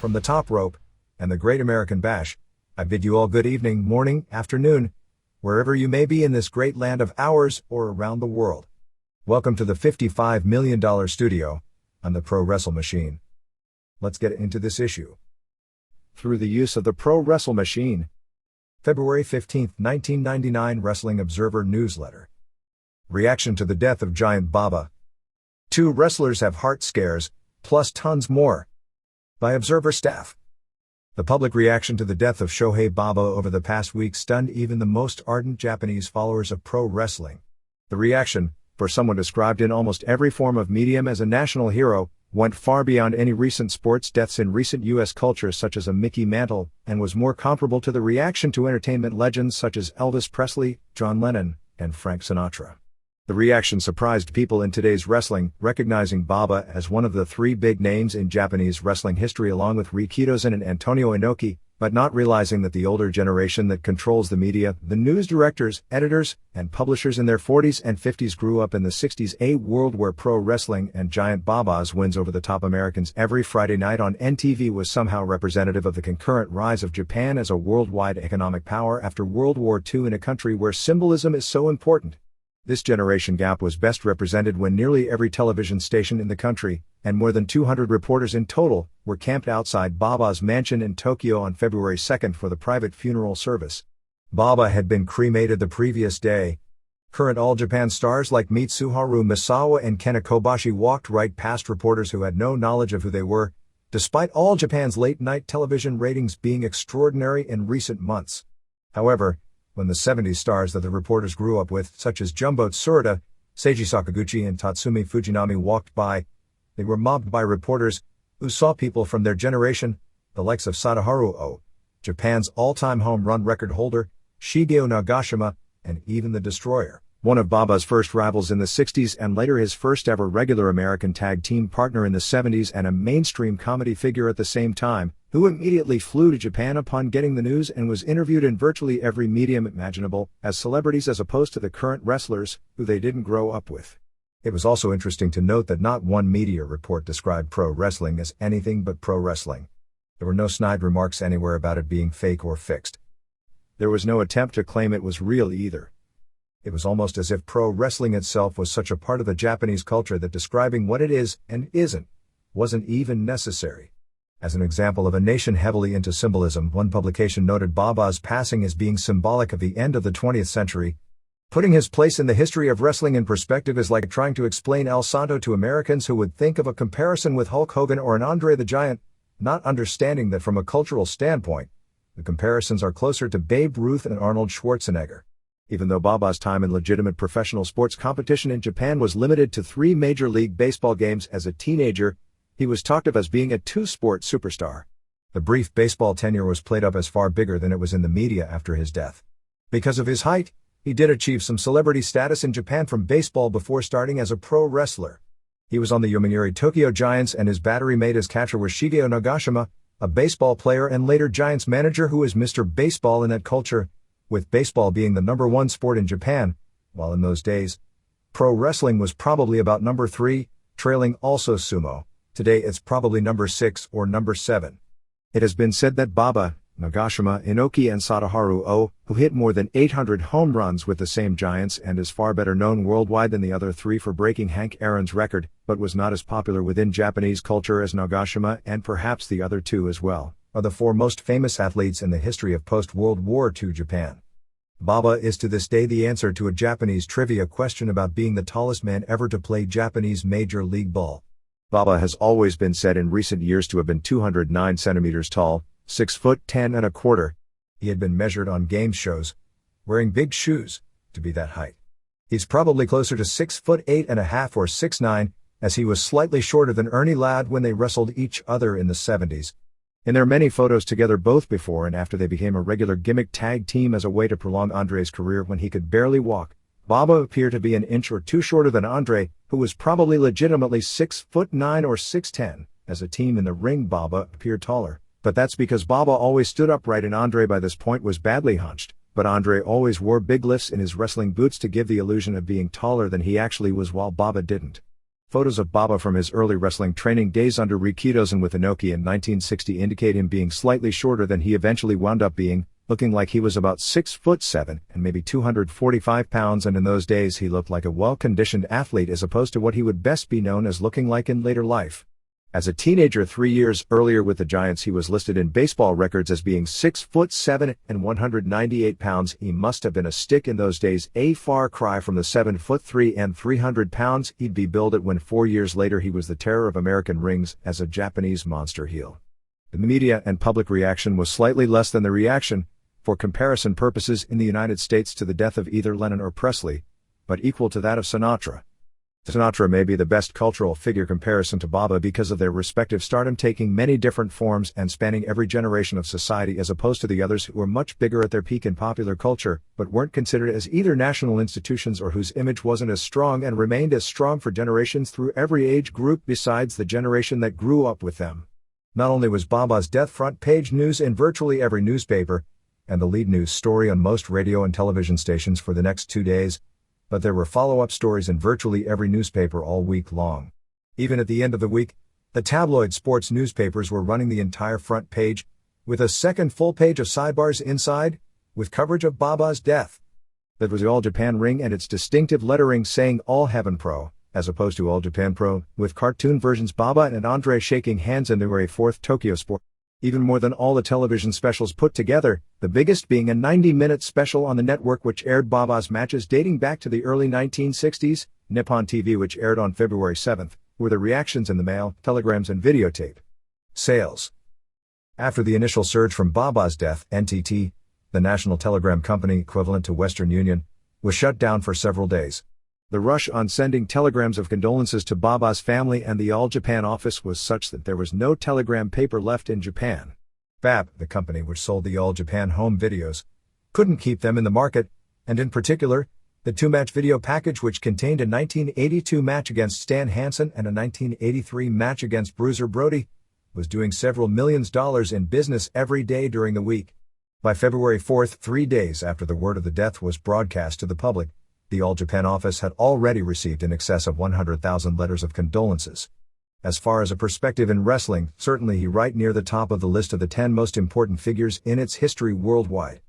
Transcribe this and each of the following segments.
from the top rope, and the Great American Bash, I bid you all good evening, morning, afternoon, wherever you may be in this great land of ours or around the world. Welcome to the $55 million studio. I'm the Pro Wrestle Machine. Let's get into this issue. Through the use of the Pro Wrestle Machine. February 15, 1999 Wrestling Observer Newsletter. Reaction to the death of Giant Baba. 2 wrestlers have heart scares, plus tons more. By Observer staff. The public reaction to the death of Shohei Baba over the past week stunned even the most ardent Japanese followers of pro wrestling. The reaction, for someone described in almost every form of medium as a national hero, went far beyond any recent sports deaths in recent U.S. culture such as a Mickey Mantle, and was more comparable to the reaction to entertainment legends such as Elvis Presley, John Lennon, and Frank Sinatra. The reaction surprised people in today's wrestling, recognizing Baba as one of the 3 big names in Japanese wrestling history along with Rikidozan and Antonio Inoki, but not realizing that the older generation that controls the media, the news directors, editors, and publishers in their 40s and 50s grew up in the 60s, a world where pro wrestling and Giant Baba's wins over the top Americans every Friday night on NTV was somehow representative of the concurrent rise of Japan as a worldwide economic power after World War II in a country where symbolism is so important. This generation gap was best represented when nearly every television station in the country, and more than 200 reporters in total, were camped outside Baba's mansion in Tokyo on February 2 for the private funeral service. Baba had been cremated the previous day. Current All Japan stars like Mitsuharu Misawa and Kena Kobashi walked right past reporters who had no knowledge of who they were, despite All Japan's late-night television ratings being extraordinary in recent months. However, when the 70s stars that the reporters grew up with, such as Jumbo Tsuruta, Seiji Sakaguchi and Tatsumi Fujinami walked by, they were mobbed by reporters who saw people from their generation, the likes of Sadaharu Oh, Japan's all-time home run record holder, Shigeo Nagashima, and even the Destroyer, one of Baba's first rivals in the 60s and later his first ever regular American tag team partner in the 70s and a mainstream comedy figure at the same time, who immediately flew to Japan upon getting the news and was interviewed in virtually every medium imaginable, as celebrities as opposed to the current wrestlers, who they didn't grow up with. It was also interesting to note that not one media report described pro wrestling as anything but pro wrestling. There were no snide remarks anywhere about it being fake or fixed. There was no attempt to claim it was real either. It was almost as if pro wrestling itself was such a part of the Japanese culture that describing what it is and isn't wasn't even necessary. As an example of a nation heavily into symbolism, one publication noted Baba's passing as being symbolic of the end of the 20th century. Putting his place in the history of wrestling in perspective is like trying to explain El Santo to Americans who would think of a comparison with Hulk Hogan or an Andre the Giant, not understanding that from a cultural standpoint, the comparisons are closer to Babe Ruth and Arnold Schwarzenegger. Even though Baba's time in legitimate professional sports competition in Japan was limited to 3 Major League Baseball games as a teenager, he was talked of as being a 2-sport superstar. The brief baseball tenure was played up as far bigger than it was in the media after his death. Because of his height, he did achieve some celebrity status in Japan from baseball before starting as a pro wrestler. He was on the Yomiuri Tokyo Giants and his battery mate as catcher was Shigeo Nagashima, a baseball player and later Giants manager who is Mr. Baseball in that culture, with baseball being the #1 sport in Japan, while in those days, pro wrestling was probably about number 3, trailing also sumo. Today it's probably number 6 or number 7. It has been said that Baba, Nagashima, Inoki and Sadaharu Oh, who hit more than 800 home runs with the same Giants and is far better known worldwide than the other 3 for breaking Hank Aaron's record, but was not as popular within Japanese culture as Nagashima and perhaps the other 2 as well, are the 4 most famous athletes in the history of post-World War II Japan. Baba is to this day the answer to a Japanese trivia question about being the tallest man ever to play Japanese Major League Ball. Baba has always been said in recent years to have been 209 centimeters tall, 6 foot 10 and a quarter. He had been measured on game shows, wearing big shoes, to be that height. He's probably closer to 6 foot 8 and a half or 6'9", as he was slightly shorter than Ernie Ladd when they wrestled each other in the 70s. In their many photos together both before and after they became a regular gimmick tag team as a way to prolong Andre's career when he could barely walk, Baba appeared to be an inch or 2 shorter than Andre, who was probably legitimately 6 foot 9 or 6'10". As a team in the ring, Baba appeared taller, but that's because Baba always stood upright and Andre by this point was badly hunched, but Andre always wore big lifts in his wrestling boots to give the illusion of being taller than he actually was while Baba didn't. Photos of Baba from his early wrestling training days under Rikidos and with Inoki in 1960 indicate him being slightly shorter than he eventually wound up being, looking like he was about 6'7" and maybe 245 pounds, and in those days he looked like a well-conditioned athlete as opposed to what he would best be known as looking like in later life. As a teenager 3 years earlier with the Giants, he was listed in baseball records as being 6'7" and 198 pounds. He must have been a stick in those days, a far cry from the 7'3" and 300 pounds he'd be billed at when 4 years later he was the terror of American rings as a Japanese monster heel. The media and public reaction was slightly less than the reaction, for comparison purposes, in the United States to the death of either Lennon or Presley, but equal to that of Sinatra. Sinatra may be the best cultural figure comparison to Baba because of their respective stardom taking many different forms and spanning every generation of society, as opposed to the others who were much bigger at their peak in popular culture, but weren't considered as either national institutions or whose image wasn't as strong and remained as strong for generations through every age group besides the generation that grew up with them. Not only was Baba's death front page news in virtually every newspaper, and the lead news story on most radio and television stations for the next 2 days, but there were follow-up stories in virtually every newspaper all week long. Even at the end of the week, the tabloid sports newspapers were running the entire front page, with a second full page of sidebars inside, with coverage of Baba's death. That was the All Japan ring and its distinctive lettering saying All Heaven Pro, as opposed to All Japan Pro, with cartoon versions Baba and Andre shaking hands in the February 4th Tokyo Sport. Even more than all the television specials put together, the biggest being a 90-minute special on the network which aired Baba's matches dating back to the early 1960s, Nippon TV, which aired on February 7th, were the reactions in the mail, telegrams and videotape. Sales. After the initial surge from Baba's death, NTT, the National Telegram Company equivalent to Western Union, was shut down for several days. The rush on sending telegrams of condolences to Baba's family and the All Japan office was such that there was no telegram paper left in Japan. BAP, the company which sold the All Japan home videos, couldn't keep them in the market, and in particular, the two-match video package which contained a 1982 match against Stan Hansen and a 1983 match against Bruiser Brody, was doing several millions dollars in business every day during the week. By February 4th, 3 days after the word of the death was broadcast to the public, the All Japan office had already received in excess of 100,000 letters of condolences. As far as a perspective in wrestling, certainly he right near the top of the list of the 10 most important figures in its history worldwide.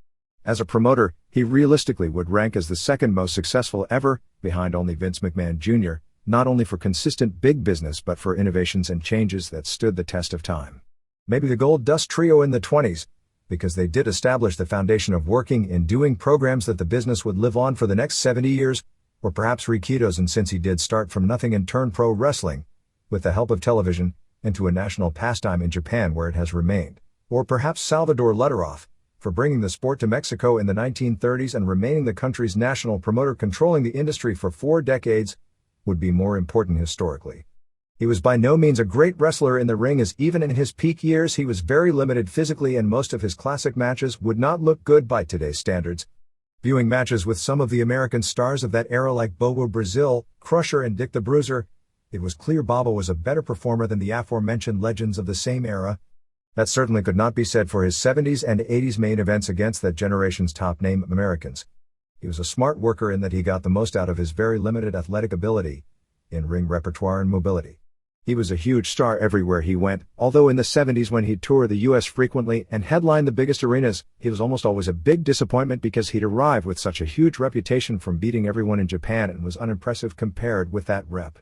As a promoter, he realistically would rank as the second most successful ever, behind only Vince McMahon Jr., not only for consistent big business but for innovations and changes that stood the test of time. Maybe the Gold Dust Trio in the 20s, because they did establish the foundation of working and doing programs that the business would live on for the next 70 years, or perhaps Rikidos, and since he did start from nothing and turn pro wrestling, with the help of television, into a national pastime in Japan where it has remained, or perhaps Salvador Luteroff, for bringing the sport to Mexico in the 1930s and remaining the country's national promoter controlling the industry for 4 decades, would be more important historically. He was by no means a great wrestler in the ring, as even in his peak years he was very limited physically and most of his classic matches would not look good by today's standards. Viewing matches with some of the American stars of that era like Bobo Brazil, Crusher and Dick the Bruiser, it was clear Baba was a better performer than the aforementioned legends of the same era. That certainly could not be said for his 70s and 80s main events against that generation's top-name Americans. He was a smart worker in that he got the most out of his very limited athletic ability, in-ring repertoire and mobility. He was a huge star everywhere he went, although in the 70s when he'd tour the US frequently and headline the biggest arenas, he was almost always a big disappointment because he'd arrived with such a huge reputation from beating everyone in Japan and was unimpressive compared with that rep.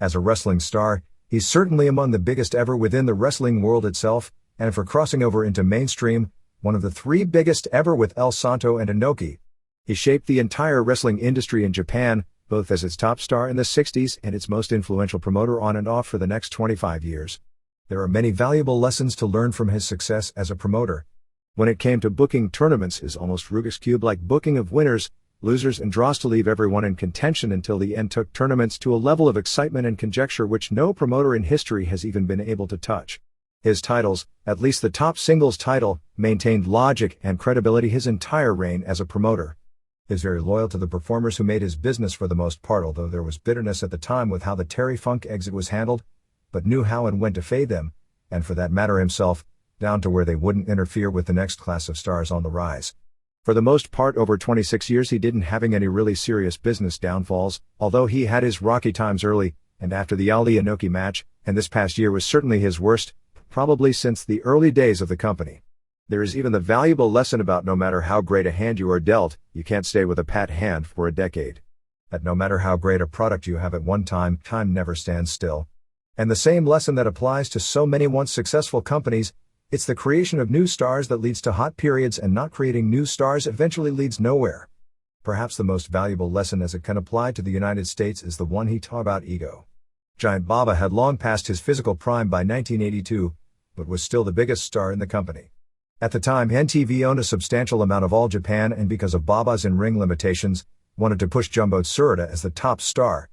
As a wrestling star, he's certainly among the biggest ever within the wrestling world itself, and for crossing over into mainstream, one of the 3 biggest ever with El Santo and Inoki. He shaped the entire wrestling industry in Japan, both as its top star in the 60s and its most influential promoter on and off for the next 25 years. There are many valuable lessons to learn from his success as a promoter. When it came to booking tournaments, his almost Rubik's Cube-like booking of winners, losers and draws to leave everyone in contention until the end took tournaments to a level of excitement and conjecture which no promoter in history has even been able to touch. His titles, at least the top singles title, maintained logic and credibility his entire reign as a promoter. He was very loyal to the performers who made his business for the most part, although there was bitterness at the time with how the Terry Funk exit was handled, but knew how and when to fade them, and for that matter himself, down to where they wouldn't interfere with the next class of stars on the rise. For the most part over 26 years he didn't having any really serious business downfalls, although he had his rocky times early, and after the Ali Inoki match, and this past year was certainly his worst, probably since the early days of the company. There is even the valuable lesson about no matter how great a hand you are dealt, you can't stay with a pat hand for a decade. That no matter how great a product you have at one time, time never stands still. And the same lesson that applies to so many once successful companies, it's the creation of new stars that leads to hot periods, and not creating new stars eventually leads nowhere. Perhaps the most valuable lesson as it can apply to the United States is the one he taught about ego. Giant Baba had long passed his physical prime by 1982, but was still the biggest star in the company. At the time, NTV owned a substantial amount of All Japan, and because of Baba's in-ring limitations, wanted to push Jumbo Tsuruta as the top star.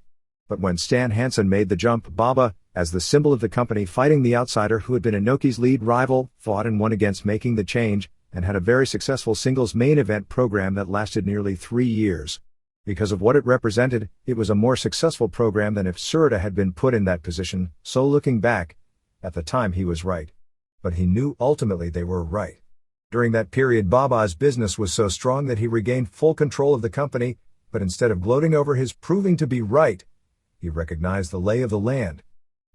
But when Stan Hansen made the jump, Baba, as the symbol of the company fighting the outsider who had been Inoki's lead rival, fought and won against making the change, and had a very successful singles main event program that lasted nearly 3 years. Because of what it represented, it was a more successful program than if Tsuruta had been put in that position, so looking back, at the time he was right. But he knew ultimately they were right. During that period, Baba's business was so strong that he regained full control of the company, but instead of gloating over his proving to be right, he recognized the lay of the land.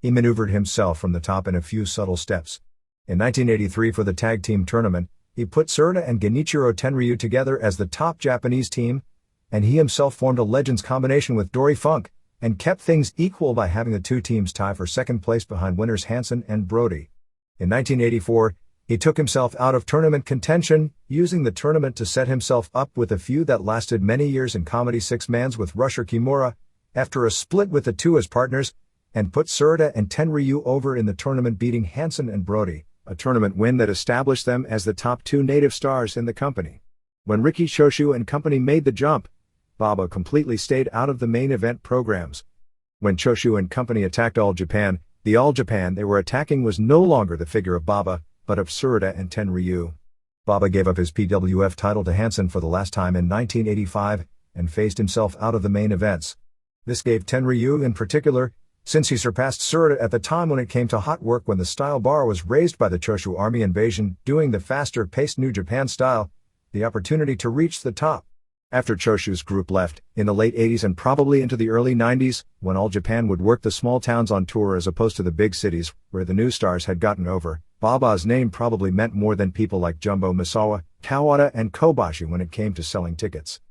He maneuvered himself from the top in a few subtle steps. In 1983, for the tag team tournament, he put Tsuruta and Genichiro Tenryu together as the top Japanese team, and he himself formed a Legends combination with Dory Funk, and kept things equal by having the two teams tie for second place behind winners Hansen and Brody. In 1984, he took himself out of tournament contention, using the tournament to set himself up with a feud that lasted many years in Comedy Six Mans with Rusher Kimura, after a split with the two as partners, and put Tsuruta and Tenryu over in the tournament, beating Hansen and Brody, a tournament win that established them as the top two native stars in the company. When Riki Choshu and company made the jump, Baba completely stayed out of the main event programs. When Choshu and company attacked All Japan, the All Japan they were attacking was no longer the figure of Baba, but of Tsuruta and Tenryu. Baba gave up his PWF title to Hansen for the last time in 1985, and phased himself out of the main events. This gave Tenryu in particular, since he surpassed Tsuruta at the time when it came to hot work, when the style bar was raised by the Choshu Army invasion, doing the faster-paced New Japan style, the opportunity to reach the top. After Choshu's group left, in the late 80s and probably into the early 90s, when All Japan would work the small towns on tour as opposed to the big cities, where the new stars had gotten over, Baba's name probably meant more than people like Jumbo Misawa, Kawada and Kobashi when it came to selling tickets.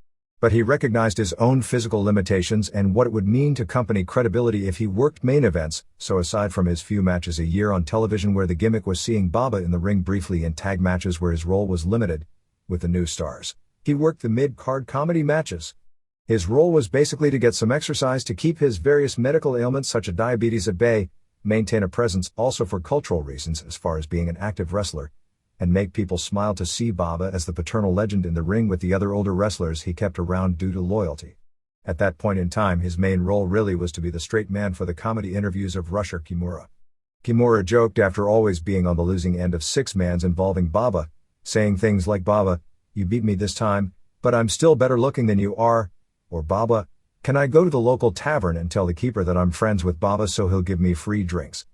But he recognized his own physical limitations and what it would mean to company credibility if he worked main events, so aside from his few matches a year on television where the gimmick was seeing Baba in the ring briefly, and tag matches where his role was limited, with the new stars, he worked the mid-card comedy matches. His role was basically to get some exercise to keep his various medical ailments such as diabetes at bay, maintain a presence also for cultural reasons as far as being an active wrestler, and make people smile to see Baba as the paternal legend in the ring with the other older wrestlers he kept around due to loyalty. At that point in time, his main role really was to be the straight man for the comedy interviews of Rusher Kimura. Kimura joked after always being on the losing end of six-mans involving Baba, saying things like, "Baba, you beat me this time, but I'm still better looking than you are," or "Baba, can I go to the local tavern and tell the keeper that I'm friends with Baba so he'll give me free drinks?"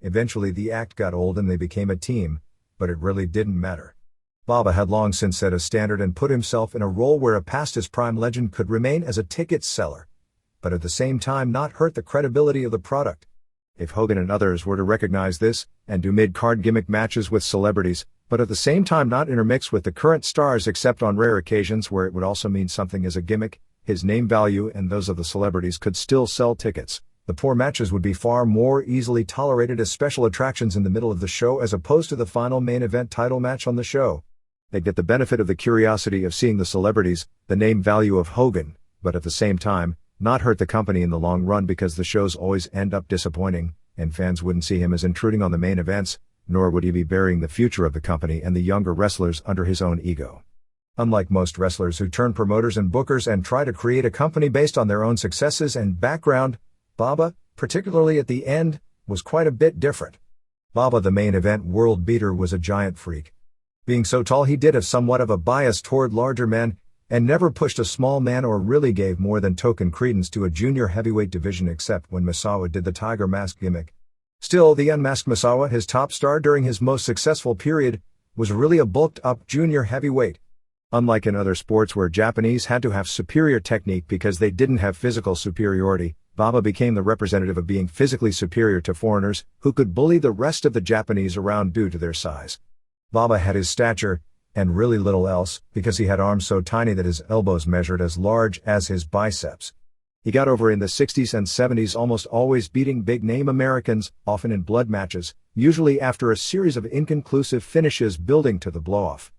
Eventually the act got old and they became a team, but it really didn't matter. Baba had long since set a standard and put himself in a role where a past his prime legend could remain as a ticket seller, but at the same time not hurt the credibility of the product. If Hogan and others were to recognize this, and do mid-card gimmick matches with celebrities, but at the same time not intermix with the current stars except on rare occasions where it would also mean something as a gimmick, his name value and those of the celebrities could still sell tickets. The poor matches would be far more easily tolerated as special attractions in the middle of the show as opposed to the final main event title match on the show. They'd get the benefit of the curiosity of seeing the celebrities, the name value of Hogan, but at the same time, not hurt the company in the long run because the shows always end up disappointing, and fans wouldn't see him as intruding on the main events, nor would he be burying the future of the company and the younger wrestlers under his own ego. Unlike most wrestlers who turn promoters and bookers and try to create a company based on their own successes and background, Baba, particularly at the end, was quite a bit different. Baba, the main event world beater, was a giant freak. Being so tall, he did have somewhat of a bias toward larger men, and never pushed a small man or really gave more than token credence to a junior heavyweight division except when Misawa did the tiger mask gimmick. Still, the unmasked Misawa, his top star during his most successful period, was really a bulked-up junior heavyweight. Unlike in other sports where Japanese had to have superior technique because they didn't have physical superiority, Baba became the representative of being physically superior to foreigners, who could bully the rest of the Japanese around due to their size. Baba had his stature, and really little else, because he had arms so tiny that his elbows measured as large as his biceps. He got over in the 60s and 70s, almost always beating big-name Americans, often in blood matches, usually after a series of inconclusive finishes building to the blow-off.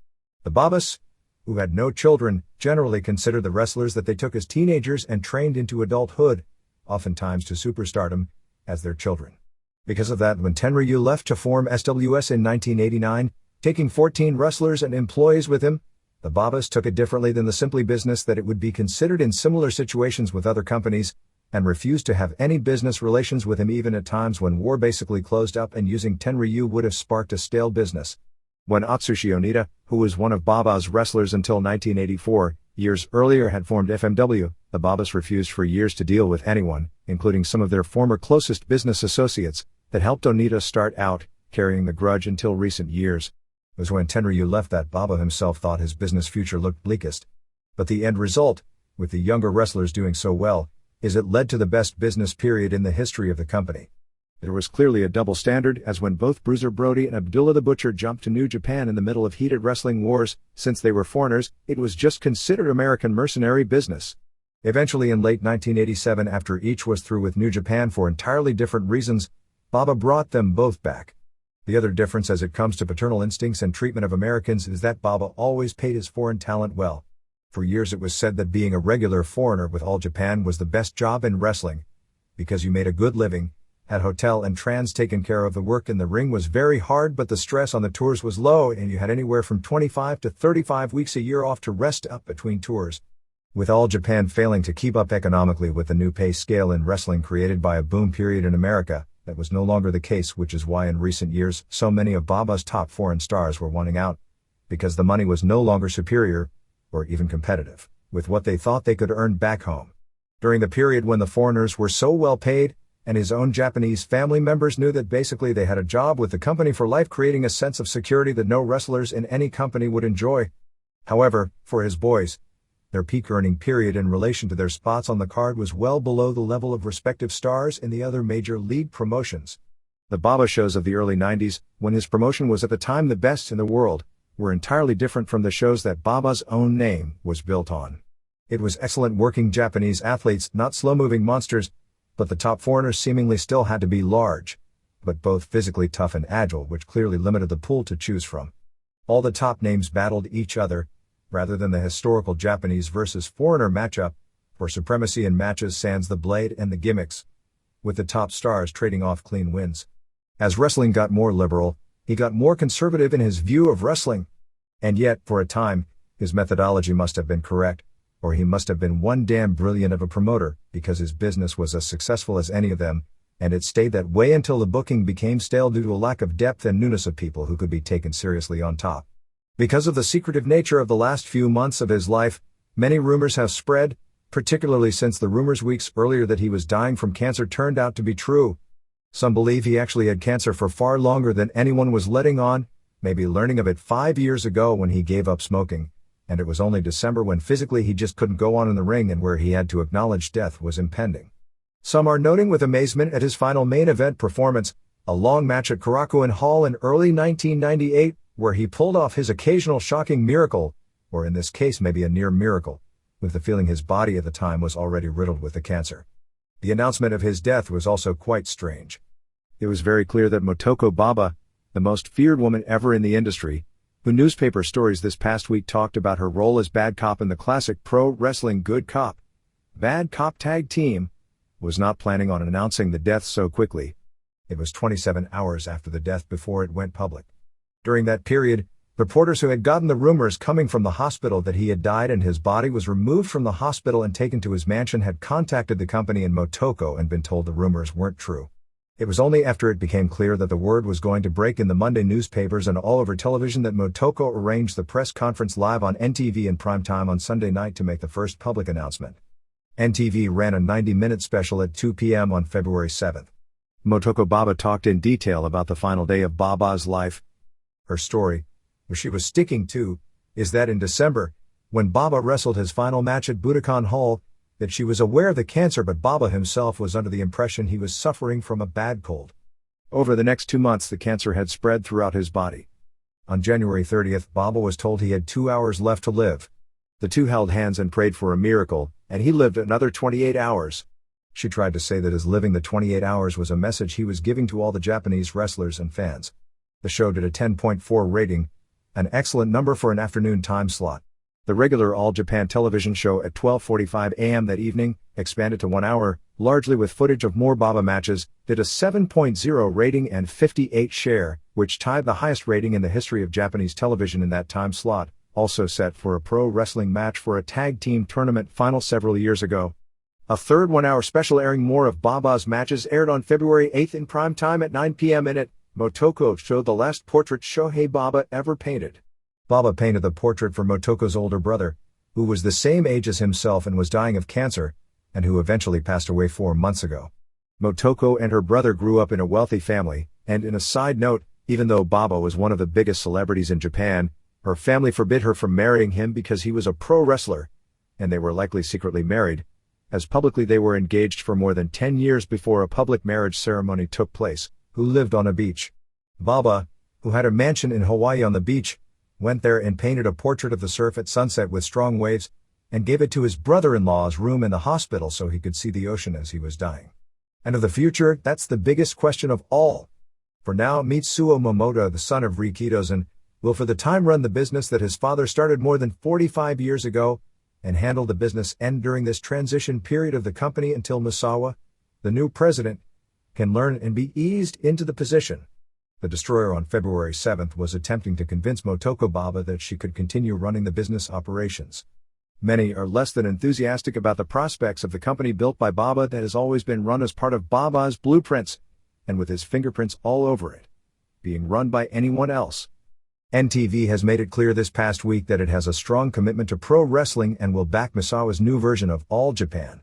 The Babas, who had no children, generally considered the wrestlers that they took as teenagers and trained into adulthood, oftentimes to superstardom, as their children. Because of that, when Tenryu left to form SWS in 1989, taking 14 wrestlers and employees with him, the Babas took it differently than the simply business that it would be considered in similar situations with other companies, and refused to have any business relations with him even at times when war basically closed up and using Tenryu would have sparked a stale business. When Atsushi Onita, who was one of Baba's wrestlers until 1984, years earlier had formed FMW, the Babas refused for years to deal with anyone, including some of their former closest business associates, that helped Onita start out, carrying the grudge until recent years. It was when Tenryu left that Baba himself thought his business future looked bleakest. But the end result, with the younger wrestlers doing so well, is it led to the best business period in the history of the company. There was clearly a double standard, as when both Bruiser Brody and Abdullah the Butcher jumped to New Japan in the middle of heated wrestling wars, since they were foreigners, it was just considered American mercenary business. Eventually in late 1987, after each was through with New Japan for entirely different reasons, Baba brought them both back. The other difference as it comes to paternal instincts and treatment of Americans is that Baba always paid his foreign talent well. For years it was said that being a regular foreigner with All Japan was the best job in wrestling, because you made a good living, had hotel and trans taken care of. The work in the ring was very hard, but the stress on the tours was low, and you had anywhere from 25 to 35 weeks a year off to rest up between tours. With All Japan failing to keep up economically with the new pay scale in wrestling created by a boom period in America, that was no longer the case, which is why in recent years so many of Baba's top foreign stars were wanting out, because the money was no longer superior, or even competitive, with what they thought they could earn back home. During the period when the foreigners were so well paid, and his own Japanese family members knew that basically they had a job with the company for life, creating a sense of security that no wrestlers in any company would enjoy. However, for his boys, their peak earning period in relation to their spots on the card was well below the level of respective stars in the other major league promotions. The Baba shows of the early 90s, when his promotion was at the time the best in the world, were entirely different from the shows that Baba's own name was built on. It was excellent working Japanese athletes, not slow-moving monsters, but the top foreigners seemingly still had to be large, but both physically tough and agile, which clearly limited the pool to choose from. All the top names battled each other, rather than the historical Japanese versus foreigner matchup, for supremacy in matches sans the blade and the gimmicks, with the top stars trading off clean wins. As wrestling got more liberal, he got more conservative in his view of wrestling. And yet, for a time, his methodology must have been correct, or he must have been one damn brilliant of a promoter, because his business was as successful as any of them, and it stayed that way until the booking became stale due to a lack of depth and newness of people who could be taken seriously on top. Because of the secretive nature of the last few months of his life, many rumors have spread, particularly since the rumors weeks earlier that he was dying from cancer turned out to be true. Some believe he actually had cancer for far longer than anyone was letting on, maybe learning of it 5 years ago when he gave up smoking, and it was only December when physically he just couldn't go on in the ring and where he had to acknowledge death was impending. Some are noting with amazement at his final main event performance, a long match at Korakuen Hall in early 1998, where he pulled off his occasional shocking miracle, or in this case maybe a near miracle, with the feeling his body at the time was already riddled with the cancer. The announcement of his death was also quite strange. It was very clear that Motoko Baba, the most feared woman ever in the industry, who newspaper stories this past week talked about her role as bad cop in the classic pro wrestling good cop, bad cop tag team, was not planning on announcing the death so quickly. It was 27 hours after the death before it went public. During that period, reporters who had gotten the rumors coming from the hospital that he had died and his body was removed from the hospital and taken to his mansion had contacted the company in Motoko and been told the rumors weren't true. It was only after it became clear that the word was going to break in the Monday newspapers and all over television that Motoko arranged the press conference live on NTV in prime time on Sunday night to make the first public announcement. NTV ran a 90-minute special at 2 p.m. on February 7th. Motoko Baba talked in detail about the final day of Baba's life. Her story, which she was sticking to, is that in December, when Baba wrestled his final match at Budokan Hall, that she was aware of the cancer, but Baba himself was under the impression he was suffering from a bad cold. Over the next 2 months, the cancer had spread throughout his body. On January 30th, Baba was told he had 2 hours left to live. The two held hands and prayed for a miracle, and he lived another 28 hours. She tried to say that his living the 28 hours was a message he was giving to all the Japanese wrestlers and fans. The show did a 10.4 rating, an excellent number for an afternoon time slot. The regular All Japan television show at 12:45 a.m. that evening, expanded to 1 hour, largely with footage of more Baba matches, did a 7.0 rating and 58 share, which tied the highest rating in the history of Japanese television in that time slot, also set for a pro wrestling match for a tag team tournament final several years ago. A third 1-hour special airing more of Baba's matches aired on February 8th in prime time at 9 p.m. In it, Motoko showed the last portrait Shohei Baba ever painted. Baba painted the portrait for Motoko's older brother, who was the same age as himself and was dying of cancer, and who eventually passed away 4 months ago. Motoko and her brother grew up in a wealthy family, and in a side note, even though Baba was one of the biggest celebrities in Japan, her family forbid her from marrying him because he was a pro wrestler, and they were likely secretly married, as publicly they were engaged for more than 10 years before a public marriage ceremony took place, who lived on a beach. Baba, who had a mansion in Hawaii on the beach, went there and painted a portrait of the surf at sunset with strong waves, and gave it to his brother-in-law's room in the hospital so he could see the ocean as he was dying. And of the future, that's the biggest question of all. For now, Mitsuo Momota, the son of Rikidozan, will for the time run the business that his father started more than 45 years ago, and handle the business end during this transition period of the company until Misawa, the new president, can learn and be eased into the position. The Destroyer on February 7th was attempting to convince Motoko Baba that she could continue running the business operations. Many are less than enthusiastic about the prospects of the company built by Baba that has always been run as part of Baba's blueprints, and with his fingerprints all over it, being run by anyone else. NTV has made it clear this past week that it has a strong commitment to pro wrestling and will back Misawa's new version of All Japan.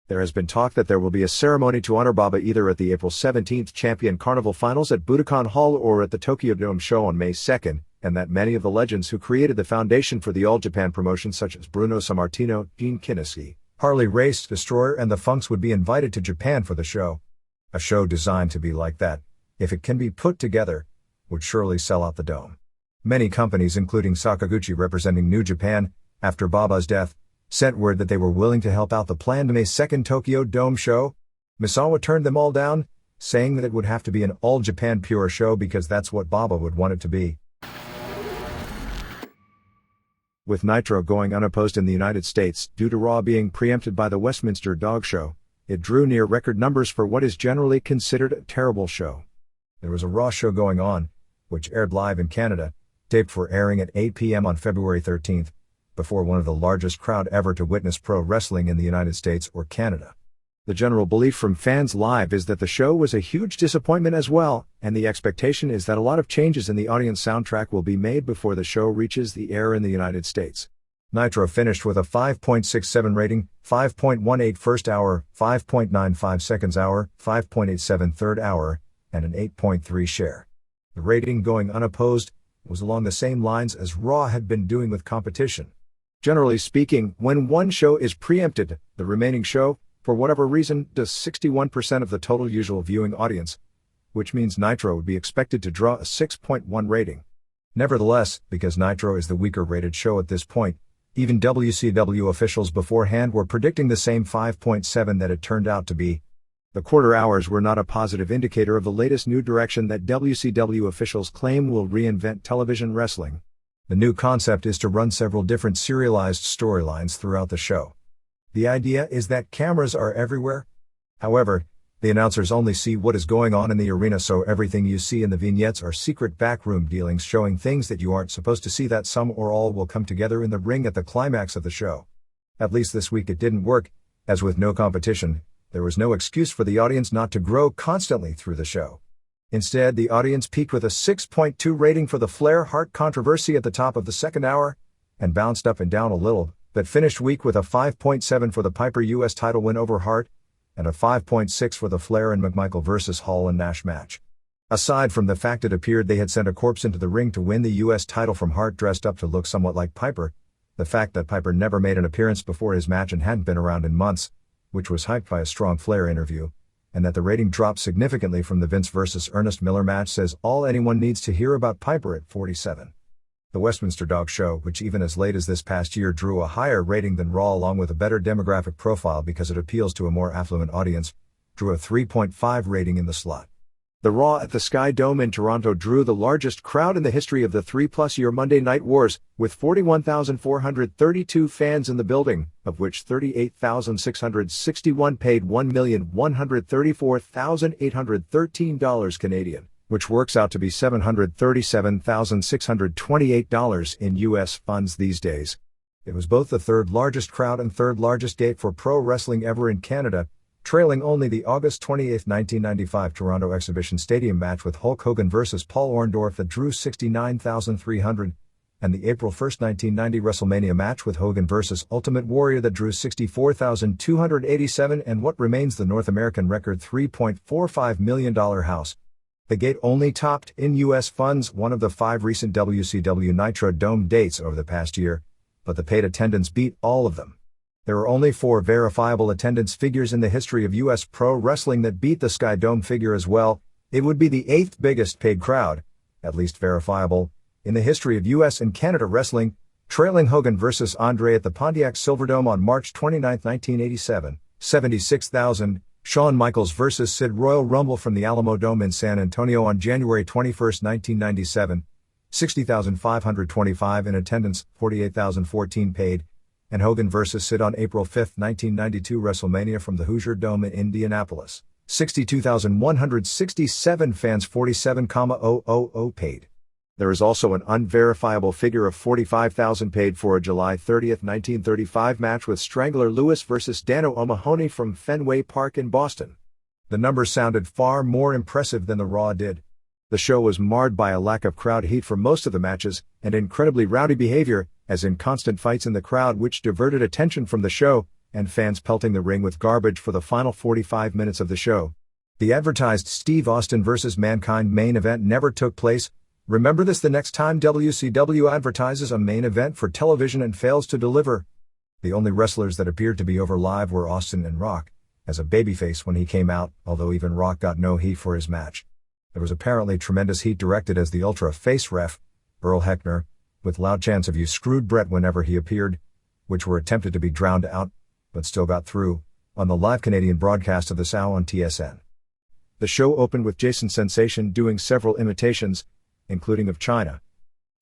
There has been talk that there will be a ceremony to honor Baba either at the April 17th Champion Carnival Finals at Budokan Hall or at the Tokyo Dome show on May 2nd, and that many of the legends who created the foundation for the All Japan promotion such as Bruno Sammartino, Gene Kiniski, Harley Race, Destroyer and the Funks would be invited to Japan for the show. A show designed to be like that, if it can be put together, would surely sell out the dome. Many companies including Sakaguchi representing New Japan, after Baba's death, sent word that they were willing to help out the planned May 2nd Tokyo Dome show. Misawa turned them all down, saying that it would have to be an all-Japan pure show because that's what Baba would want it to be. With Nitro going unopposed in the United States due to Raw being preempted by the Westminster Dog Show, it drew near record numbers for what is generally considered a terrible show. There was a Raw show going on, which aired live in Canada, taped for airing at 8 p.m. on February 13th, before one of the largest crowd ever to witness pro wrestling in the United States or Canada. The general belief from fans live is that the show was a huge disappointment as well, and the expectation is that a lot of changes in the audience soundtrack will be made before the show reaches the air in the United States. Nitro finished with a 5.67 rating, 5.18 first hour, 5.95 seconds hour, 5.87 third hour, and an 8.3 share. The rating going unopposed was along the same lines as Raw had been doing with competition. Generally speaking, when one show is preempted, the remaining show, for whatever reason, does 61% of the total usual viewing audience, which means Nitro would be expected to draw a 6.1 rating. Nevertheless, because Nitro is the weaker rated show at this point, even WCW officials beforehand were predicting the same 5.7 that it turned out to be. The quarter hours were not a positive indicator of the latest new direction that WCW officials claim will reinvent television wrestling. The new concept is to run several different serialized storylines throughout the show. The idea is that cameras are everywhere. However, the announcers only see what is going on in the arena, so everything you see in the vignettes are secret backroom dealings showing things that you aren't supposed to see, that some or all will come together in the ring at the climax of the show. At least this week it didn't work, as with no competition, there was no excuse for the audience not to grow constantly through the show. Instead, the audience peaked with a 6.2 rating for the Flair-Hart controversy at the top of the second hour, and bounced up and down a little, but finished weak with a 5.7 for the Piper U.S. title win over Hart, and a 5.6 for the Flair and McMichael vs. Hall and Nash match. Aside from the fact it appeared they had sent a corpse into the ring to win the U.S. title from Hart dressed up to look somewhat like Piper, The fact that Piper never made an appearance before his match and hadn't been around in months, which was hyped by a strong Flair interview, and that the rating dropped significantly from the Vince vs. Ernest Miller match says all anyone needs to hear about Piper at 47. The Westminster Dog Show, which even as late as this past year drew a higher rating than Raw along with a better demographic profile because it appeals to a more affluent audience, drew a 3.5 rating in the slot. The Raw at the Sky Dome in Toronto drew the largest crowd in the history of the 3-plus-year Monday Night Wars, with 41,432 fans in the building, of which 38,661 paid $1,134,813 Canadian, which works out to be $737,628 in U.S. funds these days. It was both the third largest crowd and third largest date for pro wrestling ever in Canada, trailing only the August 28, 1995 Toronto Exhibition Stadium match with Hulk Hogan vs. Paul Orndorff that drew 69,300, and the April 1, 1990 WrestleMania match with Hogan vs. Ultimate Warrior that drew 64,287 and what remains the North American record $3.45 million house. The gate only topped, in U.S. funds, one of the 5 recent WCW Nitro Dome dates over the past year, but the paid attendance beat all of them. There are only 4 verifiable attendance figures in the history of U.S. pro wrestling that beat the Sky Dome figure as well. It would be the 8th biggest paid crowd, at least verifiable, in the history of U.S. and Canada wrestling, trailing Hogan vs. Andre at the Pontiac Silverdome on March 29, 1987, 76,000, Shawn Michaels vs. Sid Royal Rumble from the Alamo Dome in San Antonio on January 21, 1997, 60,525 in attendance, 48,014 paid, and Hogan vs. Sid on April 5, 1992 WrestleMania from the Hoosier Dome in Indianapolis. 62,167 fans, 47,000 paid. There is also an unverifiable figure of 45,000 paid for a July 30, 1935 match with Strangler Lewis vs. Dan O'Mahony from Fenway Park in Boston. The numbers sounded far more impressive than the Raw did. The show was marred by a lack of crowd heat for most of the matches, and incredibly rowdy behavior, as in constant fights in the crowd which diverted attention from the show, and fans pelting the ring with garbage for the final 45 minutes of the show. The advertised Steve Austin vs. Mankind main event never took place. Remember this the next time WCW advertises a main event for television and fails to deliver. The only wrestlers that appeared to be over live were Austin and Rock, as a babyface when he came out, although even Rock got no heat for his match. There was apparently tremendous heat directed as the ultra face ref, Earl Heckner, with loud chants of "You screwed Brett" whenever he appeared, which were attempted to be drowned out, but still got through, on the live Canadian broadcast of the SOW on TSN. The show opened with Jason Sensation doing several imitations, including of China.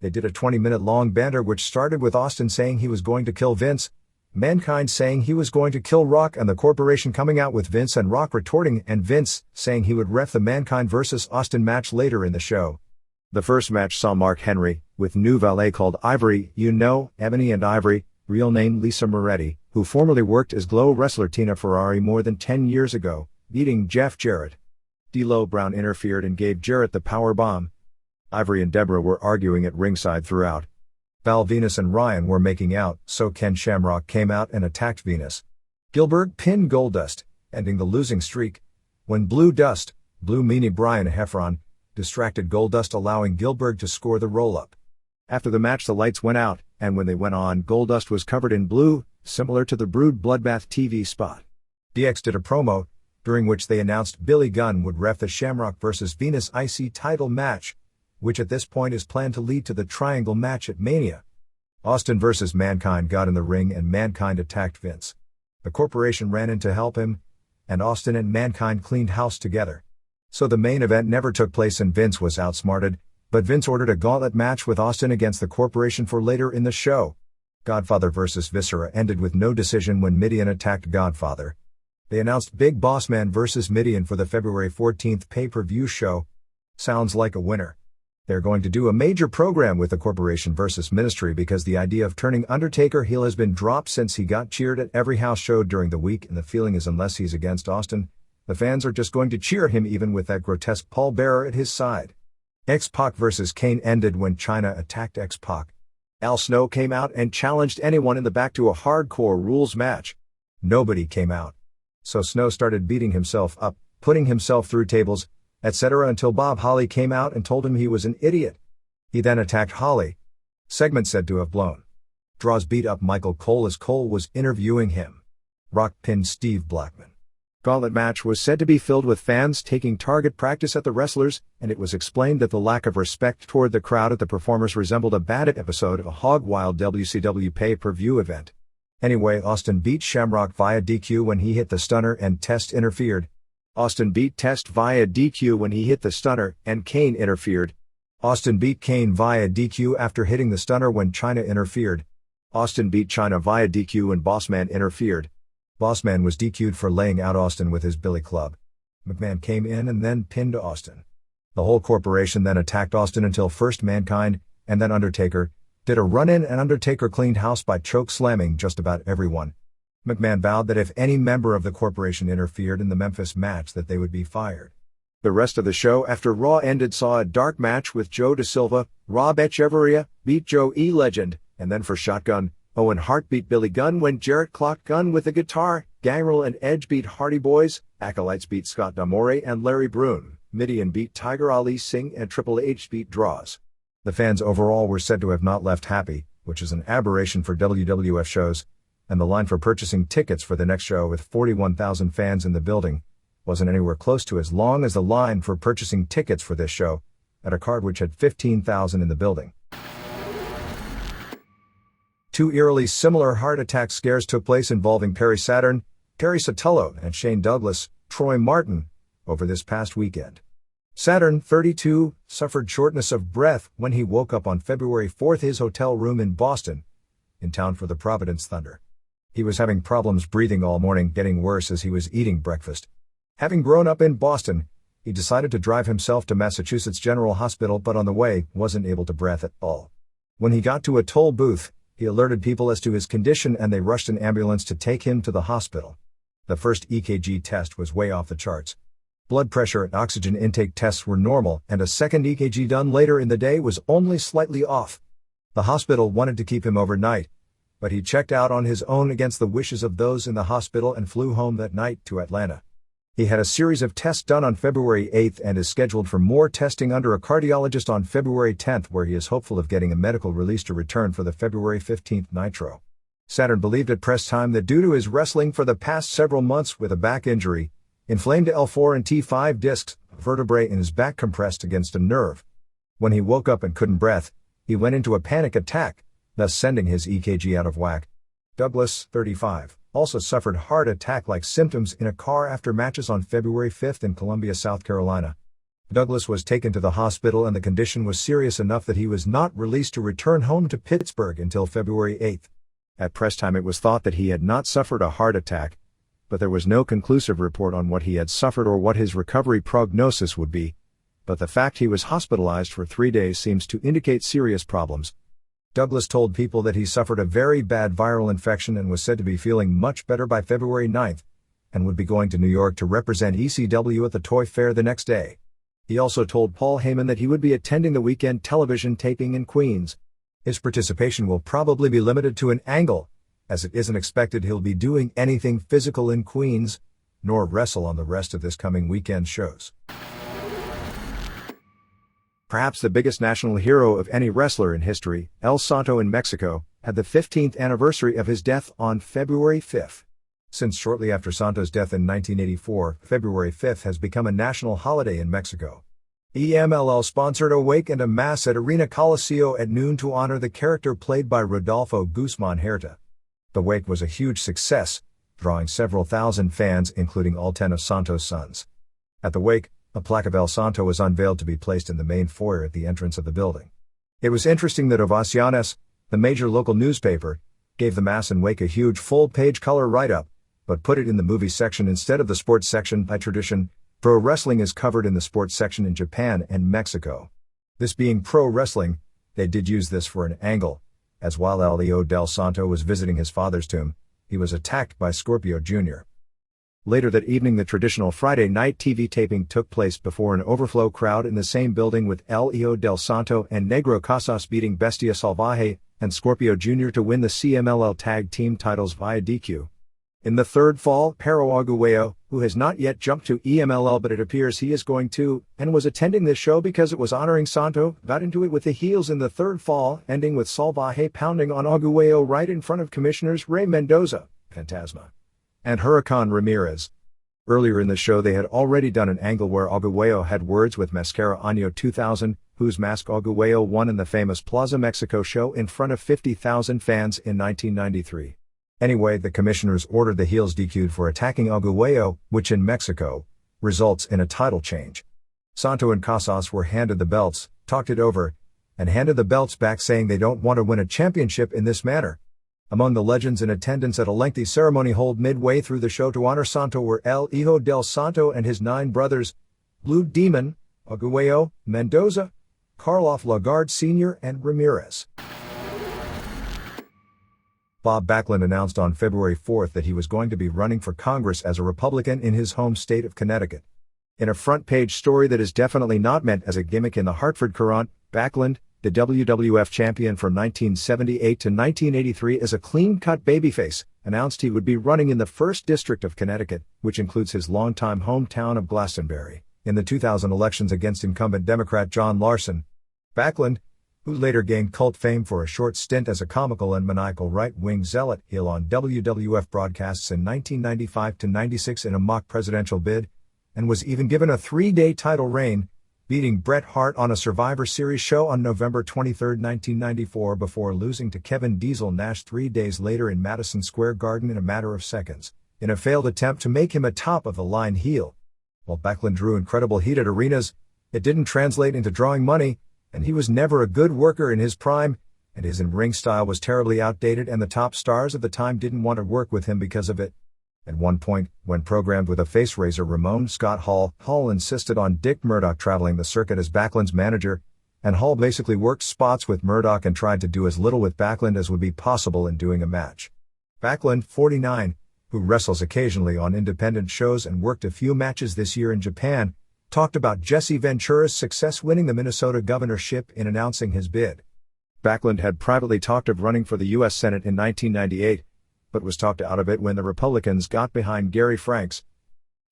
They did a 20-minute long banter which started with Austin saying he was going to kill Vince, Mankind saying he was going to kill Rock, and the Corporation coming out with Vince and Rock retorting, and Vince saying he would ref the Mankind vs. Austin match later in the show. The first match saw Mark Henry, with new valet called Ivory, Ebony and Ivory, real name Lisa Moretti, who formerly worked as Glow wrestler Tina Ferrari more than 10 years ago, beating Jeff Jarrett. D'Lo Brown interfered and gave Jarrett the power bomb. Ivory and Deborah were arguing at ringside throughout. Val Venus and Ryan were making out, so Ken Shamrock came out and attacked Venus. Gillberg pinned Goldust, ending the losing streak, when Blue meanie Brian Heffron, distracted Goldust, allowing Gillberg to score the roll-up. After the match the lights went out, and when they went on Goldust was covered in blue, similar to the Brood Bloodbath TV spot. DX did a promo, during which they announced Billy Gunn would ref the Shamrock vs. Venus IC title match, which at this point is planned to lead to the Triangle match at Mania. Austin vs. Mankind got in the ring and Mankind attacked Vince. The Corporation ran in to help him, and Austin and Mankind cleaned house together. So the main event never took place and Vince was outsmarted, but Vince ordered a gauntlet match with Austin against the Corporation for later in the show. Godfather vs. Viscera ended with no decision when Mideon attacked Godfather. They announced Big Boss Man vs. Mideon for the February 14th pay-per-view show. Sounds like a winner. They're going to do a major program with the Corporation versus Ministry because the idea of turning Undertaker heel has been dropped since he got cheered at every house show during the week, and the feeling is unless he's against Austin, the fans are just going to cheer him even with that grotesque pallbearer at his side. X-Pac versus Kane ended when China attacked X-Pac. Al Snow came out and challenged anyone in the back to a hardcore rules match. Nobody came out. So Snow started beating himself up, putting himself through tables, etc. until Bob Holly came out and told him he was an idiot. He then attacked Holly. Segment said to have blown. Draws beat up Michael Cole as Cole was interviewing him. Rock pinned Steve Blackman. Gauntlet match was said to be filled with fans taking target practice at the wrestlers, and it was explained that the lack of respect toward the crowd at the performers resembled a bad episode of a Hog Wild WCW pay-per-view event. Anyway, Austin beat Shamrock via DQ when he hit the stunner and Test interfered. Austin beat Test via DQ when he hit the stunner and Kane interfered. Austin beat Kane via DQ after hitting the stunner when Chyna interfered. Austin beat Chyna via DQ when Bossman interfered. Bossman was DQ'd for laying out Austin with his billy club. McMahon came in and then pinned Austin. The whole corporation then attacked Austin until first Mankind, and then Undertaker, did a run-in and Undertaker cleaned house by choke slamming just about everyone. McMahon vowed that if any member of the corporation interfered in the Memphis match that they would be fired. The rest of the show after Raw ended saw a dark match with Joe Da Silva. Rob Echeverria beat Joe E. Legend, and then for Shotgun, Owen Hart beat Billy Gunn when Jarrett clocked Gunn with a guitar. Gangrel and Edge beat Hardy Boys. Acolytes beat Scott D'Amore and Larry Brune. Midian beat Tiger Ali Singh and Triple H beat Draws. The fans overall were said to have not left happy, which is an aberration for WWF shows, and the line for purchasing tickets for the next show with 41,000 fans in the building wasn't anywhere close to as long as the line for purchasing tickets for this show at a card which had 15,000 in the building. Two eerily similar heart attack scares took place involving Perry Saturn, Terry Sotelo, and Shane Douglas, Troy Martin, over this past weekend. Saturn, 32, suffered shortness of breath when he woke up on February 4th his hotel room in Boston, in town for the Providence Thunder. He was having problems breathing all morning, getting worse as he was eating breakfast. Having grown up in Boston, he decided to drive himself to Massachusetts General Hospital, but on the way wasn't able to breathe at all. When he got to a toll booth, he alerted people as to his condition and they rushed an ambulance to take him to the hospital. The first EKG test was way off the charts. Blood pressure and oxygen intake tests were normal, and a second EKG done later in the day was only slightly off. The hospital wanted to keep him overnight, but he checked out on his own against the wishes of those in the hospital and flew home that night to Atlanta. He had a series of tests done on February 8th and is scheduled for more testing under a cardiologist on February 10th, where he is hopeful of getting a medical release to return for the February 15th Nitro. Saturn believed at press time that due to his wrestling for the past several months with a back injury, inflamed L4 and T5 discs, vertebrae in his back compressed against a nerve. When he woke up and couldn't breathe, he went into a panic attack, thus sending his EKG out of whack. Douglas, 35, also suffered heart attack-like symptoms in a car after matches on February 5th in Columbia, South Carolina. Douglas was taken to the hospital and the condition was serious enough that he was not released to return home to Pittsburgh until February 8th. At press time it was thought that he had not suffered a heart attack, but there was no conclusive report on what he had suffered or what his recovery prognosis would be, but the fact he was hospitalized for 3 days seems to indicate serious problems. Douglas told people that he suffered a very bad viral infection and was said to be feeling much better by February 9th, and would be going to New York to represent ECW at the Toy Fair the next day. He also told Paul Heyman that he would be attending the weekend television taping in Queens. His participation will probably be limited to an angle, as it isn't expected he'll be doing anything physical in Queens, nor wrestle on the rest of this coming weekend shows. Perhaps the biggest national hero of any wrestler in history, El Santo in Mexico, had the 15th anniversary of his death on February 5th. Since shortly after Santo's death in 1984, February 5th has become a national holiday in Mexico. EMLL sponsored a wake and a mass at Arena Coliseo at noon to honor the character played by Rodolfo Guzman Huerta. The wake was a huge success, drawing several thousand fans including all 10 of Santo's sons. At the wake, a plaque of El Santo was unveiled to be placed in the main foyer at the entrance of the building. It was interesting that Ovaciones, the major local newspaper, gave the mass and wake a huge full-page color write-up, but put it in the movie section instead of the sports section. By tradition, pro wrestling is covered in the sports section in Japan and Mexico. This being pro wrestling, they did use this for an angle, as while Elio del Santo was visiting his father's tomb, he was attacked by Scorpio Jr. Later that evening the traditional Friday night TV taping took place before an overflow crowd in the same building, with Elio del Santo and Negro Casas beating Bestia Salvaje and Scorpio Jr. to win the CMLL Tag Team titles via DQ. In the third fall, Pero Aguayo, who has not yet jumped to EMLL but it appears he is going to, and was attending this show because it was honoring Santo, got into it with the heels in the third fall, ending with Salvaje pounding on Aguayo right in front of Commissioners Ray Mendoza, Fantasma, and Huracan Ramirez. Earlier in the show they had already done an angle where Aguayo had words with Mascara Año 2000, whose mask Aguayo won in the famous Plaza Mexico show in front of 50,000 fans in 1993. Anyway, the commissioners ordered the heels DQ'd for attacking Aguayo, which in Mexico results in a title change. Santo and Casas were handed the belts, talked it over, and handed the belts back saying they don't want to win a championship in this manner. Among the legends in attendance at a lengthy ceremony held midway through the show to honor Santo were El Hijo del Santo and his 9 brothers, Blue Demon, Aguayo, Mendoza, Karloff Lagarde Sr. and Ramirez. Bob Backlund announced on February 4 that he was going to be running for Congress as a Republican in his home state of Connecticut. In a front-page story that is definitely not meant as a gimmick in the Hartford Courant, Backlund, the WWF champion from 1978 to 1983 as a clean-cut babyface, announced he would be running in the 1st District of Connecticut, which includes his longtime hometown of Glastonbury, in the 2000 elections against incumbent Democrat John Larson. Backlund, who later gained cult fame for a short stint as a comical and maniacal right-wing zealot heel on WWF broadcasts in 1995 to 96 in a mock presidential bid, and was even given a 3-day title reign, beating Bret Hart on a Survivor Series show on November 23, 1994 before losing to Kevin Diesel Nash 3 days later in Madison Square Garden in a matter of seconds, in a failed attempt to make him a top-of-the-line heel. While Backlund drew incredible heat at arenas, it didn't translate into drawing money, and he was never a good worker in his prime, and his in-ring style was terribly outdated and the top stars of the time didn't want to work with him because of it. At one point, when programmed with a face raiser Ramon Scott Hall insisted on Dick Murdoch traveling the circuit as Backlund's manager, and Hall basically worked spots with Murdoch and tried to do as little with Backlund as would be possible in doing a match. Backlund, 49, who wrestles occasionally on independent shows and worked a few matches this year in Japan, talked about Jesse Ventura's success winning the Minnesota governorship in announcing his bid. Backlund had privately talked of running for the U.S. Senate in 1998, but was talked out of it when the Republicans got behind Gary Franks.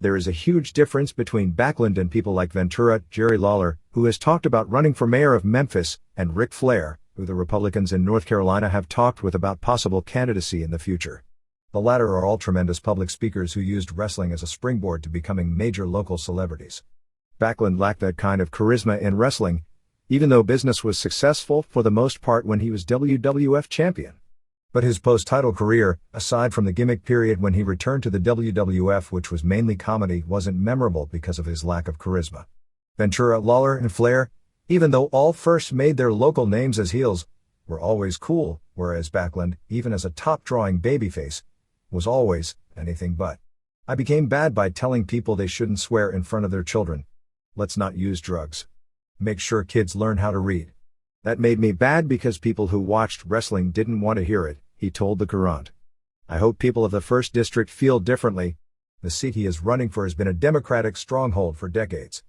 There is a huge difference between Backlund and people like Ventura, Jerry Lawler, who has talked about running for mayor of Memphis, and Ric Flair, who the Republicans in North Carolina have talked with about possible candidacy in the future. The latter are all tremendous public speakers who used wrestling as a springboard to becoming major local celebrities. Backlund lacked that kind of charisma in wrestling, even though business was successful for the most part when he was WWF champion. But his post-title career, aside from the gimmick period when he returned to the WWF, which was mainly comedy, wasn't memorable because of his lack of charisma. Ventura, Lawler, and Flair, even though all first made their local names as heels, were always cool, whereas Backlund, even as a top-drawing babyface, was always anything but. I became bad by telling people they shouldn't swear in front of their children. Let's not use drugs. Make sure kids learn how to read. That made me bad because people who watched wrestling didn't want to hear it, he told the Courant. I hope people of the 1st District feel differently. The seat he is running for has been a Democratic stronghold for decades.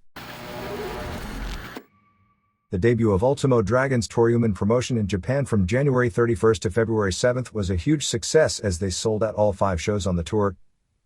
The debut of Ultimo Dragon's Toriuman promotion in Japan from January 31 to February 7 was a huge success as they sold out all 5 shows on the tour,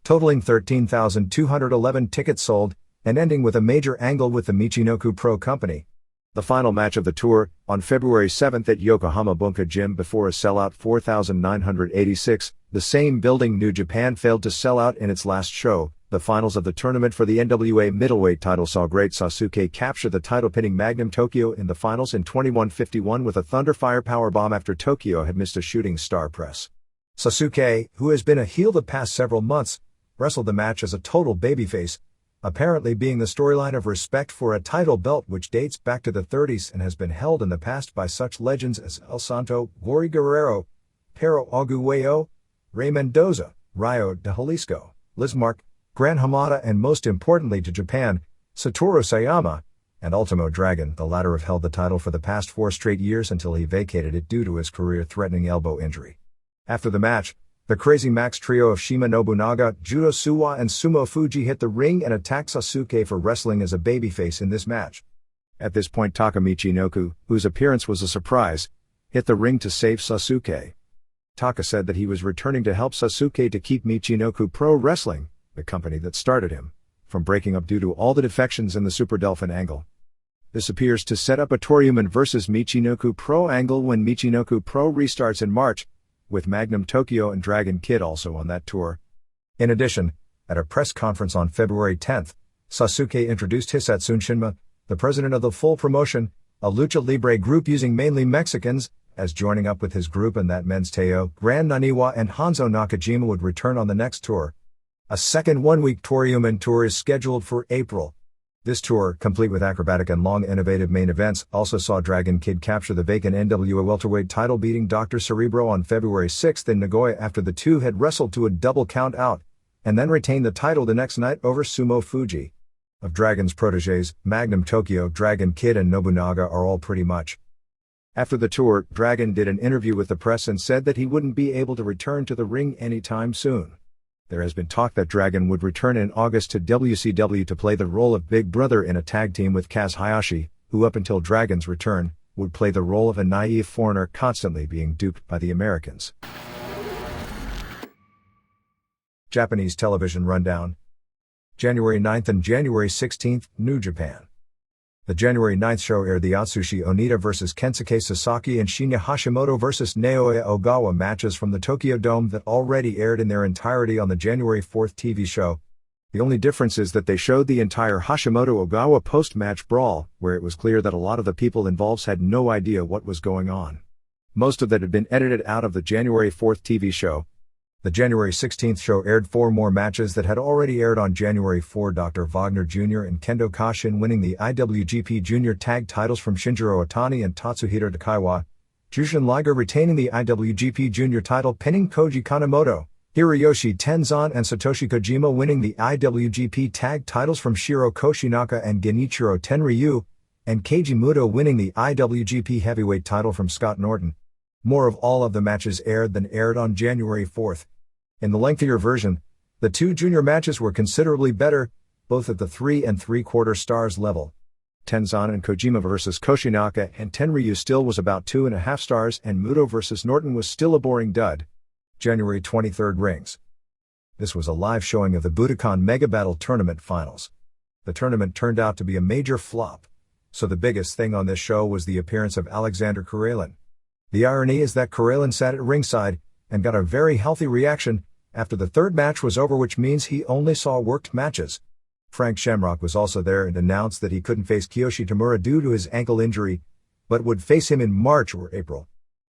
totaling 13,211 tickets sold, and ending with a major angle with the Michinoku Pro Company. The final match of the tour, on February 7 at Yokohama Bunka Gym before a sellout 4,986, the same building New Japan failed to sell out in its last show. The finals of the tournament for the NWA middleweight title saw Great Sasuke capture the title, pinning Magnum Tokyo in the finals in 21:51 with a Thunderfire powerbomb after Tokyo had missed a shooting star press. Sasuke, who has been a heel the past several months, wrestled the match as a total babyface, apparently being the storyline of respect for a title belt which dates back to the 30s and has been held in the past by such legends as El Santo, Glory Guerrero, Pero Aguayo, Ray Mendoza, Rayo de Jalisco, Lizmark, Gran Hamada, and most importantly to Japan, Satoru Sayama, and Ultimo Dragon. The latter have held the title for the past 4 straight years until he vacated it due to his career-threatening elbow injury. After the match, the Crazy Max trio of Shima Nobunaga, Judo Suwa, and Sumo Fuji hit the ring and attacked Sasuke for wrestling as a babyface in this match. At this point, Takamichi Noku, whose appearance was a surprise, hit the ring to save Sasuke. Taka said that he was returning to help Sasuke to keep Michinoku Pro Wrestling, the company that started him, from breaking up due to all the defections in the Super Delphin angle. This appears to set up a Toryuman vs Michinoku Pro angle when Michinoku Pro restarts in March, with Magnum Tokyo and Dragon Kid also on that tour. In addition, at a press conference on February 10, Sasuke introduced Hisatsune Shinma, the president of the Full Promotion, a lucha libre group using mainly Mexicans, as joining up with his group and that men's Teo, Grand Naniwa and Hanzo Nakajima would return on the next tour. A second one-week Toryuman tour is scheduled for April. This tour, complete with acrobatic and long innovative main events, also saw Dragon Kid capture the vacant NWA welterweight title, beating Dr. Cerebro on February 6 in Nagoya after the two had wrestled to a double count out, and then retained the title the next night over Sumo Fuji. Of Dragon's protégés, Magnum Tokyo, Dragon Kid and Nobunaga are all pretty much. After the tour, Dragon did an interview with the press and said that he wouldn't be able to return to the ring anytime soon. There has been talk that Dragon would return in August to WCW to play the role of Big Brother in a tag team with Kaz Hayashi, who up until Dragon's return, would play the role of a naive foreigner constantly being duped by the Americans. Japanese television rundown. January 9th and January 16th, New Japan. The January 9th show aired the Atsushi Onita vs Kensuke Sasaki and Shinya Hashimoto vs Naoya Ogawa matches from the Tokyo Dome that already aired in their entirety on the January 4th TV show. The only difference is that they showed the entire Hashimoto-Ogawa post-match brawl, where it was clear that a lot of the people involved had no idea what was going on. Most of that had been edited out of the January 4th TV show. The January 16th show aired 4 more matches that had already aired on January 4. Dr. Wagner Jr. and Kendo Kashin winning the IWGP Junior Tag titles from Shinjiro Otani and Tatsuhiro Takaiwa. Jushin Liger retaining the IWGP Junior title, pinning Koji Kanemoto. Hiroyoshi Tenzan and Satoshi Kojima winning the IWGP Tag titles from Shiro Koshinaka and Genichiro Tenryu. And Keiji Muto winning the IWGP Heavyweight title from Scott Norton. More of all of the matches aired than aired on January 4th. In the lengthier version, the 2 junior matches were considerably better, both at the 3 3/4 stars level. Tenzan and Kojima vs Koshinaka and Tenryu still was about 2.5 stars, and Muto vs Norton was still a boring dud. January 23rd rings. This was a live showing of the Budokan Mega Battle Tournament finals. The tournament turned out to be a major flop, so the biggest thing on this show was the appearance of Alexander Karelin. The irony is that Karelin sat at ringside and got a very healthy reaction after the 3rd match was over, which means he only saw worked matches. Frank Shamrock was also there and announced that he couldn't face Kiyoshi Tamura due to his ankle injury, but would face him in March or April.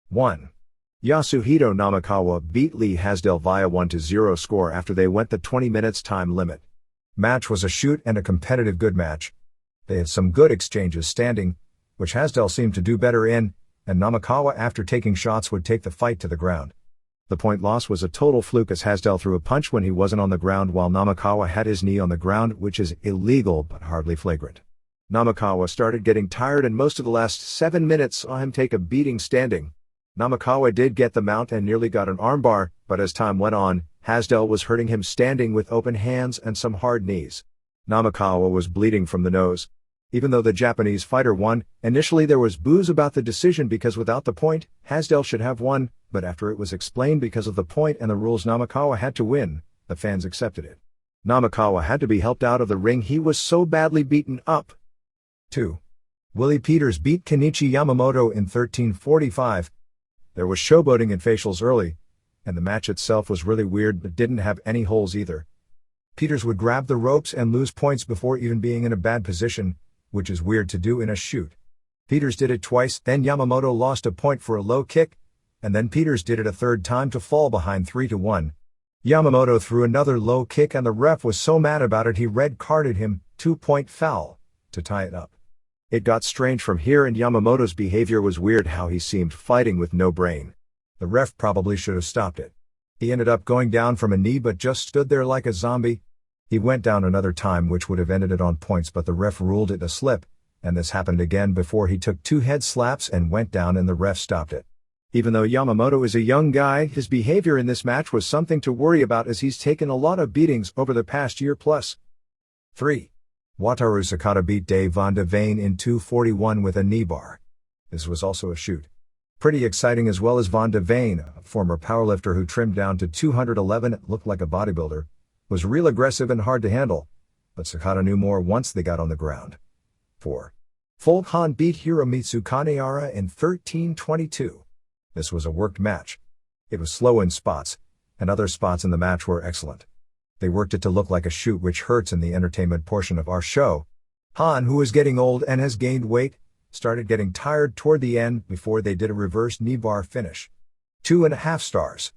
1. Yasuhito Namakawa beat Lee Hasdell via 1-0 score after they went the 20 minutes time limit. Match was a shoot and a competitive good match. They had some good exchanges standing, which Hasdell seemed to do better in, and Namakawa after taking shots would take the fight to the ground. The point loss was a total fluke as Hasdell threw a punch when he wasn't on the ground while Namakawa had his knee on the ground, which is illegal but hardly flagrant. Namakawa started getting tired and most of the last 7 minutes saw him take a beating standing. Namakawa did get the mount and nearly got an armbar, but as time went on, Hasdell was hurting him standing with open hands and some hard knees. Namakawa was bleeding from the nose. Even though the Japanese fighter won, initially there was boos about the decision because without the point, Hasdell should have won, but after it was explained because of the point and the rules Namakawa had to win, the fans accepted it. Namakawa had to be helped out of the ring, he was so badly beaten up. 2. Willie Peters beat Kenichi Yamamoto in 13:45. There was showboating and facials early, and the match itself was really weird but didn't have any holes either. Peters would grab the ropes and lose points before even being in a bad position, which is weird to do in a shoot. Peters did it twice, then Yamamoto lost a point for a low kick, and then Peters did it a 3rd time to fall behind 3-1. Yamamoto threw another low kick and the ref was so mad about it he red-carded him, 2-point foul, to tie it up. It got strange from here and Yamamoto's behavior was weird, how he seemed fighting with no brain. The ref probably should have stopped it. He ended up going down from a knee but just stood there like a zombie. He went down another time which would have ended it on points, but the ref ruled it a slip, and this happened again before he took 2 head slaps and went down and the ref stopped it. Even though Yamamoto is a young guy, his behavior in this match was something to worry about as he's taken a lot of beatings over the past year plus. 3. Wataru Sakata beat Dave Van de Veen in 2:41 with a knee bar. This was also a shoot. Pretty exciting, as well as Von de Veen, a former powerlifter who trimmed down to 211 and looked like a bodybuilder, was real aggressive and hard to handle, but Sakata knew more once they got on the ground. 4. Folk Han beat Hiromitsu Kanehara in 13:22. This was a worked match. It was slow in spots, and other spots in the match were excellent. They worked it to look like a shoot, which hurts in the entertainment portion of our show. Han, who is getting old and has gained weight, started getting tired toward the end before they did a reverse knee bar finish. 2.5 stars.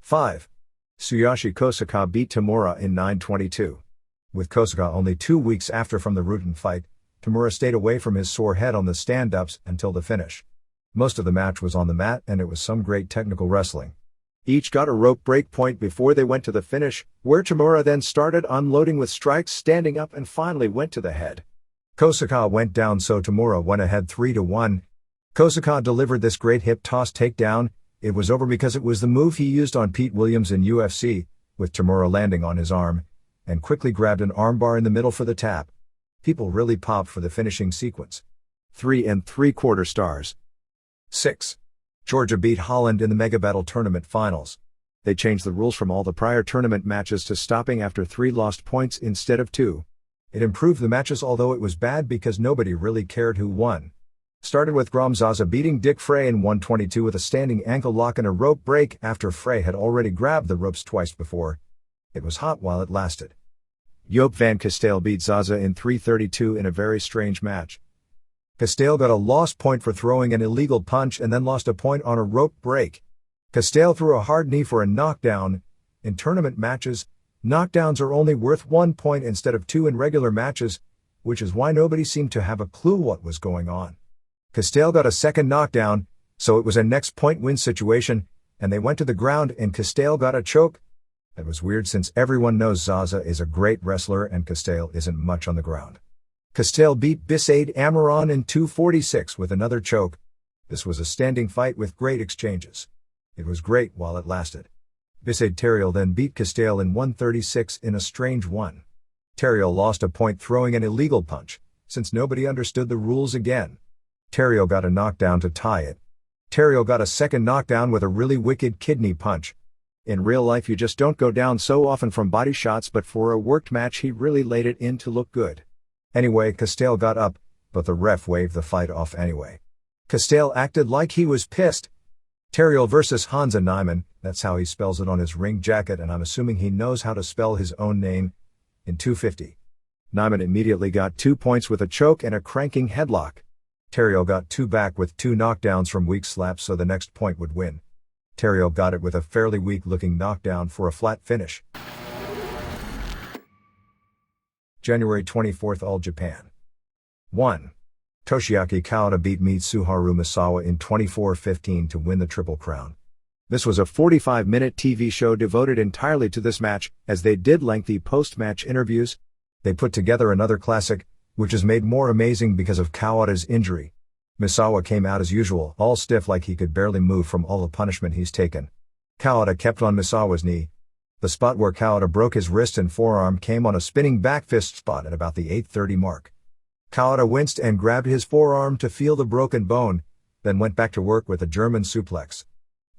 5. Tsuyoshi Kosaka beat Tamura in 9:22. With Kosaka only 2 weeks after from the Ruten fight, Tamura stayed away from his sore head on the stand-ups until the finish. Most of the match was on the mat, and it was some great technical wrestling. Each got a rope break point before they went to the finish, where Tamura then started unloading with strikes, standing up, and finally went to the head. Kosaka went down, so Tamura went ahead 3-1. Kosaka delivered this great hip toss takedown. It was over because it was the move he used on Pete Williams in UFC, with Tamura landing on his arm, and quickly grabbed an armbar in the middle for the tap. People really popped for the finishing sequence. 3.75 stars. 6. Georgia beat Holland in the Mega Battle Tournament Finals. They changed the rules from all the prior tournament matches to stopping after 3 lost points instead of 2. It improved the matches, although it was bad because nobody really cared who won. Started with Grom Zaza beating Dick Frey in 1:22 with a standing ankle lock and a rope break after Frey had already grabbed the ropes twice before. It was hot while it lasted. Joop van Kasteel beat Zaza in 3:32 in a very strange match. Kasteel got a lost point for throwing an illegal punch and then lost a point on a rope break. Kasteel threw a hard knee for a knockdown. In tournament matches, knockdowns are only worth 1 point instead of 2 in regular matches, which is why nobody seemed to have a clue what was going on. Kasteel got a second knockdown, so it was a next point win situation, and they went to the ground and Kasteel got a choke. That was weird since everyone knows Zaza is a great wrestler and Kasteel isn't much on the ground. Kasteel beat Bisaid Amaron in 2:46 with another choke. This was a standing fight with great exchanges. It was great while it lasted. Bisaid Terriel then beat Kasteel in 1:36 in a strange one. Terriel lost a point throwing an illegal punch, since nobody understood the rules again. Terriel got a knockdown to tie it. Terriel got a second knockdown with a really wicked kidney punch. In real life you just don't go down so often from body shots, but for a worked match he really laid it in to look good. Anyway, Kasteel got up, but the ref waved the fight off anyway. Kasteel acted like he was pissed. Terriel versus Hansa Nyman, that's how he spells it on his ring jacket, and I'm assuming he knows how to spell his own name, in 2:50. Nyman immediately got 2 points with a choke and a cranking headlock. Terriel got 2 back with 2 knockdowns from weak slaps, so the next point would win. Terriel got it with a fairly weak-looking knockdown for a flat finish. January 24th, All Japan. 1. Toshiaki Kawada beat Mitsuharu Misawa in 24:15 to win the Triple Crown. This was a 45-minute TV show devoted entirely to this match, as they did lengthy post-match interviews. They put together another classic, which is made more amazing because of Kawada's injury. Misawa came out as usual, all stiff like he could barely move from all the punishment he's taken. Kawada kept on Misawa's knee. The spot where Kawada broke his wrist and forearm came on a spinning back fist spot at about the 8:30 mark. Kawada winced and grabbed his forearm to feel the broken bone, then went back to work with a German suplex.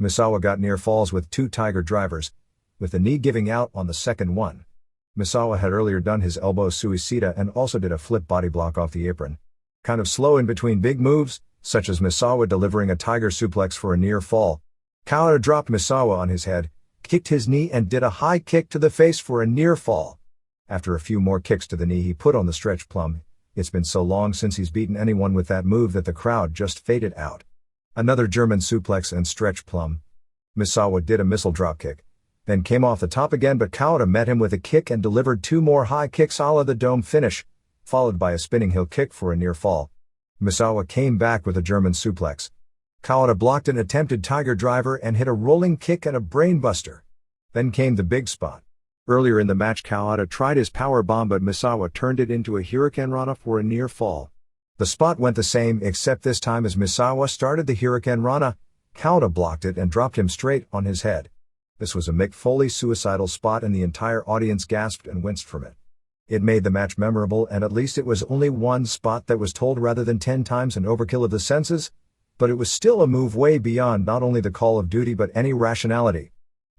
Misawa got near falls with 2 tiger drivers, with the knee giving out on the second one. Misawa had earlier done his elbow suicida and also did a flip body block off the apron. Kind of slow in between big moves, such as Misawa delivering a tiger suplex for a near fall. Kawada dropped Misawa on his head, kicked his knee and did a high kick to the face for a near fall. After a few more kicks to the knee he put on the stretch plum. It's been so long since he's beaten anyone with that move that the crowd just faded out. Another German suplex and stretch plum. Misawa did a missile dropkick, then came off the top again, but Kawada met him with a kick and delivered 2 more high kicks a la the dome finish, followed by a spinning heel kick for a near fall. Misawa came back with a German suplex. Kawada blocked an attempted tiger driver and hit a rolling kick and a brainbuster. Then came the big spot. Earlier in the match Kawada tried his power bomb, but Misawa turned it into a Hurricane Rana for a near fall. The spot went the same, except this time as Misawa started the Hurricane Rana, Kawada blocked it and dropped him straight on his head. This was a Mick Foley suicidal spot and the entire audience gasped and winced from it. It made the match memorable, and at least it was only one spot that was told rather than 10 times an overkill of the senses. But it was still a move way beyond not only the Call of Duty but any rationality.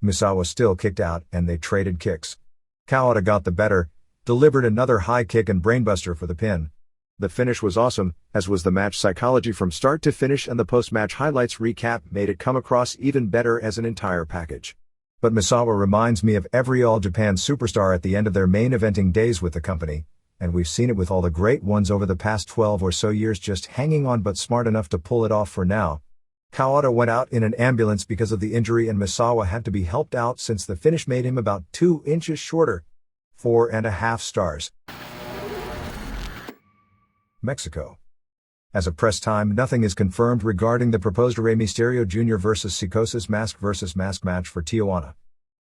Misawa still kicked out and they traded kicks. Kawada got the better, delivered another high kick and brainbuster for the pin. The finish was awesome, as was the match psychology from start to finish, and the post-match highlights recap made it come across even better as an entire package. But Misawa reminds me of every All Japan superstar at the end of their main eventing days with the company, and we've seen it with all the great ones over the past 12 or so years, just hanging on but smart enough to pull it off for now. Kawada went out in an ambulance because of the injury, and Misawa had to be helped out since the finish made him about 2 inches shorter. 4.5 stars. Mexico. As of press time, nothing is confirmed regarding the proposed Rey Mysterio Jr. vs. Psicosis mask vs. mask match for Tijuana.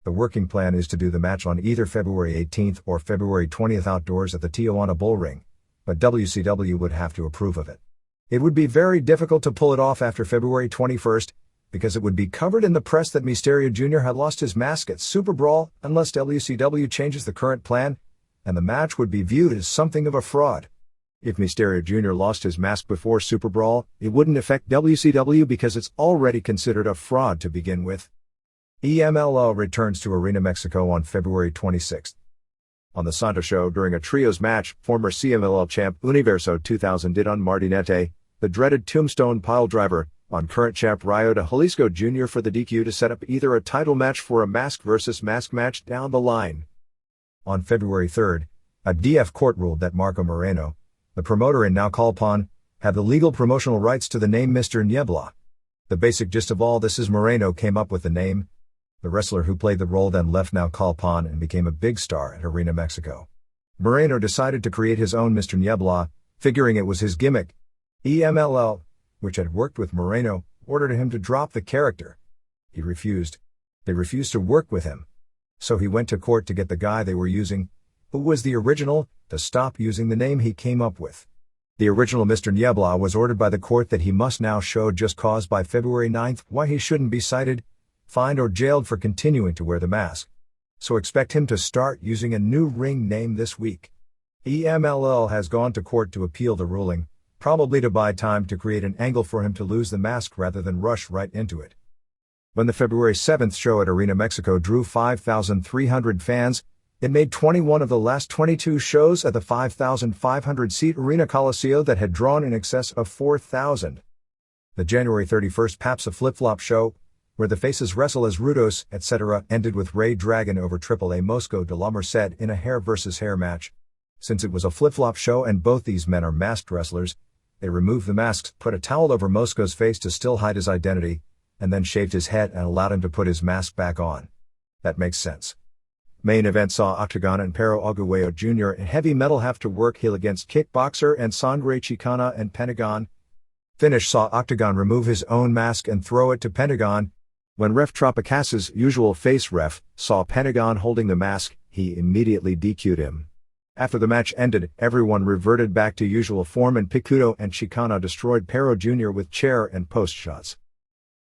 The working plan is to do the match on either February 18th or February 20th outdoors at the Tijuana Bull Ring, but WCW would have to approve of it. It would be very difficult to pull it off after February 21st, because it would be covered in the press that Mysterio Jr. had lost his mask at Super Brawl unless WCW changes the current plan, and the match would be viewed as something of a fraud. If Mysterio Jr. lost his mask before Super Brawl, it wouldn't affect WCW because it's already considered a fraud to begin with. EMLL returns to Arena Mexico on February 26. On the Santo Show during a trios match, former CMLL champ Universo 2000 did on Martinete, the dreaded Tombstone piledriver, on current champ Rayo de Jalisco Jr. for the DQ to set up either a title match for a mask versus mask match down the line. On February 3, a DF court ruled that Marco Moreno, the promoter in Naucalpan, had the legal promotional rights to the name Mr. Niebla. The basic gist of all this is Moreno came up with the name. The wrestler who played the role then left Naucalpan and became a big star at Arena Mexico. Moreno decided to create his own Mr. Niebla, figuring it was his gimmick. EMLL, which had worked with Moreno, ordered him to drop the character. He refused. They refused to work with him. So he went to court to get the guy they were using, who was the original, to stop using the name he came up with. The original Mr. Niebla was ordered by the court that he must now show just cause by February 9th why he shouldn't be cited, fined or jailed for continuing to wear the mask. So expect him to start using a new ring name this week. EMLL has gone to court to appeal the ruling, probably to buy time to create an angle for him to lose the mask rather than rush right into it. When the February 7th show at Arena Mexico drew 5,300 fans, it made 21 of the last 22 shows at the 5,500-seat Arena Coliseo that had drawn in excess of 4,000. The January 31st Papsa Flip-Flop show, where the faces wrestle as Rudos, etc., ended with Ray Dragon over AAA Mosco de la Merced in a hair versus hair match. Since it was a flip-flop show and both these men are masked wrestlers, they removed the masks, put a towel over Mosco's face to still hide his identity, and then shaved his head and allowed him to put his mask back on. That makes sense. Main event saw Octagon and Pero Aguayo Jr. in heavy metal have to work heel against Kickboxer and Sangre Chicana and Pentagon. Finish saw Octagon remove his own mask and throw it to Pentagon. When Ref Tropicas's usual face ref saw Pentagon holding the mask, he immediately DQ'd him. After the match ended, everyone reverted back to usual form and Picudo and Chicana destroyed Pero Jr. with chair and post shots.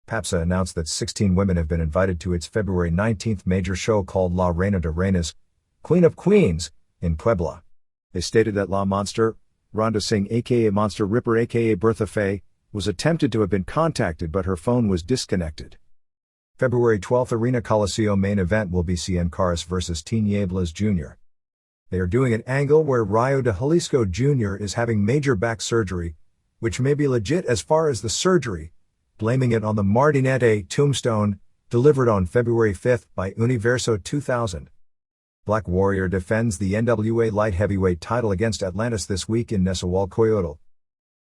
Papsa announced that 16 women have been invited to its February 19th major show called La Reina de Reinas, Queen of Queens, in Puebla. They stated that La Monster, Rhonda Singh aka Monster Ripper aka Bertha Faye, was attempted to have been contacted but her phone was disconnected. February 12th Arena Coliseo main event will be Cien Caras vs. Tinieblas Jr. They are doing an angle where Rayo de Jalisco Jr. is having major back surgery, which may be legit as far as the surgery, blaming it on the Martinete tombstone, delivered on February 5th by Universo 2000. Black Warrior defends the NWA light heavyweight title against Atlantis this week in Nezahualcóyotl.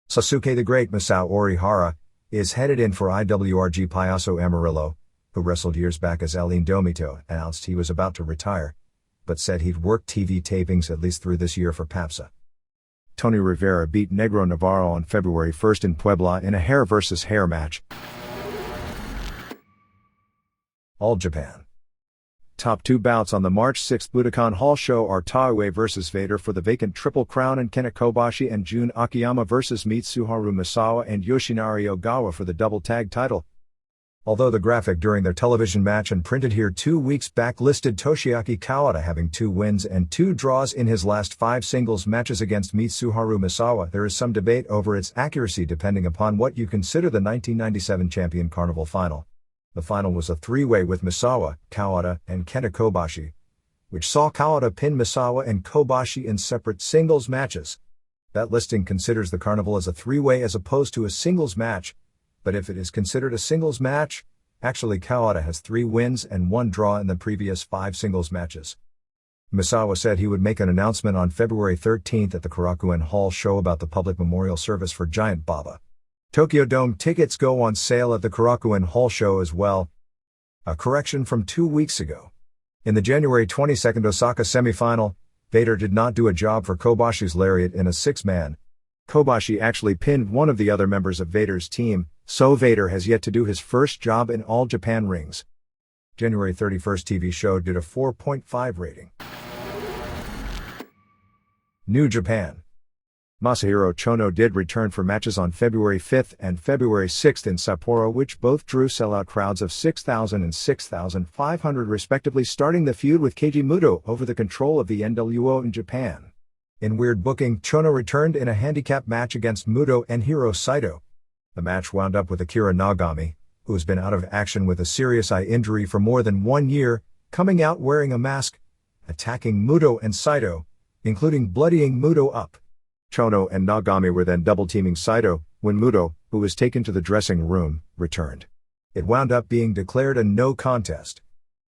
Sasuke the Great Masao Orihara is headed in for IWRG Payaso Amarillo, who wrestled years back as El Indomito, announced he was about to retire, but said he'd work TV tapings at least through this year for Papsa. Tony Rivera beat Negro Navarro on February 1st in Puebla in a hair versus hair match. All Japan. Top 2 bouts on the March 6th Budokan Hall show are Taue vs. Vader for the vacant Triple Crown and Kenta Kobashi and Jun Akiyama vs. Mitsuharu Misawa and Yoshinari Ogawa for the double tag title. Although the graphic during their television match and printed here 2 weeks back listed Toshiaki Kawada having 2 wins and 2 draws in his last 5 singles matches against Mitsuharu Misawa, there is some debate over its accuracy depending upon what you consider the 1997 Champion Carnival final. The final was a 3-way with Misawa, Kawada, and Kenta Kobashi, which saw Kawada pin Misawa and Kobashi in separate singles matches. That listing considers the Carnival as a 3-way as opposed to a singles match, but if it is considered a singles match, actually Kawada has 3 wins and 1 draw in the previous 5 singles matches. Misawa said he would make an announcement on February 13 at the Korakuen Hall show about the public memorial service for Giant Baba. Tokyo Dome tickets go on sale at the Korakuen Hall show as well. A correction from 2 weeks ago. In the January 22 Osaka semifinal, Vader did not do a job for Kobashi's lariat in a 6-man. Kobashi actually pinned one of the other members of Vader's team, so Vader has yet to do his first job in All Japan rings. January 31 TV show did a 4.5 rating. New Japan. Masahiro Chono did return for matches on February 5 and February 6 in Sapporo, which both drew sellout crowds of 6,000 and 6,500 respectively, starting the feud with Keiji Muto over the control of the NWO in Japan. In weird booking, Chono returned in a handicap match against Muto and Hiro Saito. The match wound up with Akira Nagami, who has been out of action with a serious eye injury for more than 1 year, coming out wearing a mask, attacking Muto and Saito, including bloodying Muto up. Chono and Nagami were then double-teaming Saito, when Muto, who was taken to the dressing room, returned. It wound up being declared a no contest.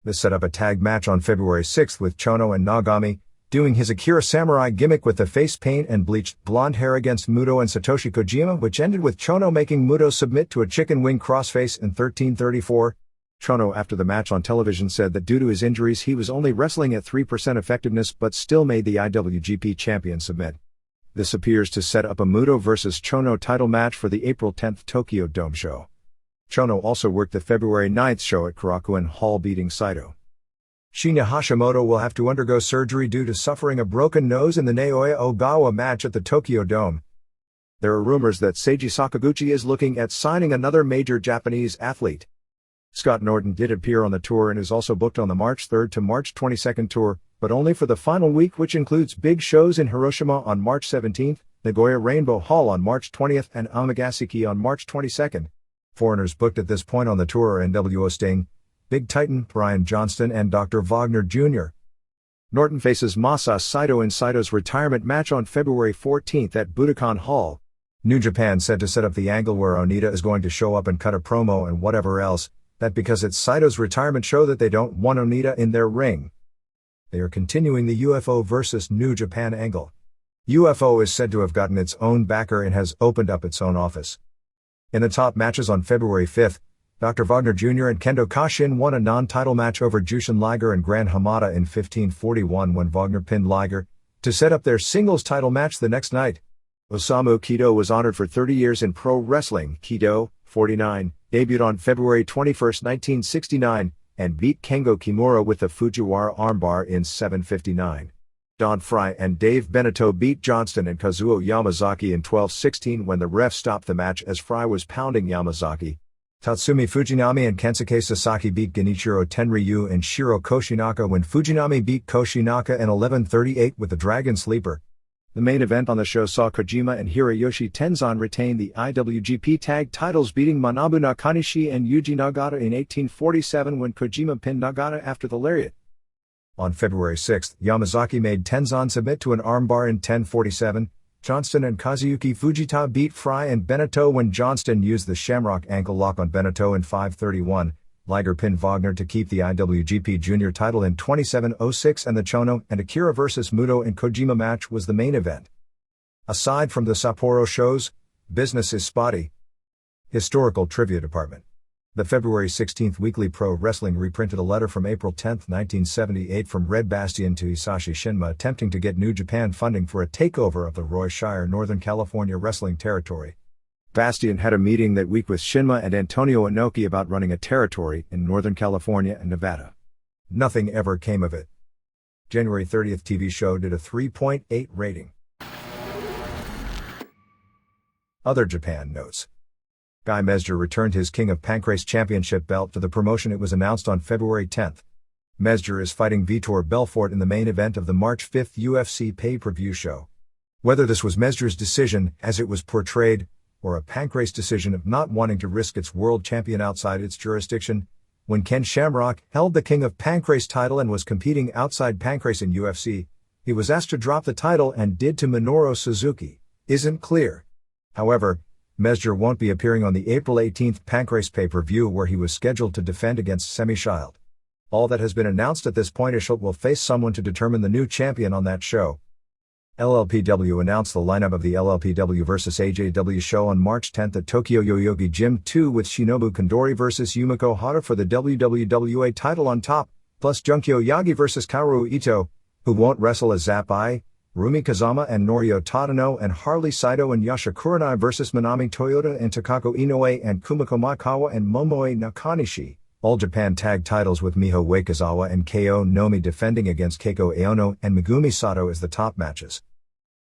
This set up a tag match on February 6 with Chono and Nagami, doing his Akira Samurai gimmick with the face paint and bleached blonde hair against Muto and Satoshi Kojima, which ended with Chono making Muto submit to a chicken wing crossface in 13:34. Chono after the match on television said that due to his injuries he was only wrestling at 3% effectiveness but still made the IWGP champion submit. This appears to set up a Muto vs Chono title match for the April 10 Tokyo Dome show. Chono also worked the February 9 show at Korakuen Hall beating Saito. Shinya Hashimoto will have to undergo surgery due to suffering a broken nose in the Naoya Ogawa match at the Tokyo Dome. There are rumors that Seiji Sakaguchi is looking at signing another major Japanese athlete. Scott Norton did appear on the tour and is also booked on the March 3 to March 22 tour, but only for the final week, which includes big shows in Hiroshima on March 17, Nagoya Rainbow Hall on March 20 and Amagasaki on March 22. Foreigners booked at this point on the tour are NWO Sting, Big Titan, Brian Johnston and Dr. Wagner Jr. Norton faces Masa Saito in Saito's retirement match on February 14 at Budokan Hall. New Japan said to set up the angle where Onita is going to show up and cut a promo and whatever else, that because it's Saito's retirement show that they don't want Onita in their ring. They are continuing the UFO versus New Japan angle. UFO is said to have gotten its own backer and has opened up its own office. In the top matches on February 5, Dr. Wagner Jr. and Kendo Kashin won a non-title match over Jushin Liger and Gran Hamada in 1541 when Wagner pinned Liger, to set up their singles title match the next night. Osamu Kido was honored for 30 years in pro wrestling. Kido, 49, debuted on February 21, 1969, and beat Kengo Kimura with the Fujiwara armbar in 7:59. Don Frye and Dave Beneteau beat Johnston and Kazuo Yamazaki in 12:16 when the ref stopped the match as Frye was pounding Yamazaki. Tatsumi Fujinami and Kensuke Sasaki beat Genichiro Tenryu and Shiro Koshinaka when Fujinami beat Koshinaka in 11:38 with the Dragon Sleeper. The main event on the show saw Kojima and Hiroyoshi Tenzan retain the IWGP Tag titles, beating Manabu Nakanishi and Yuji Nagata in 1847 when Kojima pinned Nagata after the lariat. On February 6, Yamazaki made Tenzan submit to an armbar in 10:47. Johnston and Kazuyuki Fujita beat Frye and Beneteau when Johnston used the Shamrock ankle lock on Beneteau in 5:31. Liger pinned Wagner to keep the IWGP Junior title in 27:06, and the Chono and Akira vs. Muto and Kojima match was the main event. Aside from the Sapporo shows, business is spotty. Historical Trivia Department. The February 16 Weekly Pro Wrestling reprinted a letter from April 10, 1978 from Red Bastion to Hisashi Shinma attempting to get New Japan funding for a takeover of the Roy Shire Northern California wrestling territory. Bastion had a meeting that week with Shinma and Antonio Inoki about running a territory in Northern California and Nevada. Nothing ever came of it. January 30 TV show did a 3.8 rating. Other Japan notes. Guy Mesger returned his King of Pancrase Championship belt to the promotion. It was announced on February 10. Mesger is fighting Vitor Belfort in the main event of the March 5 UFC pay-per-view show. Whether this was Mesger's decision, as it was portrayed, or a Pancrase decision of not wanting to risk its world champion outside its jurisdiction, when Ken Shamrock held the King of Pancrase title and was competing outside Pancrase in UFC, he was asked to drop the title and did to Minoru Suzuki, isn't clear. However, Mesger won't be appearing on the April 18 Pancrase pay-per-view where he was scheduled to defend against Semi Shield. All that has been announced at this point is Shield will face someone to determine the new champion on that show. LLPW announced the lineup of the LLPW vs AJW show on March 10 at Tokyo Yoyogi Gym 2 with Shinobu Kondori vs Yumiko Hata for the WWWA title on top, plus Junkyo Yagi vs Kaoru Ito, who won't wrestle as Zap I, Rumi Kazama and Norio Tadano, and Harley Saito and Yasha Kurenai vs Manami Toyota and Takako Inoue and Kumiko Makawa and Momoe Nakanishi. All Japan tag titles with Miho Uekazawa and KO Nomi defending against Keiko Aono and Megumi Sato as the top matches.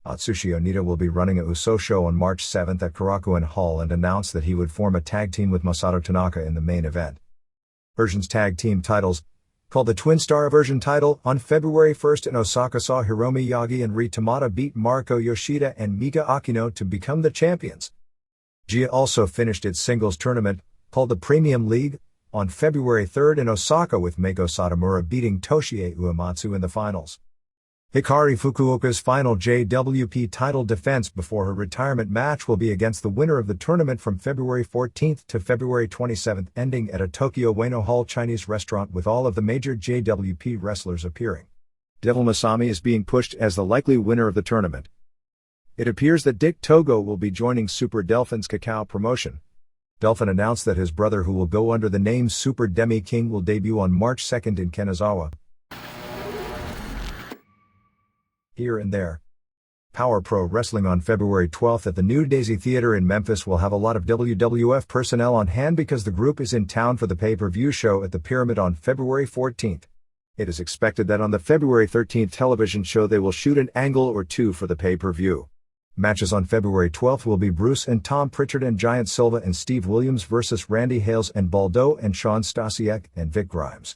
Atsushi Onita will be running a Uso show on March 7 at Korakuen Hall and announced that he would form a tag team with Masato Tanaka in the main event. Version's tag team titles, called the Twin Star Version title, on February 1 in Osaka saw Hiromi Yagi and Ri Tamada beat Mariko Yoshida and Mika Akino to become the champions. Gia also finished its singles tournament, called the Premium League, on February 3 in Osaka with Meiko Satomura beating Toshie Uematsu in the finals. Hikari Fukuoka's final JWP title defense before her retirement match will be against the winner of the tournament from February 14 to February 27, ending at a Tokyo Ueno Hall Chinese restaurant with all of the major JWP wrestlers appearing. Devil Masami is being pushed as the likely winner of the tournament. It appears that Dick Togo will be joining Super Delphin's Kakao promotion. Delphin announced that his brother, who will go under the name Super Demi King, will debut on March 2 in Kanazawa. Here and there. Power Pro Wrestling on February 12 at the New Daisy Theater in Memphis will have a lot of WWF personnel on hand because the group is in town for the pay-per-view show at the Pyramid on February 14. It is expected that on the February 13 television show they will shoot an angle or two for the pay-per-view. Matches on February 12 will be Bruce and Tom Pritchard and Giant Silva and Steve Williams versus Randy Hales and Baldo and Sean Stasiak and Vic Grimes.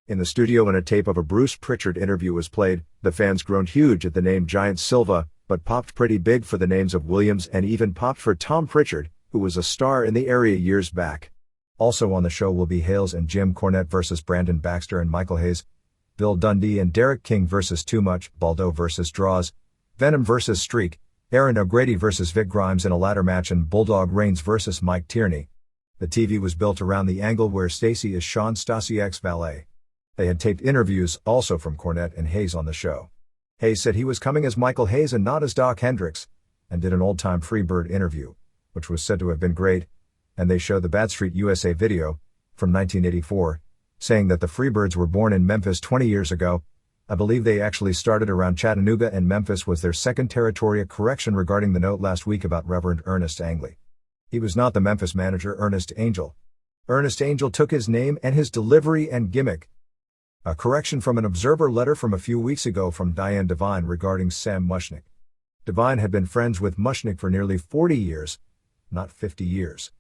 In the studio, when a tape of a Bruce Pritchard interview was played, the fans groaned huge at the name Giant Silva, but popped pretty big for the names of Williams and even popped for Tom Pritchard, who was a star in the area years back. Also on the show will be Hales and Jim Cornette versus Brandon Baxter and Michael Hayes, Bill Dundee and Derek King versus Too Much, Baldo versus Draws, Venom versus Streak, Aaron O'Grady versus Vic Grimes in a ladder match, and Bulldog Reigns versus Mike Tierney. The TV was built around the angle where Stacy is Sean Stasiak's valet. They had taped interviews also from Cornette and Hayes on the show. Hayes said he was coming as Michael Hayes and not as Doc Hendricks, and did an old-time Freebird interview, which was said to have been great, and they showed the Bad Street USA video, from 1984, saying that the Freebirds were born in Memphis 20 years ago. I believe they actually started around Chattanooga, and Memphis was their second territory. A correction regarding the note last week about Reverend Ernest Angley. He was not the Memphis manager Ernest Angel. Ernest Angel took his name and his delivery and gimmick. A correction from an Observer letter from a few weeks ago from Diane Devine regarding Sam Mushnick. Devine had been friends with Mushnick for nearly 40 years, not 50 years.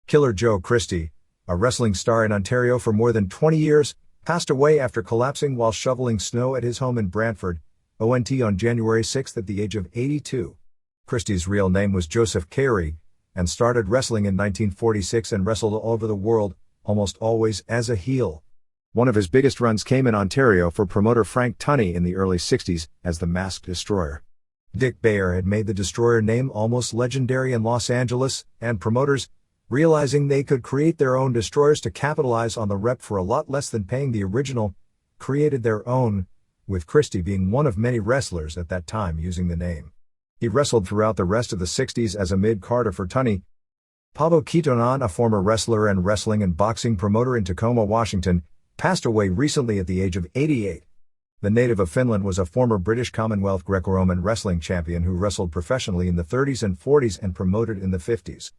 Killer Joe Christie, a wrestling star in Ontario for more than 20 years, passed away after collapsing while shoveling snow at his home in Brantford, ONT on January 6 at the age of 82. Christie's real name was Joseph Carey, and started wrestling in 1946 and wrestled all over the world, almost always as a heel. One of his biggest runs came in Ontario for promoter Frank Tunney in the early 60s as the Masked Destroyer. Dick Bayer had made the Destroyer name almost legendary in Los Angeles, and promoters, realizing they could create their own destroyers to capitalize on the rep for a lot less than paying the original, created their own, with Christie being one of many wrestlers at that time using the name. He wrestled throughout the rest of the 60s as a mid-carder for Tunney. Pavo Quitonan, a former wrestler and wrestling and boxing promoter in Tacoma, Washington, passed away recently at the age of 88. The native of Finland was a former British Commonwealth Greco-Roman wrestling champion who wrestled professionally in the 30s and 40s and promoted in the 50s.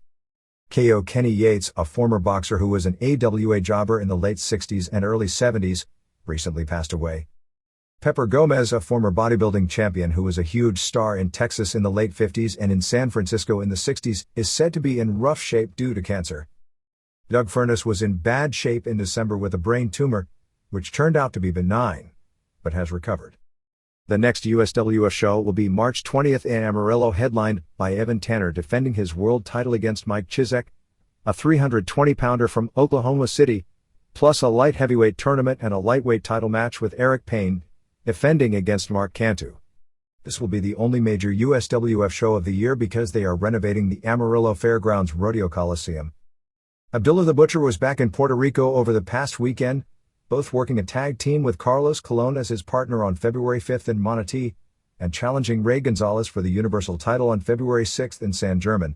KO Kenny Yates, a former boxer who was an AWA jobber in the late 60s and early 70s, recently passed away. Pepper Gomez, a former bodybuilding champion who was a huge star in Texas in the late 50s and in San Francisco in the 60s, is said to be in rough shape due to cancer. Doug Furness was in bad shape in December with a brain tumor, which turned out to be benign, but has recovered. The next USWF show will be March 20th in Amarillo, headlined by Evan Tanner defending his world title against Mike Chisek, a 320-pounder from Oklahoma City, plus a light heavyweight tournament and a lightweight title match with Eric Payne, defending against Mark Cantu. This will be the only major USWF show of the year because they are renovating the Amarillo Fairgrounds Rodeo Coliseum. Abdullah the Butcher was back in Puerto Rico over the past weekend, both working a tag team with Carlos Colon as his partner on February 5th in Manatí, and challenging Ray Gonzalez for the Universal title on February 6th in San German.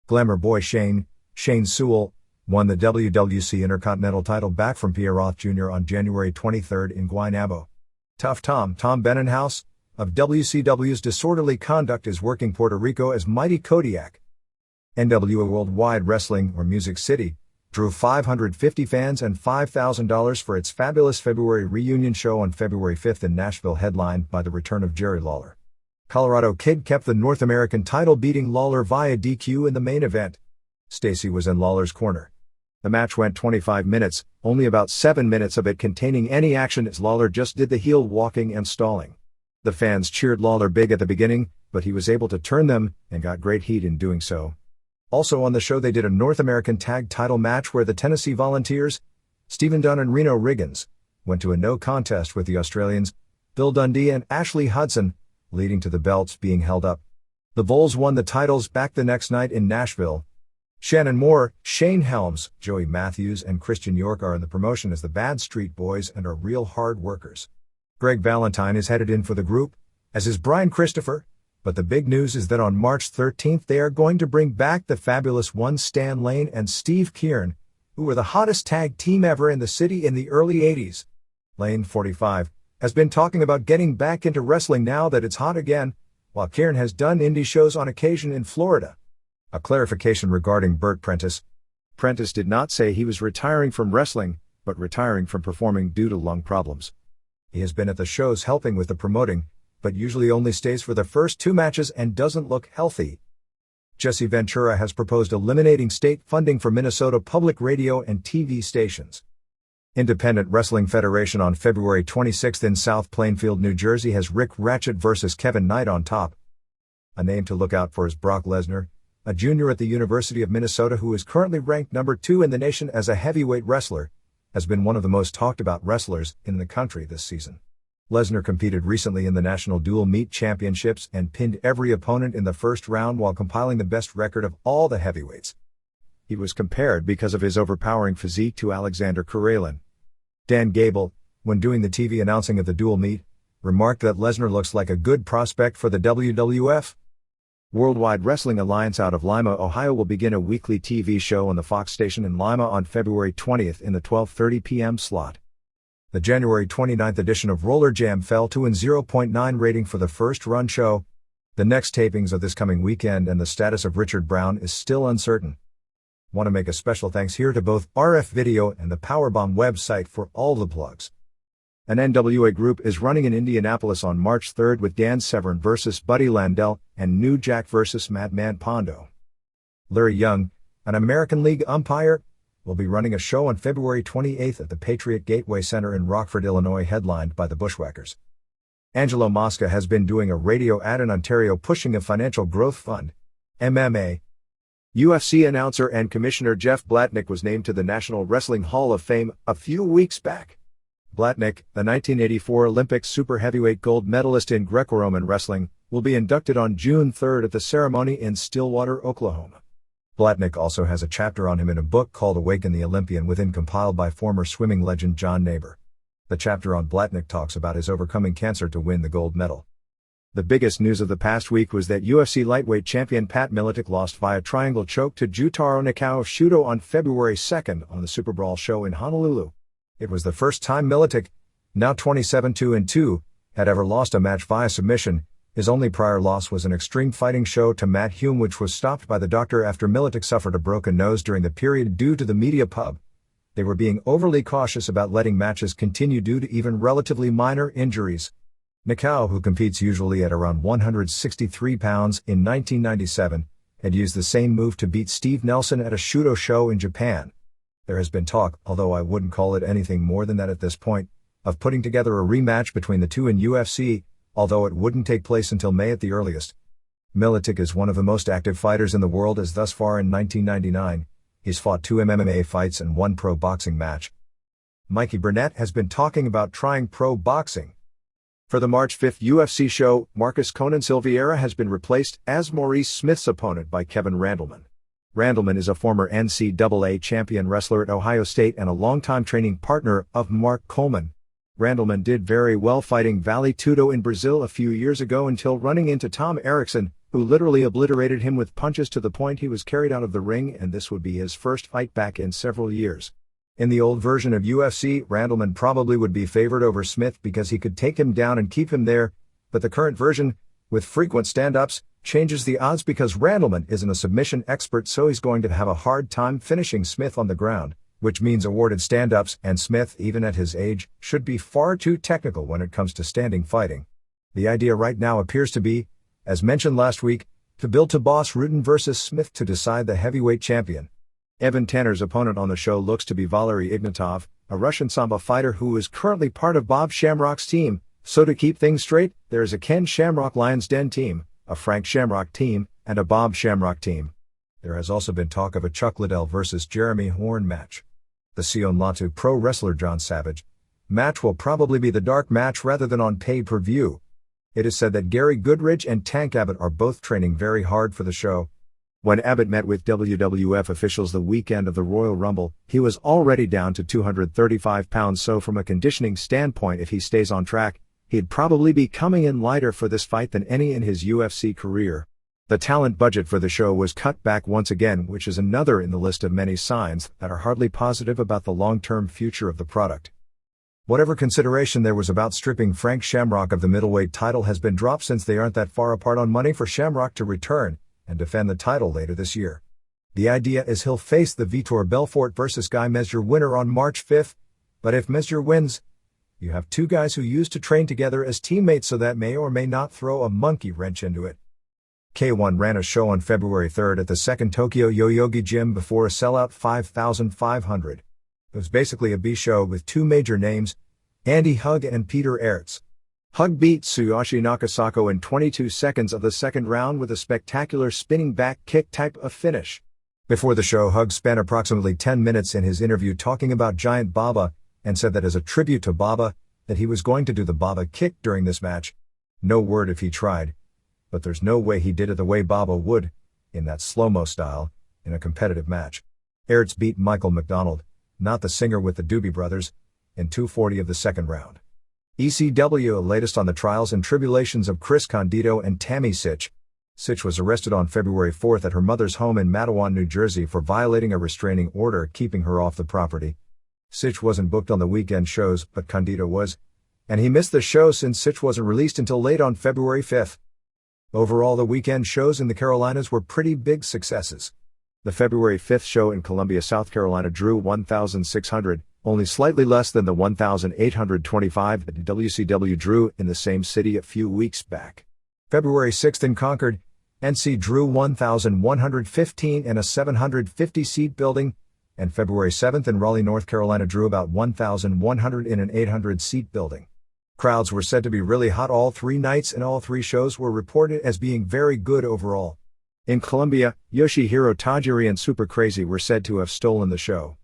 Glamour Boy Shane Sewell, won the WWC Intercontinental title back from Pierre Roth Jr. on January 23rd in Guaynabo. Tough Tom Benenhouse, of WCW's Disorderly Conduct, is working Puerto Rico as Mighty Kodiak. NWA Worldwide Wrestling, or Music City, drew 550 fans and $5,000 for its fabulous February reunion show on February 5th in Nashville, headlined by the return of Jerry Lawler. Colorado Kid kept the North American title, beating Lawler via DQ in the main event. Stacy was in Lawler's corner. The match went 25 minutes, only about 7 minutes of it containing any action as Lawler just did the heel walking and stalling. The fans cheered Lawler big at the beginning, but he was able to turn them, and got great heat in doing so. Also on the show they did a North American tag title match where the Tennessee Volunteers, Stephen Dunn and Reno Riggins, went to a no contest with the Australians, Bill Dundee and Ashley Hudson, leading to the belts being held up. The Vols won the titles back the next night in Nashville. Shannon Moore, Shane Helms, Joey Matthews and Christian York are in the promotion as the Bad Street Boys and are real hard workers. Greg Valentine is headed in for the group, as is Brian Christopher, but the big news is that on March 13th they are going to bring back the fabulous ones Stan Lane and Steve Kieran, who were the hottest tag team ever in the city in the early 80s. Lane, 45, has been talking about getting back into wrestling now that it's hot again, while Kieran has done indie shows on occasion in Florida. A clarification regarding Burt Prentice. Prentice did not say he was retiring from wrestling, but retiring from performing due to lung problems. He has been at the shows helping with the promoting, but usually only stays for the first 2 matches and doesn't look healthy. Jesse Ventura has proposed eliminating state funding for Minnesota public radio and TV stations. Independent Wrestling Federation on February 26th in South Plainfield, New Jersey has Rick Ratchet vs. Kevin Knight on top. A name to look out for is Brock Lesnar, a junior at the University of Minnesota who is currently ranked number 2 in the nation as a heavyweight wrestler, has been one of the most talked about wrestlers in the country this season. Lesnar competed recently in the National Dual Meet Championships and pinned every opponent in the first round while compiling the best record of all the heavyweights. He was compared because of his overpowering physique to Alexander Karelin. Dan Gable, when doing the TV announcing of the Dual Meet, remarked that Lesnar looks like a good prospect for the WWF. Worldwide Wrestling Alliance out of Lima, Ohio will begin a weekly TV show on the Fox station in Lima on February 20th in the 12:30 p.m. slot. The January 29th edition of Roller Jam fell to an 0.9 rating for the first run show. The next tapings of this coming weekend and the status of Richard Brown is still uncertain. Want to make a special thanks here to both RF Video and the Powerbomb website for all the plugs. An NWA group is running in Indianapolis on March 3rd with Dan Severn vs. Buddy Landell and New Jack vs. Madman Pondo. Larry Young, an American League umpire, will be running a show on February 28th at the Patriot Gateway Center in Rockford, Illinois, headlined by the Bushwhackers. Angelo Mosca has been doing a radio ad in Ontario pushing a financial growth fund, MMA. UFC announcer and commissioner Jeff Blatnick was named to the National Wrestling Hall of Fame a few weeks back. Blatnick, the 1984 Olympic super heavyweight gold medalist in Greco-Roman wrestling, will be inducted on June 3rd at the ceremony in Stillwater, Oklahoma. Blatnick also has a chapter on him in a book called Awaken the Olympian within, compiled by former swimming legend John Neighbor. The chapter on Blatnick talks about his overcoming cancer to win the gold medal. The biggest news of the past week was that UFC lightweight champion Pat Miletic lost via triangle choke to Jutaro Nakao of Shudo on February 2nd on the Super Brawl show in Honolulu. It was the first time Miletic, now 27-2-2, had ever lost a match via submission. His only prior loss was an Extreme Fighting show to Matt Hume, which was stopped by the doctor after Miletic suffered a broken nose during the period due to the media pub. They were being overly cautious about letting matches continue due to even relatively minor injuries. Nakao, who competes usually at around 163 pounds in 1997, had used the same move to beat Steve Nelson at a Shudo show in Japan. There has been talk, although I wouldn't call it anything more than that at this point, of putting together a rematch between the two in UFC, although it wouldn't take place until May at the earliest. Miletic is one of the most active fighters in the world as thus far in 1999, he's fought 2 MMA fights and 1 pro boxing match. Mikey Burnett has been talking about trying pro boxing. For the March 5th UFC show, Marcus Conan Silveira has been replaced as Maurice Smith's opponent by Kevin Randleman. Randleman is a former NCAA champion wrestler at Ohio State and a longtime training partner of Mark Coleman. Randleman did very well fighting Vale Tudo in Brazil a few years ago until running into Tom Erickson, who literally obliterated him with punches to the point he was carried out of the ring, and this would be his first fight back in several years. In the old version of UFC, Randleman probably would be favored over Smith because he could take him down and keep him there, but the current version, with frequent stand-ups, changes the odds because Randleman isn't a submission expert, so he's going to have a hard time finishing Smith on the ground, which means awarded stand-ups, and Smith, even at his age, should be far too technical when it comes to standing fighting. The idea right now appears to be, as mentioned last week, to build to Boss Rutten versus Smith to decide the heavyweight champion. Evan Tanner's opponent on the show looks to be Valery Ignatov, a Russian Sambo fighter who is currently part of Bob Shamrock's team, so to keep things straight, there is a Ken Shamrock Lions Den team, a Frank Shamrock team, and a Bob Shamrock team. There has also been talk of a Chuck Liddell versus Jeremy Horn match. The Sion Latu pro wrestler John Savage match will probably be the dark match rather than on pay-per-view. It is said that Gary Goodridge and Tank Abbott are both training very hard for the show. When Abbott met with WWF officials the weekend of the Royal Rumble, he was already down to 235 pounds, so from a conditioning standpoint, if he stays on track, he'd probably be coming in lighter for this fight than any in his UFC career. The talent budget for the show was cut back once again, which is another in the list of many signs that are hardly positive about the long-term future of the product. Whatever consideration there was about stripping Frank Shamrock of the middleweight title has been dropped since they aren't that far apart on money for Shamrock to return and defend the title later this year. The idea is he'll face the Vitor Belfort versus Guy Mezger winner on March 5th, but if Mezger wins, you have two guys who used to train together as teammates, so that may or may not throw a monkey wrench into it. K1 ran a show on February 3rd at the second Tokyo Yoyogi Gym before a sellout 5,500. It was basically a B show with two major names, Andy Hug and Peter Aerts. Hug beat Tsuyoshi Nakasako in 22 seconds of the second round with a spectacular spinning back kick type of finish. Before the show, Hug spent approximately 10 minutes in his interview talking about Giant Baba, and said that as a tribute to Baba, that he was going to do the Baba kick during this match. No word if he tried, but there's no way he did it the way Baba would, in that slow-mo style, in a competitive match. Aerts beat Michael McDonald, not the singer with the Doobie Brothers, in 2:40 of the second round. ECW, latest on the trials and tribulations of Chris Condito and Tammy Sitch. Sitch was arrested on February 4th at her mother's home in Matawan, New Jersey for violating a restraining order keeping her off the property. Sitch wasn't booked on the weekend shows, but Condito was, and he missed the show since Sitch wasn't released until late on February 5th. Overall, the weekend shows in the Carolinas were pretty big successes. The February 5th show in Columbia, South Carolina drew 1,600, only slightly less than the 1,825 that WCW drew in the same city a few weeks back. February 6th in Concord, NC drew 1,115 in a 750-seat building, and February 7th in Raleigh, North Carolina drew about 1,100 in an 800-seat building. Crowds were said to be really hot all 3 nights, and all 3 shows were reported as being very good overall. In Columbia, Yoshihiro Tajiri and Super Crazy were said to have stolen the show.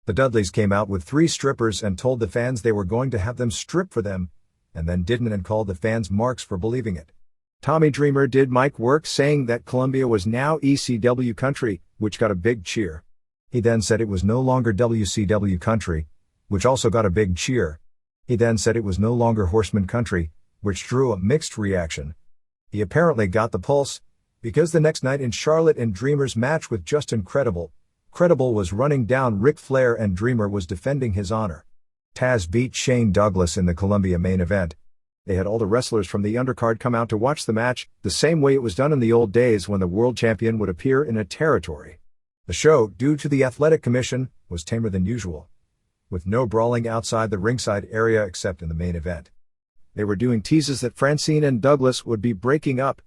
The Dudleys came out with 3 strippers and told the fans they were going to have them strip for them, and then didn't, and called the fans marks for believing it. Tommy Dreamer did mic work saying that Columbia was now ECW country, which got a big cheer. He then said it was no longer WCW country, which also got a big cheer. He then said it was no longer Horseman country, which drew a mixed reaction. He apparently got the pulse, because the next night in Charlotte in Dreamer's match with Justin Credible was running down Ric Flair and Dreamer was defending his honor. Taz beat Shane Douglas in the Columbia main event. They had all the wrestlers from the undercard come out to watch the match, the same way it was done in the old days when the world champion would appear in a territory. The show, due to the Athletic Commission, was tamer than usual, with no brawling outside the ringside area except in the main event. They were doing teases that Francine and Douglas would be breaking up.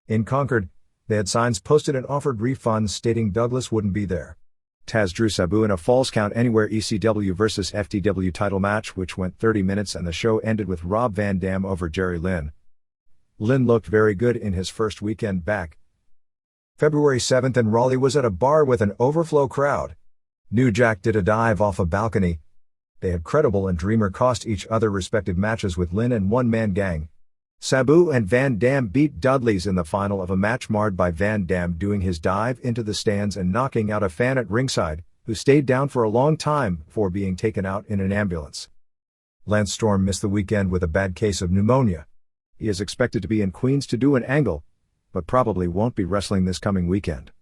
In Concord, they had signs posted and offered refunds stating Douglas wouldn't be there. Taz drew Sabu in a Falls Count Anywhere ECW vs FTW title match which went 30 minutes and the show ended with Rob Van Dam over Jerry Lynn. Lynn looked very good in his first weekend back. February 7th in Raleigh was at a bar with an overflow crowd. New Jack did a dive off a balcony. They had Credible and Dreamer cost each other respective matches with Lynn and One Man Gang. Sabu and Van Dam beat Dudleys in the final of a match marred by Van Dam doing his dive into the stands and knocking out a fan at ringside, who stayed down for a long time before being taken out in an ambulance. Lance Storm missed the weekend with a bad case of pneumonia. He is expected to be in Queens to do an angle, but probably won't be wrestling this coming weekend.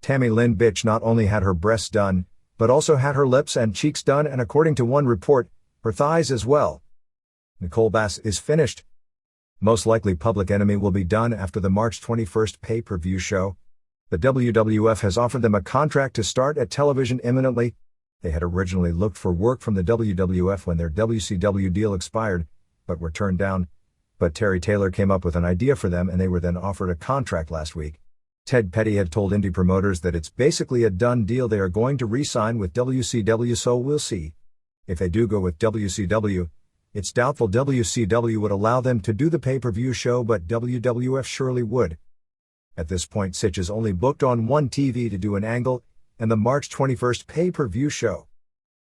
Tammy Lynn Bitch not only had her breasts done, but also had her lips and cheeks done and according to one report, her thighs as well. Nicole Bass is finished. Most likely Public Enemy will be done after the March 21st pay-per-view show. The WWF has offered them a contract to start at television imminently. They had originally looked for work from the WWF when their WCW deal expired, but were turned down. But Terry Taylor came up with an idea for them and they were then offered a contract last week. Ted Petty had told indie promoters that it's basically a done deal, they are going to re-sign with WCW, so we'll see. If they do go with WCW, it's doubtful WCW would allow them to do the pay-per-view show, but WWF surely would. At this point Sitch is only booked on one TV to do an angle, and the March 21st pay-per-view show.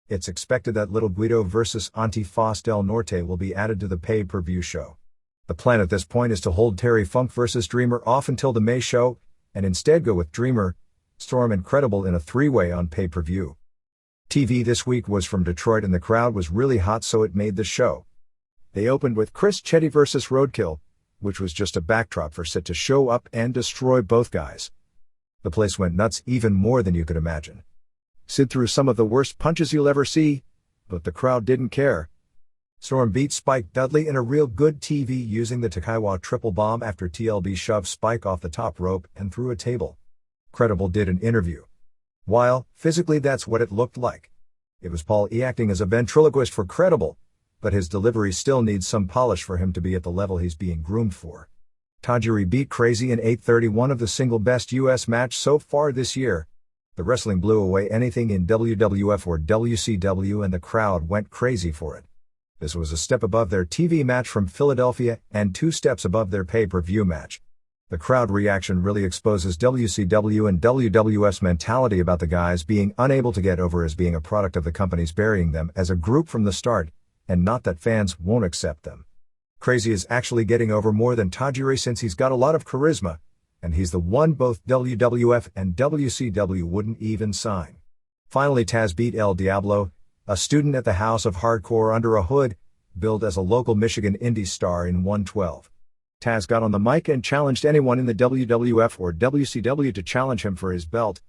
It's expected that Little Guido vs Antifaz del Norte will be added to the pay-per-view show. The plan at this point is to hold Terry Funk vs Dreamer off until the May show, and instead go with Dreamer, Storm and Credible in a three-way on pay-per-view. TV this week was from Detroit and the crowd was really hot, so it made the show. They opened with Chris Chetty vs Roadkill, which was just a backdrop for Sid to show up and destroy both guys. The place went nuts, even more than you could imagine. Sid threw some of the worst punches you'll ever see, but the crowd didn't care. Storm beat Spike Dudley in a real good TV using the Takaiwa triple bomb after TLB shoved Spike off the top rope and through a table. Credible did an interview. While, physically that's what it looked like. It was Paul E. acting as a ventriloquist for Credible, but his delivery still needs some polish for him to be at the level he's being groomed for. Tajiri beat Crazy in 8:31 of the single best US match so far this year. The wrestling blew away anything in WWF or WCW and the crowd went crazy for it. This was a step above their TV match from Philadelphia and 2 steps above their pay-per-view match. The crowd reaction really exposes WCW and WWF's mentality about the guys being unable to get over as being a product of the companies burying them as a group from the start, and not that fans won't accept them. Crazy is actually getting over more than Tajiri since he's got a lot of charisma, and he's the one both WWF and WCW wouldn't even sign. Finally Taz beat El Diablo, a student at the House of Hardcore under a hood, billed as a local Michigan indie star in 112. Taz got on the mic and challenged anyone in the WWF or WCW to challenge him for his belt,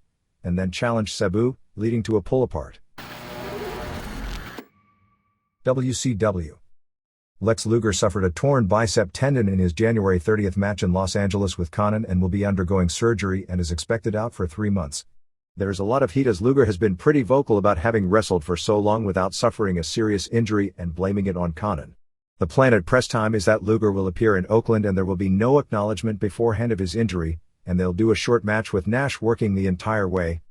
and then challenged Sabu, leading to a pull-apart. WCW. Lex Luger suffered a torn bicep tendon in his January 30th match in Los Angeles with Conan and will be undergoing surgery and is expected out for 3 months. There is a lot of heat as Luger has been pretty vocal about having wrestled for so long without suffering a serious injury and blaming it on Conan. The plan at press time is that Luger will appear in Oakland and there will be no acknowledgement beforehand of his injury, and they'll do a short match with Nash working the entire way.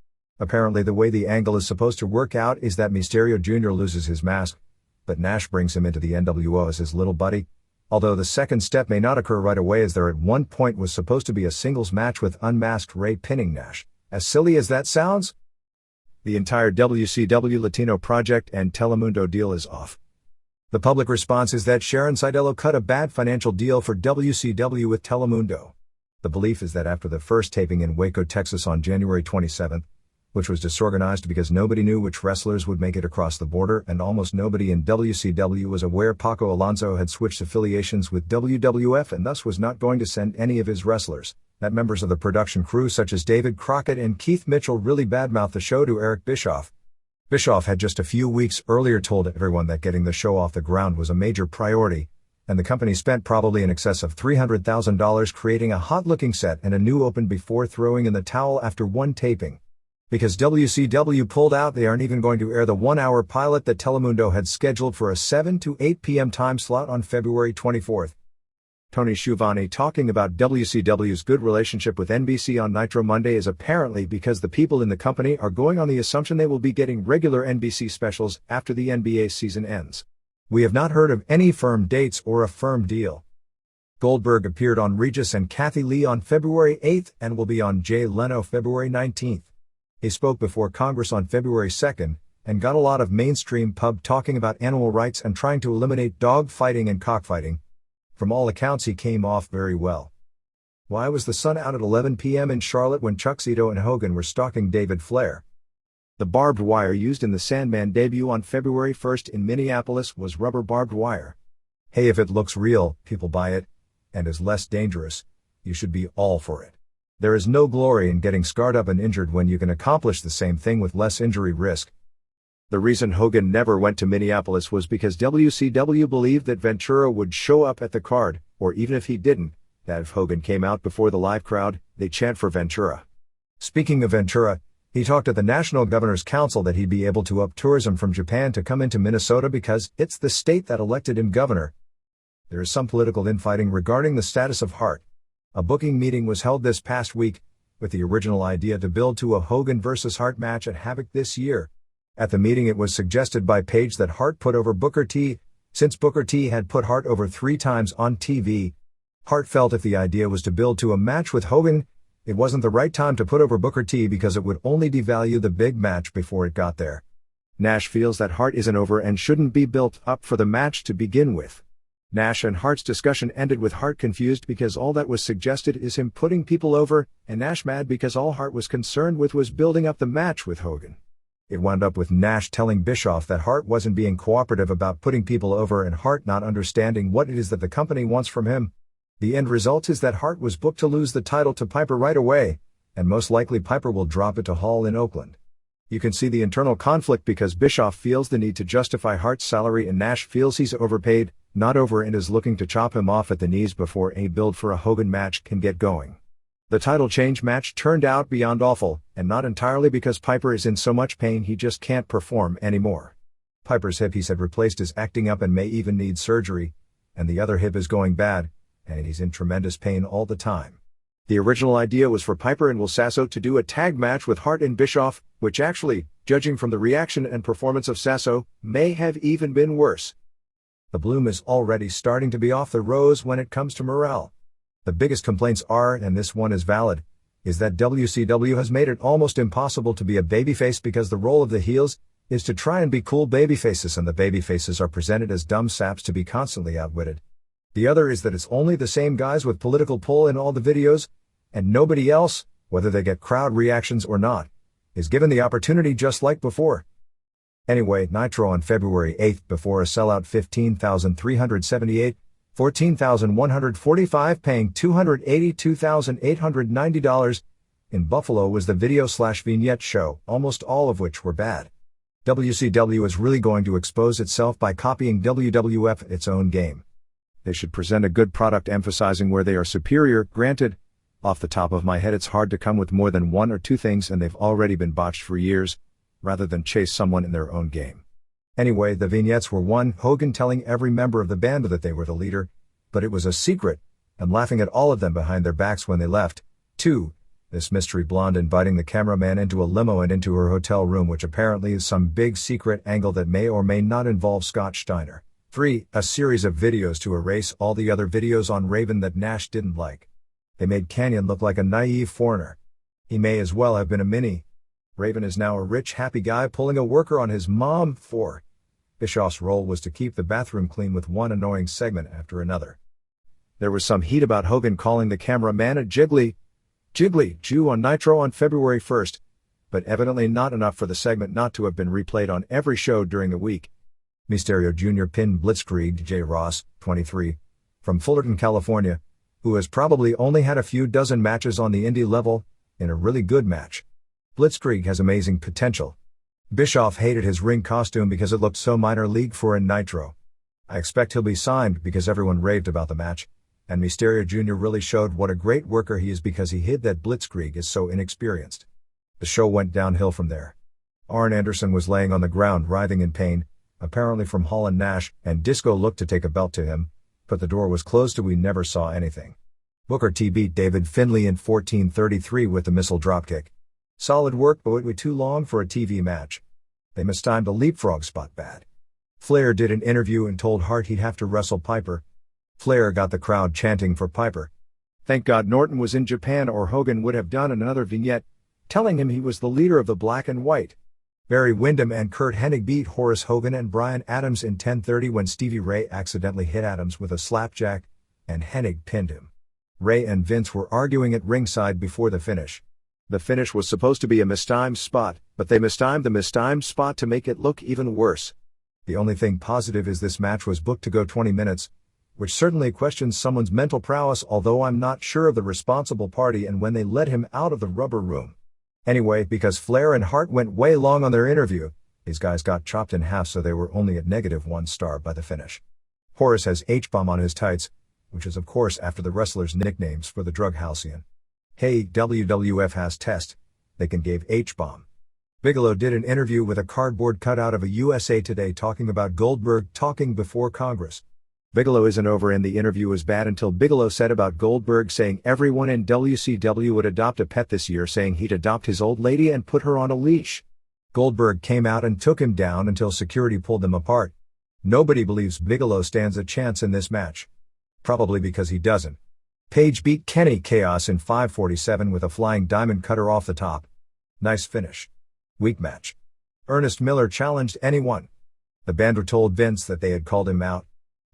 Apparently the way the angle is supposed to work out is that Mysterio Jr. loses his mask, but Nash brings him into the NWO as his little buddy, although the second step may not occur right away as there at one point was supposed to be a singles match with unmasked Ray pinning Nash. As silly as that sounds, the entire WCW Latino project and Telemundo deal is off. The public response is that Sharon Sidello cut a bad financial deal for WCW with Telemundo. The belief is that after the first taping in Waco, Texas on January 27, which was disorganized because nobody knew which wrestlers would make it across the border and almost nobody in WCW was aware Paco Alonso had switched affiliations with WWF and thus was not going to send any of his wrestlers, that members of the production crew such as David Crockett and Keith Mitchell really badmouthed the show to Eric Bischoff. Bischoff had just a few weeks earlier told everyone that getting the show off the ground was a major priority, and the company spent probably in excess of $300,000 creating a hot-looking set and a new open before throwing in the towel after one taping. Because WCW pulled out, they aren't even going to air the 1-hour pilot that Telemundo had scheduled for a 7 to 8 p.m. time slot on February 24th. Tony Schiavone talking about WCW's good relationship with NBC on Nitro Monday is apparently because the people in the company are going on the assumption they will be getting regular NBC specials after the NBA season ends. We have not heard of any firm dates or a firm deal. Goldberg appeared on Regis and Kathy Lee on February 8th and will be on Jay Leno February 19th. He spoke before Congress on February 2nd and got a lot of mainstream pub talking about animal rights and trying to eliminate dog fighting and cockfighting. From all accounts, he came off very well. Why was the sun out at 11 p.m. in Charlotte when Chuck Zito and Hogan were stalking David Flair? The barbed wire used in the Sandman debut on February 1st in Minneapolis was rubber barbed wire. Hey, if it looks real, people buy it, and is less dangerous, you should be all for it. There is no glory in getting scarred up and injured when you can accomplish the same thing with less injury risk. The reason Hogan never went to Minneapolis was because WCW believed that Ventura would show up at the card, or even if he didn't, that if Hogan came out before the live crowd, they'd chant for Ventura. Speaking of Ventura, he talked at the National Governor's Council that he'd be able to up tourism from Japan to come into Minnesota because it's the state that elected him governor. There is some political infighting regarding the status of Hart. A booking meeting was held this past week, with the original idea to build to a Hogan vs. Hart match at Havoc this year. At the meeting, it was suggested by Page that Hart put over Booker T, since Booker T had put Hart over 3 times on TV. Hart felt if the idea was to build to a match with Hogan, it wasn't the right time to put over Booker T because it would only devalue the big match before it got there. Nash feels that Hart isn't over and shouldn't be built up for the match to begin with. Nash and Hart's discussion ended with Hart confused because all that was suggested is him putting people over, and Nash mad because all Hart was concerned with was building up the match with Hogan. It wound up with Nash telling Bischoff that Hart wasn't being cooperative about putting people over and Hart not understanding what it is that the company wants from him. The end result is that Hart was booked to lose the title to Piper right away, and most likely Piper will drop it to Hall in Oakland. You can see the internal conflict because Bischoff feels the need to justify Hart's salary and Nash feels he's overpaid, not over, and is looking to chop him off at the knees before a build for a Hogan match can get going. The title change match turned out beyond awful, and not entirely because Piper is in so much pain he just can't perform anymore. Piper's hip, he said, replaced is acting up and may even need surgery, and the other hip is going bad, and he's in tremendous pain all the time. The original idea was for Piper and Will Sasso to do a tag match with Hart and Bischoff, which actually, judging from the reaction and performance of Sasso, may have even been worse. The bloom is already starting to be off the rose when it comes to morale. The biggest complaints are, and this one is valid, is that WCW has made it almost impossible to be a babyface because the role of the heels is to try and be cool babyfaces, and the babyfaces are presented as dumb saps to be constantly outwitted. The other is that it's only the same guys with political pull in all the videos, and nobody else, whether they get crowd reactions or not, is given the opportunity just like before. Anyway, Nitro on February 8th before a sellout 15,378, 14,145 paying $282,890. In Buffalo was the video/vignette show, almost all of which were bad. WCW is really going to expose itself by copying WWF at its own game. They should present a good product emphasizing where they are superior. Granted, off the top of my head it's hard to come with more than 1 or 2 things and they've already been botched for years, rather than chase someone in their own game. Anyway, the vignettes were 1. Hogan telling every member of the band that they were the leader, but it was a secret, and laughing at all of them behind their backs when they left. 2. This mystery blonde inviting the cameraman into a limo and into her hotel room, which apparently is some big secret angle that may or may not involve Scott Steiner. 3. A series of videos to erase all the other videos on Raven that Nash didn't like. They made Kanyon look like a naive foreigner. He may as well have been a mini. Raven is now a rich, happy guy pulling a worker on his mom. 4. Bischoff's role was to keep the bathroom clean with one annoying segment after another. There was some heat about Hogan calling the cameraman a jiggly Jew on Nitro on February 1st, but evidently not enough for the segment not to have been replayed on every show during the week. Mysterio Jr. pinned Blitzkrieg J. Ross, 23, from Fullerton, California, who has probably only had a few dozen matches on the indie level, in a really good match. Blitzkrieg has amazing potential. Bischoff hated his ring costume because it looked so minor league for in Nitro. I expect he'll be signed because everyone raved about the match, and Mysterio Jr. really showed what a great worker he is because he hid that Blitzkrieg is so inexperienced. The show went downhill from there. Arn Anderson was laying on the ground writhing in pain, apparently from Hall and Nash, and Disco looked to take a belt to him, but the door was closed and we never saw anything. Booker T beat David Finlay in 14:33 with the missile dropkick. Solid work, but way too long for a TV match. They mistimed a leapfrog spot bad. Flair did an interview and told Hart he'd have to wrestle Piper. Flair got the crowd chanting for Piper. Thank God Norton was in Japan or Hogan would have done another vignette, telling him he was the leader of the Black and White. Barry Windham and Curt Hennig beat Horace Hogan and Bryan Adams in 10:30 when Stevie Ray accidentally hit Adams with a slapjack, and Hennig pinned him. Ray and Vince were arguing at ringside before the finish. The finish was supposed to be a mistimed spot, but they mistimed the mistimed spot to make it look even worse. The only thing positive is this match was booked to go 20 minutes, which certainly questions someone's mental prowess, although I'm not sure of the responsible party and when they let him out of the rubber room. Anyway, because Flair and Hart went way long on their interview, these guys got chopped in half, so they were only at -1 star by the finish. Horace has H-bomb on his tights, which is of course after the wrestlers' nicknames for the drug halcyon. Hey, WWF has test, they can gave H-bomb. Bigelow did an interview with a cardboard cutout of a USA Today talking about Goldberg talking before Congress. Bigelow isn't over, and the interview was bad until Bigelow said about Goldberg saying everyone in WCW would adopt a pet this year, saying he'd adopt his old lady and put her on a leash. Goldberg came out and took him down until security pulled them apart. Nobody believes Bigelow stands a chance in this match. Probably because he doesn't. Page beat Kenny Chaos in 5:47 with a flying diamond cutter off the top. Nice finish. Weak match. Ernest Miller challenged anyone. The band told Vince that they had called him out.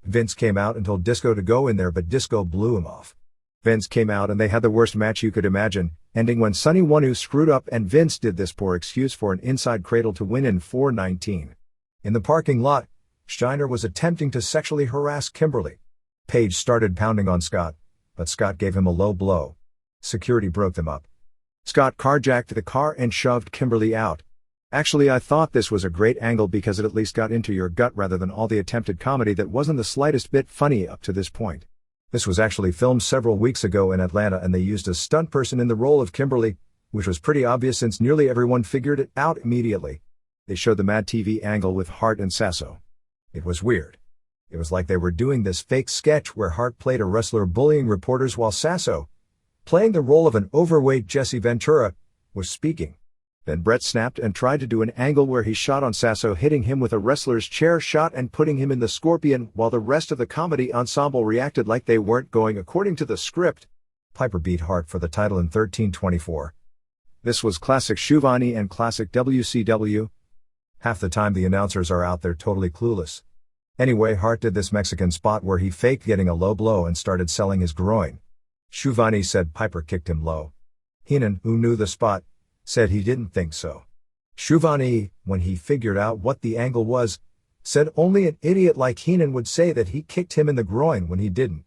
Vince came out and told Disco to go in there, but Disco blew him off. Vince came out and they had the worst match you could imagine, ending when Sonny Wanu screwed up and Vince did this poor excuse for an inside cradle to win in 4:19. In the parking lot, Steiner was attempting to sexually harass Kimberly. Page started pounding on Scott, but Scott gave him a low blow. Security broke them up. Scott carjacked the car and shoved Kimberly out. Actually, I thought this was a great angle because it at least got into your gut rather than all the attempted comedy that wasn't the slightest bit funny up to this point. This was actually filmed several weeks ago in Atlanta, and they used a stunt person in the role of Kimberly, which was pretty obvious since nearly everyone figured it out immediately. They showed the Mad TV angle with Hart and Sasso. It was weird. It was like they were doing this fake sketch where Hart played a wrestler bullying reporters while Sasso, playing the role of an overweight Jesse Ventura, was speaking. Then Brett snapped and tried to do an angle where he shot on Sasso, hitting him with a wrestler's chair shot and putting him in the scorpion, while the rest of the comedy ensemble reacted like they weren't going according to the script. Piper beat Hart for the title in 13:24. This was classic Shivani and classic WCW. Half the time the announcers are out there totally clueless. Anyway, Hart did this Mexican spot where he faked getting a low blow and started selling his groin. Shivani said Piper kicked him low. Heenan, who knew the spot, said he didn't think so. Shivani, when he figured out what the angle was, said only an idiot like Heenan would say that he kicked him in the groin when he didn't.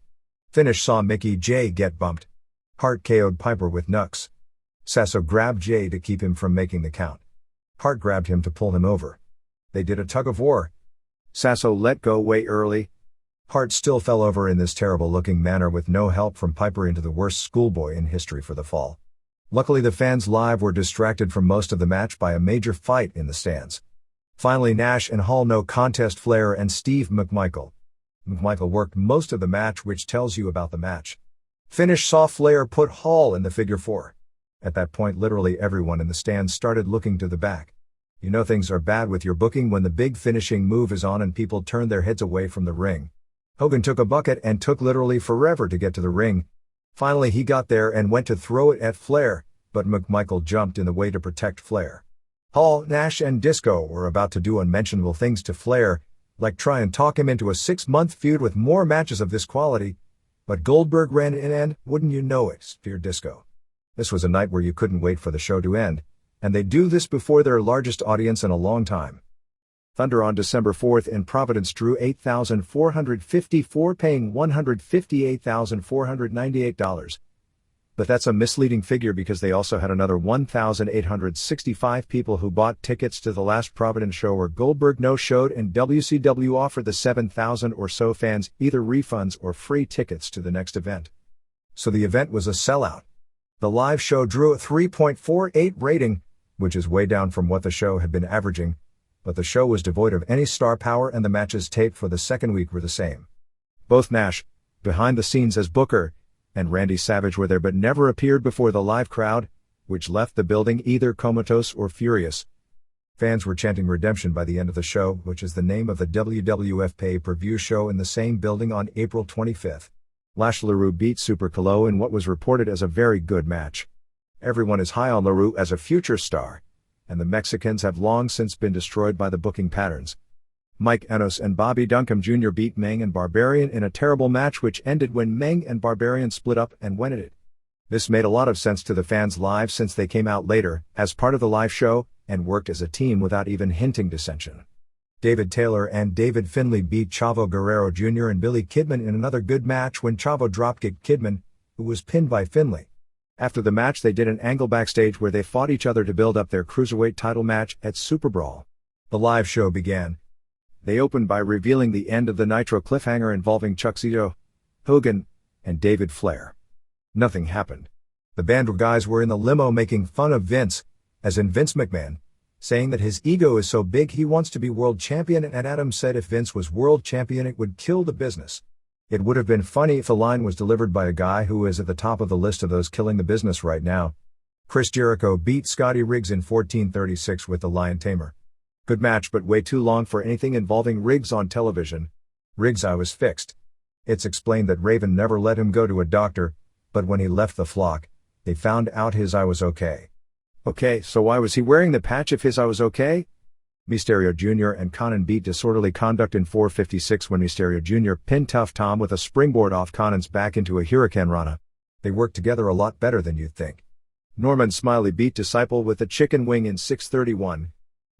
Finish saw Mickey J get bumped. Hart KO'd Piper with Nux. Sasso grabbed Jay to keep him from making the count. Hart grabbed him to pull him over. They did a tug of war. Sasso let go way early. Hart still fell over in this terrible-looking manner with no help from Piper into the worst schoolboy in history for the fall. Luckily the fans live were distracted from most of the match by a major fight in the stands. Finally Nash and Hall no contest Flair and Steve McMichael. McMichael worked most of the match, which tells you about the match. Finish saw Flair put Hall in the figure 4. At that point literally everyone in the stands started looking to the back. You know things are bad with your booking when the big finishing move is on and people turn their heads away from the ring. Hogan took a bucket and took literally forever to get to the ring. Finally he got there and went to throw it at Flair, but McMichael jumped in the way to protect Flair. Hall, Nash and Disco were about to do unmentionable things to Flair, like try and talk him into a 6-month feud with more matches of this quality, but Goldberg ran in and, wouldn't you know it, speared Disco. This was a night where you couldn't wait for the show to end, and they do this before their largest audience in a long time. Thunder on December 4th in Providence drew 8,454, paying $158,498. But that's a misleading figure because they also had another 1,865 people who bought tickets to the last Providence show where Goldberg no-showed, and WCW offered the 7,000 or so fans either refunds or free tickets to the next event. So the event was a sellout. The live show drew a 3.48 rating, which is way down from what the show had been averaging, but the show was devoid of any star power and the matches taped for the second week were the same. Both Nash, behind the scenes as Booker, and Randy Savage were there but never appeared before the live crowd, which left the building either comatose or furious. Fans were chanting Redemption by the end of the show, which is the name of the WWF pay-per-view show in the same building on April 25th. Lash LaRue beat Super Calo in what was reported as a very good match. Everyone is high on LaRue as a future star, and the Mexicans have long since been destroyed by the booking patterns. Mike Enos and Bobby Duncombe Jr. beat Meng and Barbarian in a terrible match which ended when Meng and Barbarian split up and went at it. This made a lot of sense to the fans live since they came out later, as part of the live show, and worked as a team without even hinting dissension. David Taylor and David Finlay beat Chavo Guerrero Jr. and Billy Kidman in another good match when Chavo dropkicked Kidman, who was pinned by Finlay. After the match they did an angle backstage where they fought each other to build up their cruiserweight title match at Super Brawl. The live show began. They opened by revealing the end of the Nitro cliffhanger involving Chuck Zito, Hogan, and David Flair. Nothing happened. The band guys were in the limo making fun of Vince, as in Vince McMahon, saying that his ego is so big he wants to be world champion, and Adam said if Vince was world champion it would kill the business. It would have been funny if the line was delivered by a guy who is at the top of the list of those killing the business right now. Chris Jericho beat Scotty Riggs in 14:36 with the Lion Tamer. Good match but way too long for anything involving Riggs on television. Riggs' eye was fixed. It's explained that Raven never let him go to a doctor, but when he left the flock, they found out his eye was okay. Okay, so why was he wearing the patch if his eye was okay? Mysterio Jr. and Conan beat Disorderly Conduct in 4:56 when Mysterio Jr. pinned Tough Tom with a springboard off Conan's back into a Hurricane Rana. They worked together a lot better than you'd think. Norman Smiley beat Disciple with a chicken wing in 6:31.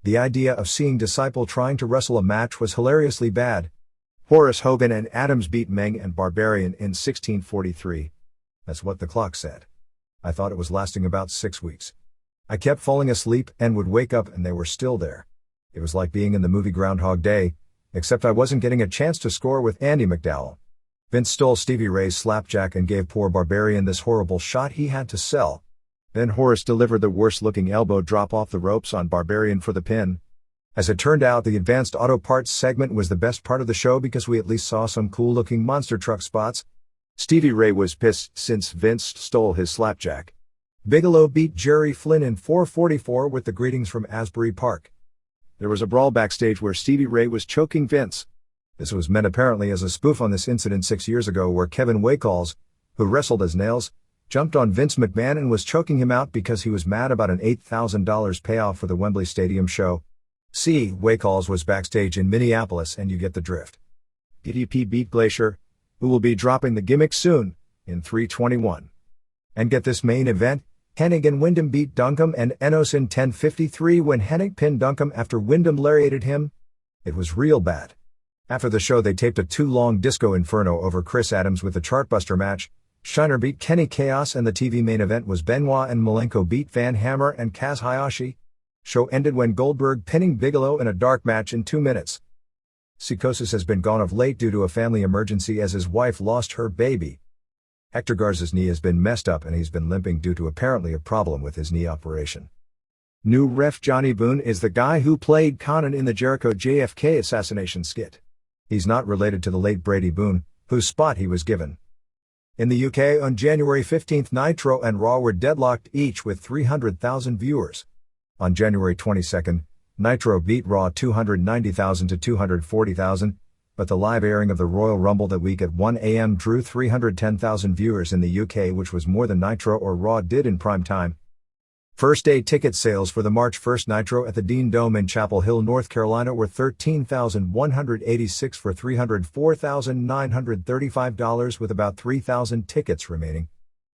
The idea of seeing Disciple trying to wrestle a match was hilariously bad. Horace Hogan and Adams beat Meng and Barbarian in 16:43. That's what the clock said. I thought it was lasting about 6 weeks. I kept falling asleep and would wake up and they were still there. It was like being in the movie Groundhog Day, except I wasn't getting a chance to score with Andy McDowell. Vince stole Stevie Ray's slapjack and gave poor Barbarian this horrible shot he had to sell. Then Horace delivered the worst-looking elbow drop off the ropes on Barbarian for the pin. As it turned out, the Advanced Auto Parts segment was the best part of the show because we at least saw some cool-looking monster truck spots. Stevie Ray was pissed since Vince stole his slapjack. Bigelow beat Jerry Flynn in 4:44 with the greetings from Asbury Park. There was a brawl backstage where Stevie Ray was choking Vince. This was meant apparently as a spoof on this incident 6 years ago where Kevin Waycalls, who wrestled as Nails, jumped on Vince McMahon and was choking him out because he was mad about an $8,000 payoff for the Wembley Stadium show. See, Waycalls was backstage in Minneapolis and you get the drift. DDP beat Glacier, who will be dropping the gimmick soon, in 3:21. And get this main event, Hennig and Wyndham beat Duncombe and Enos in 10:53 when Hennig pinned Duncombe after Wyndham lariated him. It was real bad. After the show they taped a too-long Disco Inferno over Chris Adams with the Chartbuster match. Shiner beat Kenny Chaos and the TV main event was Benoit and Malenko beat Van Hammer and Kaz Hayashi. Show ended when Goldberg pinning Bigelow in a dark match in 2 minutes. Psicosis has been gone of late due to a family emergency as his wife lost her baby. Hector Garza's knee has been messed up and he's been limping due to apparently a problem with his knee operation. New ref Johnny Boone is the guy who played Conan in the Jericho JFK assassination skit. He's not related to the late Brady Boone, whose spot he was given. In the UK on January 15, Nitro and Raw were deadlocked each with 300,000 viewers. On January 22, Nitro beat Raw 290,000 to 240,000, but the live airing of the Royal Rumble that week at 1 a.m. drew 310,000 viewers in the UK, which was more than Nitro or Raw did in prime time. First day ticket sales for the March 1st Nitro at the Dean Dome in Chapel Hill, North Carolina were $13,186 for $304,935 with about 3,000 tickets remaining.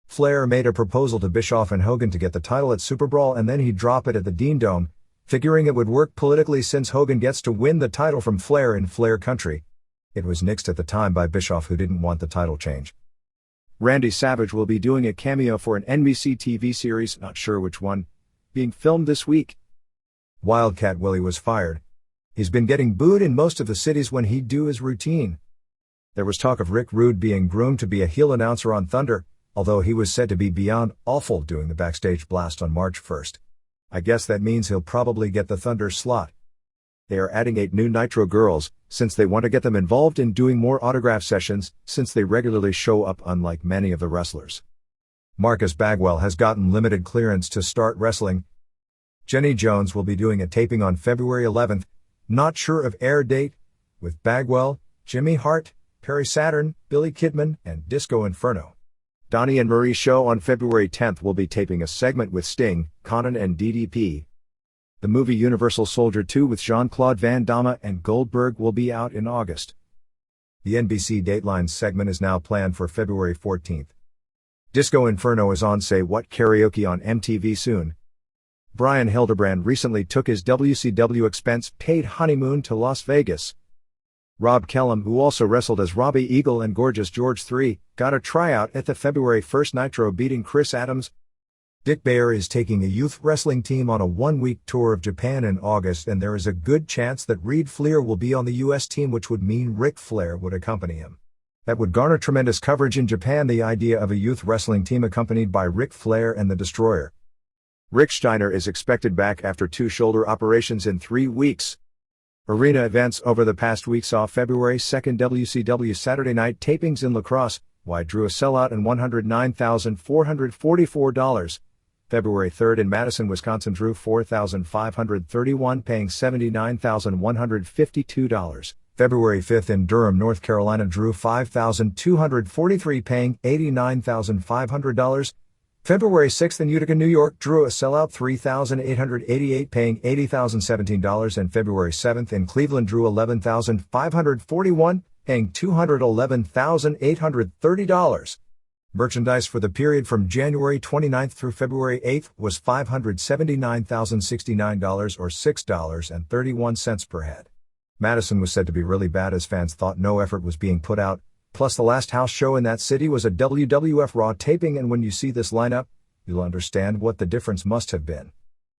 Flair made a proposal to Bischoff and Hogan to get the title at Super Brawl and then he'd drop it at the Dean Dome, figuring it would work politically since Hogan gets to win the title from Flair in Flair country. It was nixed at the time by Bischoff, who didn't want the title change. Randy Savage will be doing a cameo for an NBC TV series, not sure which one, being filmed this week. Wildcat Willie was fired. He's been getting booed in most of the cities when he'd do his routine. There was talk of Rick Rude being groomed to be a heel announcer on Thunder, although he was said to be beyond awful doing the backstage blast on March 1st. I guess that means he'll probably get the Thunder slot. They are adding 8 new Nitro girls, since they want to get them involved in doing more autograph sessions, since they regularly show up unlike many of the wrestlers. Marcus Bagwell has gotten limited clearance to start wrestling. Jenny Jones will be doing a taping on February 11th, not sure of air date, with Bagwell, Jimmy Hart, Perry Saturn, Billy Kidman, and Disco Inferno. Donnie and Marie's show on February 10th will be taping a segment with Sting, Conan and DDP. The movie Universal Soldier 2 with Jean-Claude Van Damme and Goldberg will be out in August. The NBC Dateline segment is now planned for February 14th. Disco Inferno is on Say What Karaoke on MTV soon. Brian Hildebrand recently took his WCW expense-paid honeymoon to Las Vegas. Rob Kellum, who also wrestled as Robbie Eagle and Gorgeous George III, got a tryout at the February 1st Nitro beating Chris Adams. Dick Bayer is taking a youth wrestling team on a one-week tour of Japan in August, and there is a good chance that Reed Fleer will be on the U.S. team, which would mean Ric Flair would accompany him. That would garner tremendous coverage in Japan, the idea of a youth wrestling team accompanied by Ric Flair and the Destroyer. Rick Steiner is expected back after 2 shoulder operations in 3 weeks. Arena events over the past week saw February 2nd WCW Saturday Night tapings in La Crosse, why drew a sellout and $109,444. February 3rd in Madison, Wisconsin drew 4,531, paying $79,152. February 5th in Durham, North Carolina drew 5,243, paying $89,500. February 6th in Utica, New York drew a sellout 3,888, paying $80,017, and February 7th in Cleveland drew 11,541, paying $211,830. Merchandise for the period from January 29th through February 8th was $579,069 or $6.31 per head. Madison was said to be really bad as fans thought no effort was being put out, plus the last house show in that city was a WWF Raw taping, and when you see this lineup, you'll understand what the difference must have been.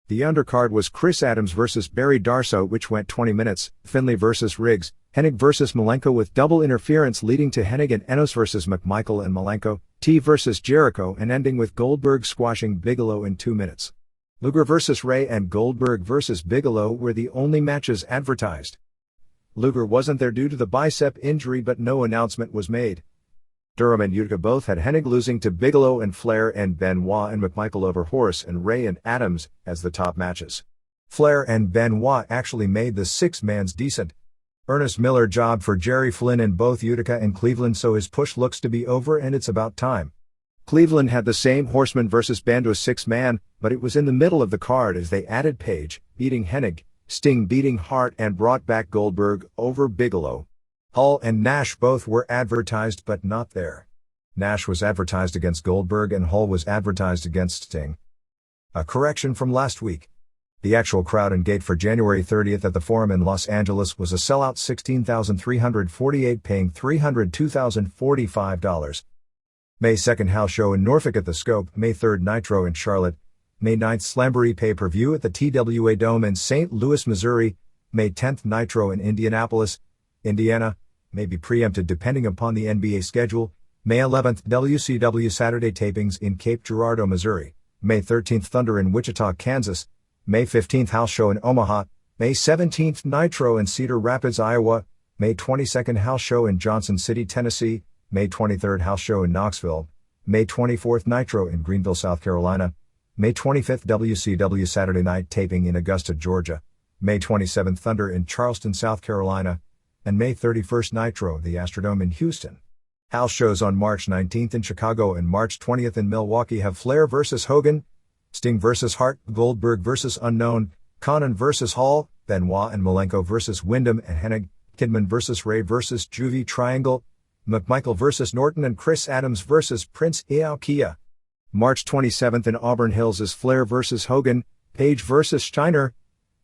The undercard was Chris Adams vs. Barry Darsow, which went 20 minutes, Finlay vs. Riggs, Hennig vs. Malenko with double interference leading to Hennig and Enos vs. McMichael and Malenko, T vs. Jericho, and ending with Goldberg squashing Bigelow in 2 minutes. Luger vs. Ray and Goldberg vs. Bigelow were the only matches advertised. Luger wasn't there due to the bicep injury, but no announcement was made. Durham and Utica both had Hennig losing to Bigelow and Flair and Benoit and McMichael over Horace and Ray and Adams as the top matches. Flair and Benoit actually made the 6-man's decent. Ernest Miller jobbed for Jerry Flynn in both Utica and Cleveland, so his push looks to be over and it's about time. Cleveland had the same Horseman vs. Bando 6-man, but it was in the middle of the card as they added Page, beating Hennig, Sting beating Hart, and brought back Goldberg over Bigelow. Hall and Nash both were advertised but not there. Nash was advertised against Goldberg and Hall was advertised against Sting. A correction from last week. The actual crowd and gate for January 30th at the Forum in Los Angeles was a sellout 16,348, paying $302,045. May 2nd house show in Norfolk at the Scope, May 3rd Nitro in Charlotte, May 9th Slamboree pay-per-view at the TWA Dome in St. Louis, Missouri, May 10th Nitro in Indianapolis, Indiana, may be preempted depending upon the NBA schedule, May 11th WCW Saturday tapings in Cape Girardeau, Missouri, May 13th Thunder in Wichita, Kansas, May 15th house show in Omaha, May 17th Nitro in Cedar Rapids, Iowa, May 22nd house show in Johnson City, Tennessee, May 23rd house show in Knoxville, May 24th Nitro in Greenville, South Carolina, May 25th WCW Saturday Night taping in Augusta, Georgia, May 27th Thunder in Charleston, South Carolina, and May 31st Nitro, the Astrodome in Houston. House shows on March 19th in Chicago and March 20th in Milwaukee have Flair vs. Hogan, Sting vs. Hart, Goldberg vs. Unknown, Conan vs. Hall, Benoit and Malenko vs. Wyndham and Hennig, Kidman vs. Ray vs. Juvie Triangle, McMichael vs. Norton, and Chris Adams vs. Prince Iaukea. March 27th in Auburn Hills is Flair vs. Hogan, Page vs. Steiner,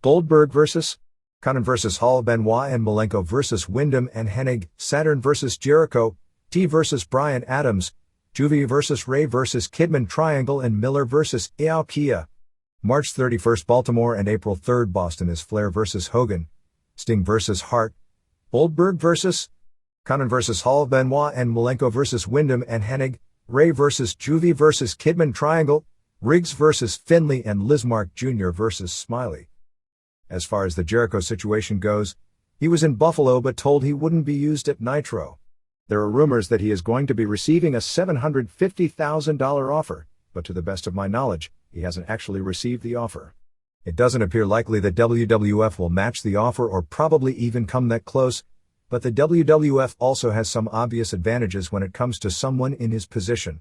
Goldberg vs. Conan vs. Hall, Benoit and Malenko vs. Wyndham and Hennig, Saturn vs. Jericho, T vs. Bryan Adams, Juvie vs. Ray vs. Kidman Triangle, and Miller vs. Iaukea. March 31st Baltimore and April 3rd Boston is Flair vs. Hogan, Sting vs. Hart, Goldberg vs. Conan vs. Hall, Benoit and Malenko vs. Wyndham and Hennig, Ray vs. Juvie vs. Kidman Triangle, Riggs vs. Finlay and Lismark Jr. vs. Smiley. As far as the Jericho situation goes, he was in Buffalo but told he wouldn't be used at Nitro. There are rumors that he is going to be receiving a $750,000 offer, but to the best of my knowledge, he hasn't actually received the offer. It doesn't appear likely that WWF will match the offer or probably even come that close, but the WWF also has some obvious advantages when it comes to someone in his position.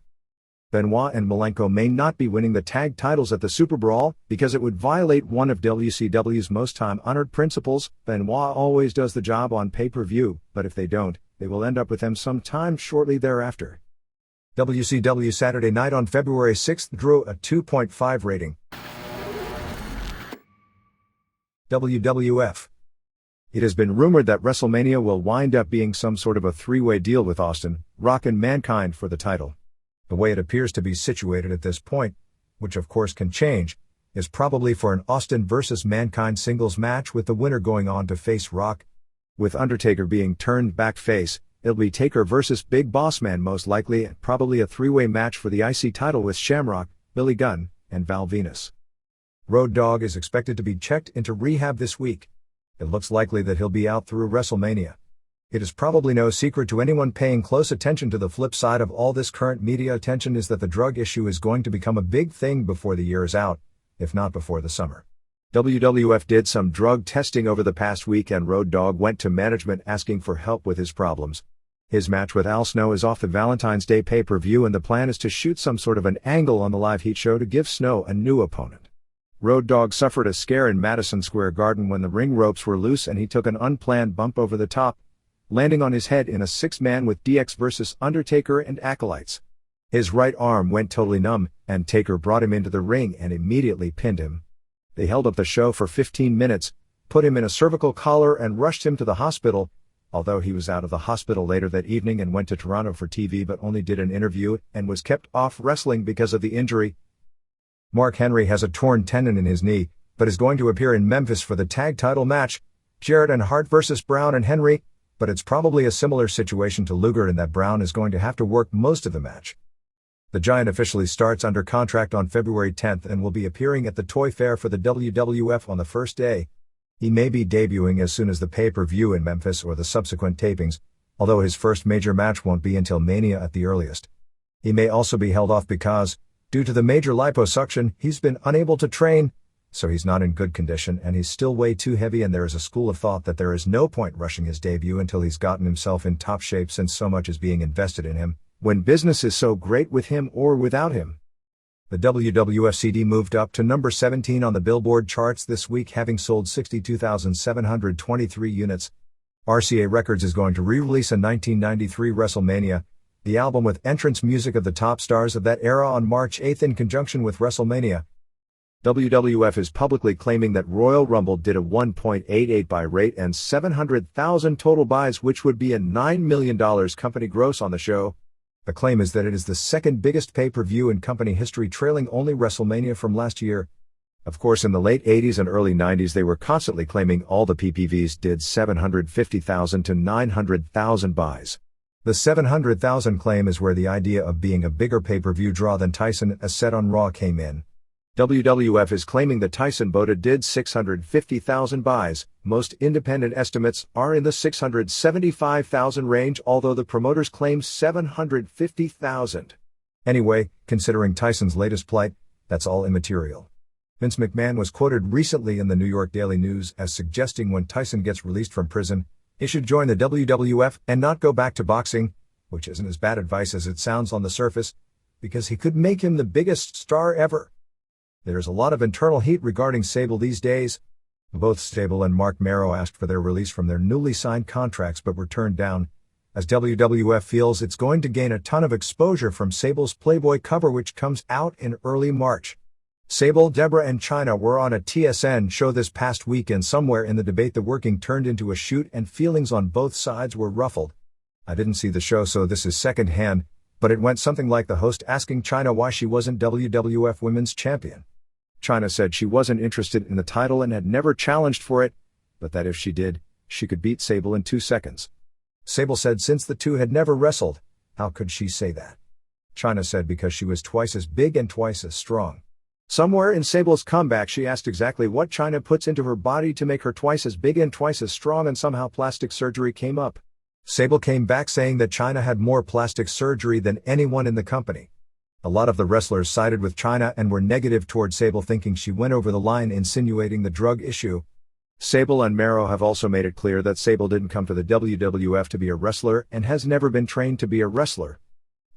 Benoit and Malenko may not be winning the tag titles at the Super Brawl because it would violate one of WCW's most time-honored principles. Benoit always does the job on pay-per-view, but if they don't, they will end up with them sometime shortly thereafter. WCW Saturday Night on February 6th drew a 2.5 rating. WWF. It has been rumored that WrestleMania will wind up being some sort of a three-way deal with Austin, Rock and Mankind for the title. The way it appears to be situated at this point, which of course can change, is probably for an Austin vs. Mankind singles match with the winner going on to face Rock. With Undertaker being turned back face, it'll be Taker vs. Big Boss Man most likely, and probably a three-way match for the IC title with Shamrock, Billy Gunn, and Val Venus. Road Dogg is expected to be checked into rehab this week. It looks likely that he'll be out through WrestleMania. It is probably no secret to anyone paying close attention to the flip side of all this current media attention is that the drug issue is going to become a big thing before the year is out, if not before the summer. WWF did some drug testing over the past week and Road Dogg went to management asking for help with his problems. His match with Al Snow is off the Valentine's Day pay-per-view and the plan is to shoot some sort of an angle on the live heat show to give Snow a new opponent. Road Dogg suffered a scare in Madison Square Garden when the ring ropes were loose and he took an unplanned bump over the top, landing on his head in a six-man with DX vs. Undertaker and acolytes. His right arm went totally numb, and Taker brought him into the ring and immediately pinned him. They held up the show for 15 minutes, put him in a cervical collar and rushed him to the hospital, although he was out of the hospital later that evening and went to Toronto for TV but only did an interview and was kept off wrestling because of the injury. Mark Henry has a torn tendon in his knee, but is going to appear in Memphis for the tag title match, Jarrett and Hart vs. Brown and Henry, but it's probably a similar situation to Luger in that Brown is going to have to work most of the match. The Giant officially starts under contract on February 10th and will be appearing at the Toy Fair for the WWF on the first day. He may be debuting as soon as the pay-per-view in Memphis or the subsequent tapings, although his first major match won't be until Mania at the earliest. He may also be held off because, due to the major liposuction, he's been unable to train, so he's not in good condition and he's still way too heavy and there is a school of thought that there is no point rushing his debut until he's gotten himself in top shape since so much is being invested in him, when business is so great with him or without him. The WWF CD moved up to number 17 on the Billboard charts this week, having sold 62,723 units. RCA Records is going to re-release a 1993 WrestleMania, the album with entrance music of the top stars of that era, on March 8th in conjunction with WrestleMania. WWF is publicly claiming that Royal Rumble did a 1.88 buy rate and 700,000 total buys, which would be a $9 million company gross on the show. The claim is that it is the second biggest pay-per-view in company history, trailing only WrestleMania from last year. Of course, in the late 80s and early 90s they were constantly claiming all the PPVs did 750,000 to 900,000 buys. The 700,000 claim is where the idea of being a bigger pay-per-view draw than Tyson as said on Raw came in. WWF is claiming that Tyson Boda did 650,000 buys. Most independent estimates are in the 675,000 range, although the promoters claim 750,000. Anyway, considering Tyson's latest plight, that's all immaterial. Vince McMahon was quoted recently in the New York Daily News as suggesting when Tyson gets released from prison, he should join the WWF and not go back to boxing, which isn't as bad advice as it sounds on the surface, because he could make him the biggest star ever. There's a lot of internal heat regarding Sable these days. Both Sable and Mark Marrow asked for their release from their newly signed contracts but were turned down, as WWF feels it's going to gain a ton of exposure from Sable's Playboy cover, which comes out in early March. Sable, Deborah and Chyna were on a TSN show this past week, and somewhere in the debate the working turned into a shoot and feelings on both sides were ruffled. I didn't see the show so this is secondhand, but it went something like the host asking Chyna why she wasn't WWF Women's Champion. Chyna said she wasn't interested in the title and had never challenged for it, but that if she did, she could beat Sable in 2 seconds. Sable said since the two had never wrestled, how could she say that? Chyna said because she was twice as big and twice as strong. Somewhere in Sable's comeback she asked exactly what China puts into her body to make her twice as big and twice as strong, and somehow plastic surgery came up. Sable came back saying that China had more plastic surgery than anyone in the company. A lot of the wrestlers sided with China and were negative toward Sable, thinking she went over the line, insinuating the drug issue. Sable and Mero have also made it clear that Sable didn't come to the WWF to be a wrestler and has never been trained to be a wrestler.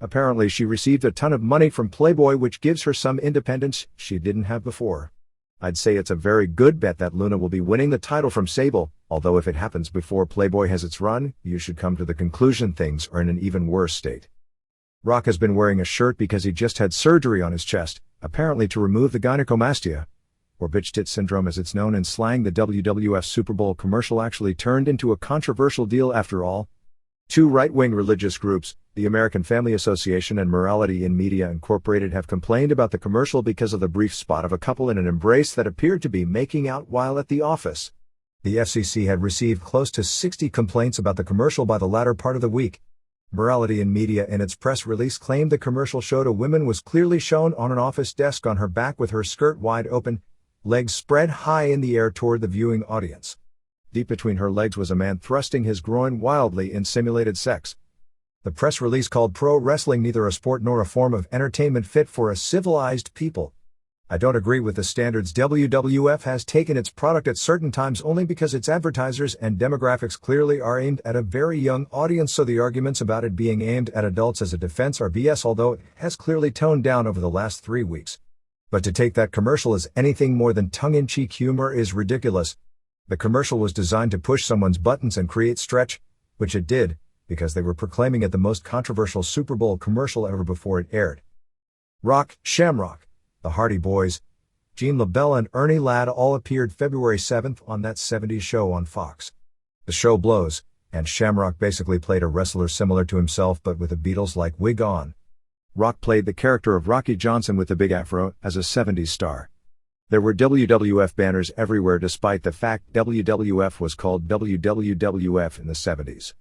Apparently she received a ton of money from Playboy, which gives her some independence she didn't have before. I'd say it's a very good bet that Luna will be winning the title from Sable, although if it happens before Playboy has its run, you should come to the conclusion things are in an even worse state. Rock has been wearing a shirt because he just had surgery on his chest, apparently to remove the gynecomastia, or bitch tit syndrome as it's known in slang. The WWF Super Bowl commercial actually turned into a controversial deal after all. Two right-wing religious groups, the American Family Association and Morality in Media Incorporated, have complained about the commercial because of the brief spot of a couple in an embrace that appeared to be making out while at the office. The FCC had received close to 60 complaints about the commercial by the latter part of the week. Morality in Media in its press release claimed the commercial showed a woman was clearly shown on an office desk on her back with her skirt wide open, legs spread high in the air toward the viewing audience. Deep between her legs was a man thrusting his groin wildly in simulated sex. The press release called pro wrestling neither a sport nor a form of entertainment fit for a civilized people. I don't agree with the standards WWF has taken its product at certain times only because its advertisers and demographics clearly are aimed at a very young audience, so the arguments about it being aimed at adults as a defense are BS, although it has clearly toned down over the last 3 weeks. But to take that commercial as anything more than tongue-in-cheek humor is ridiculous. The commercial was designed to push someone's buttons and create stretch, which it did, because they were proclaiming it the most controversial Super Bowl commercial ever before it aired. Rock, Shamrock, the Hardy Boys, Gene LaBelle and Ernie Ladd all appeared February 7th on That 70s Show on Fox. The show blows, and Shamrock basically played a wrestler similar to himself but with a Beatles-like wig on. Rock played the character of Rocky Johnson with the big afro as a 70s star. There were WWF banners everywhere despite the fact WWF was called WWF in the 70s.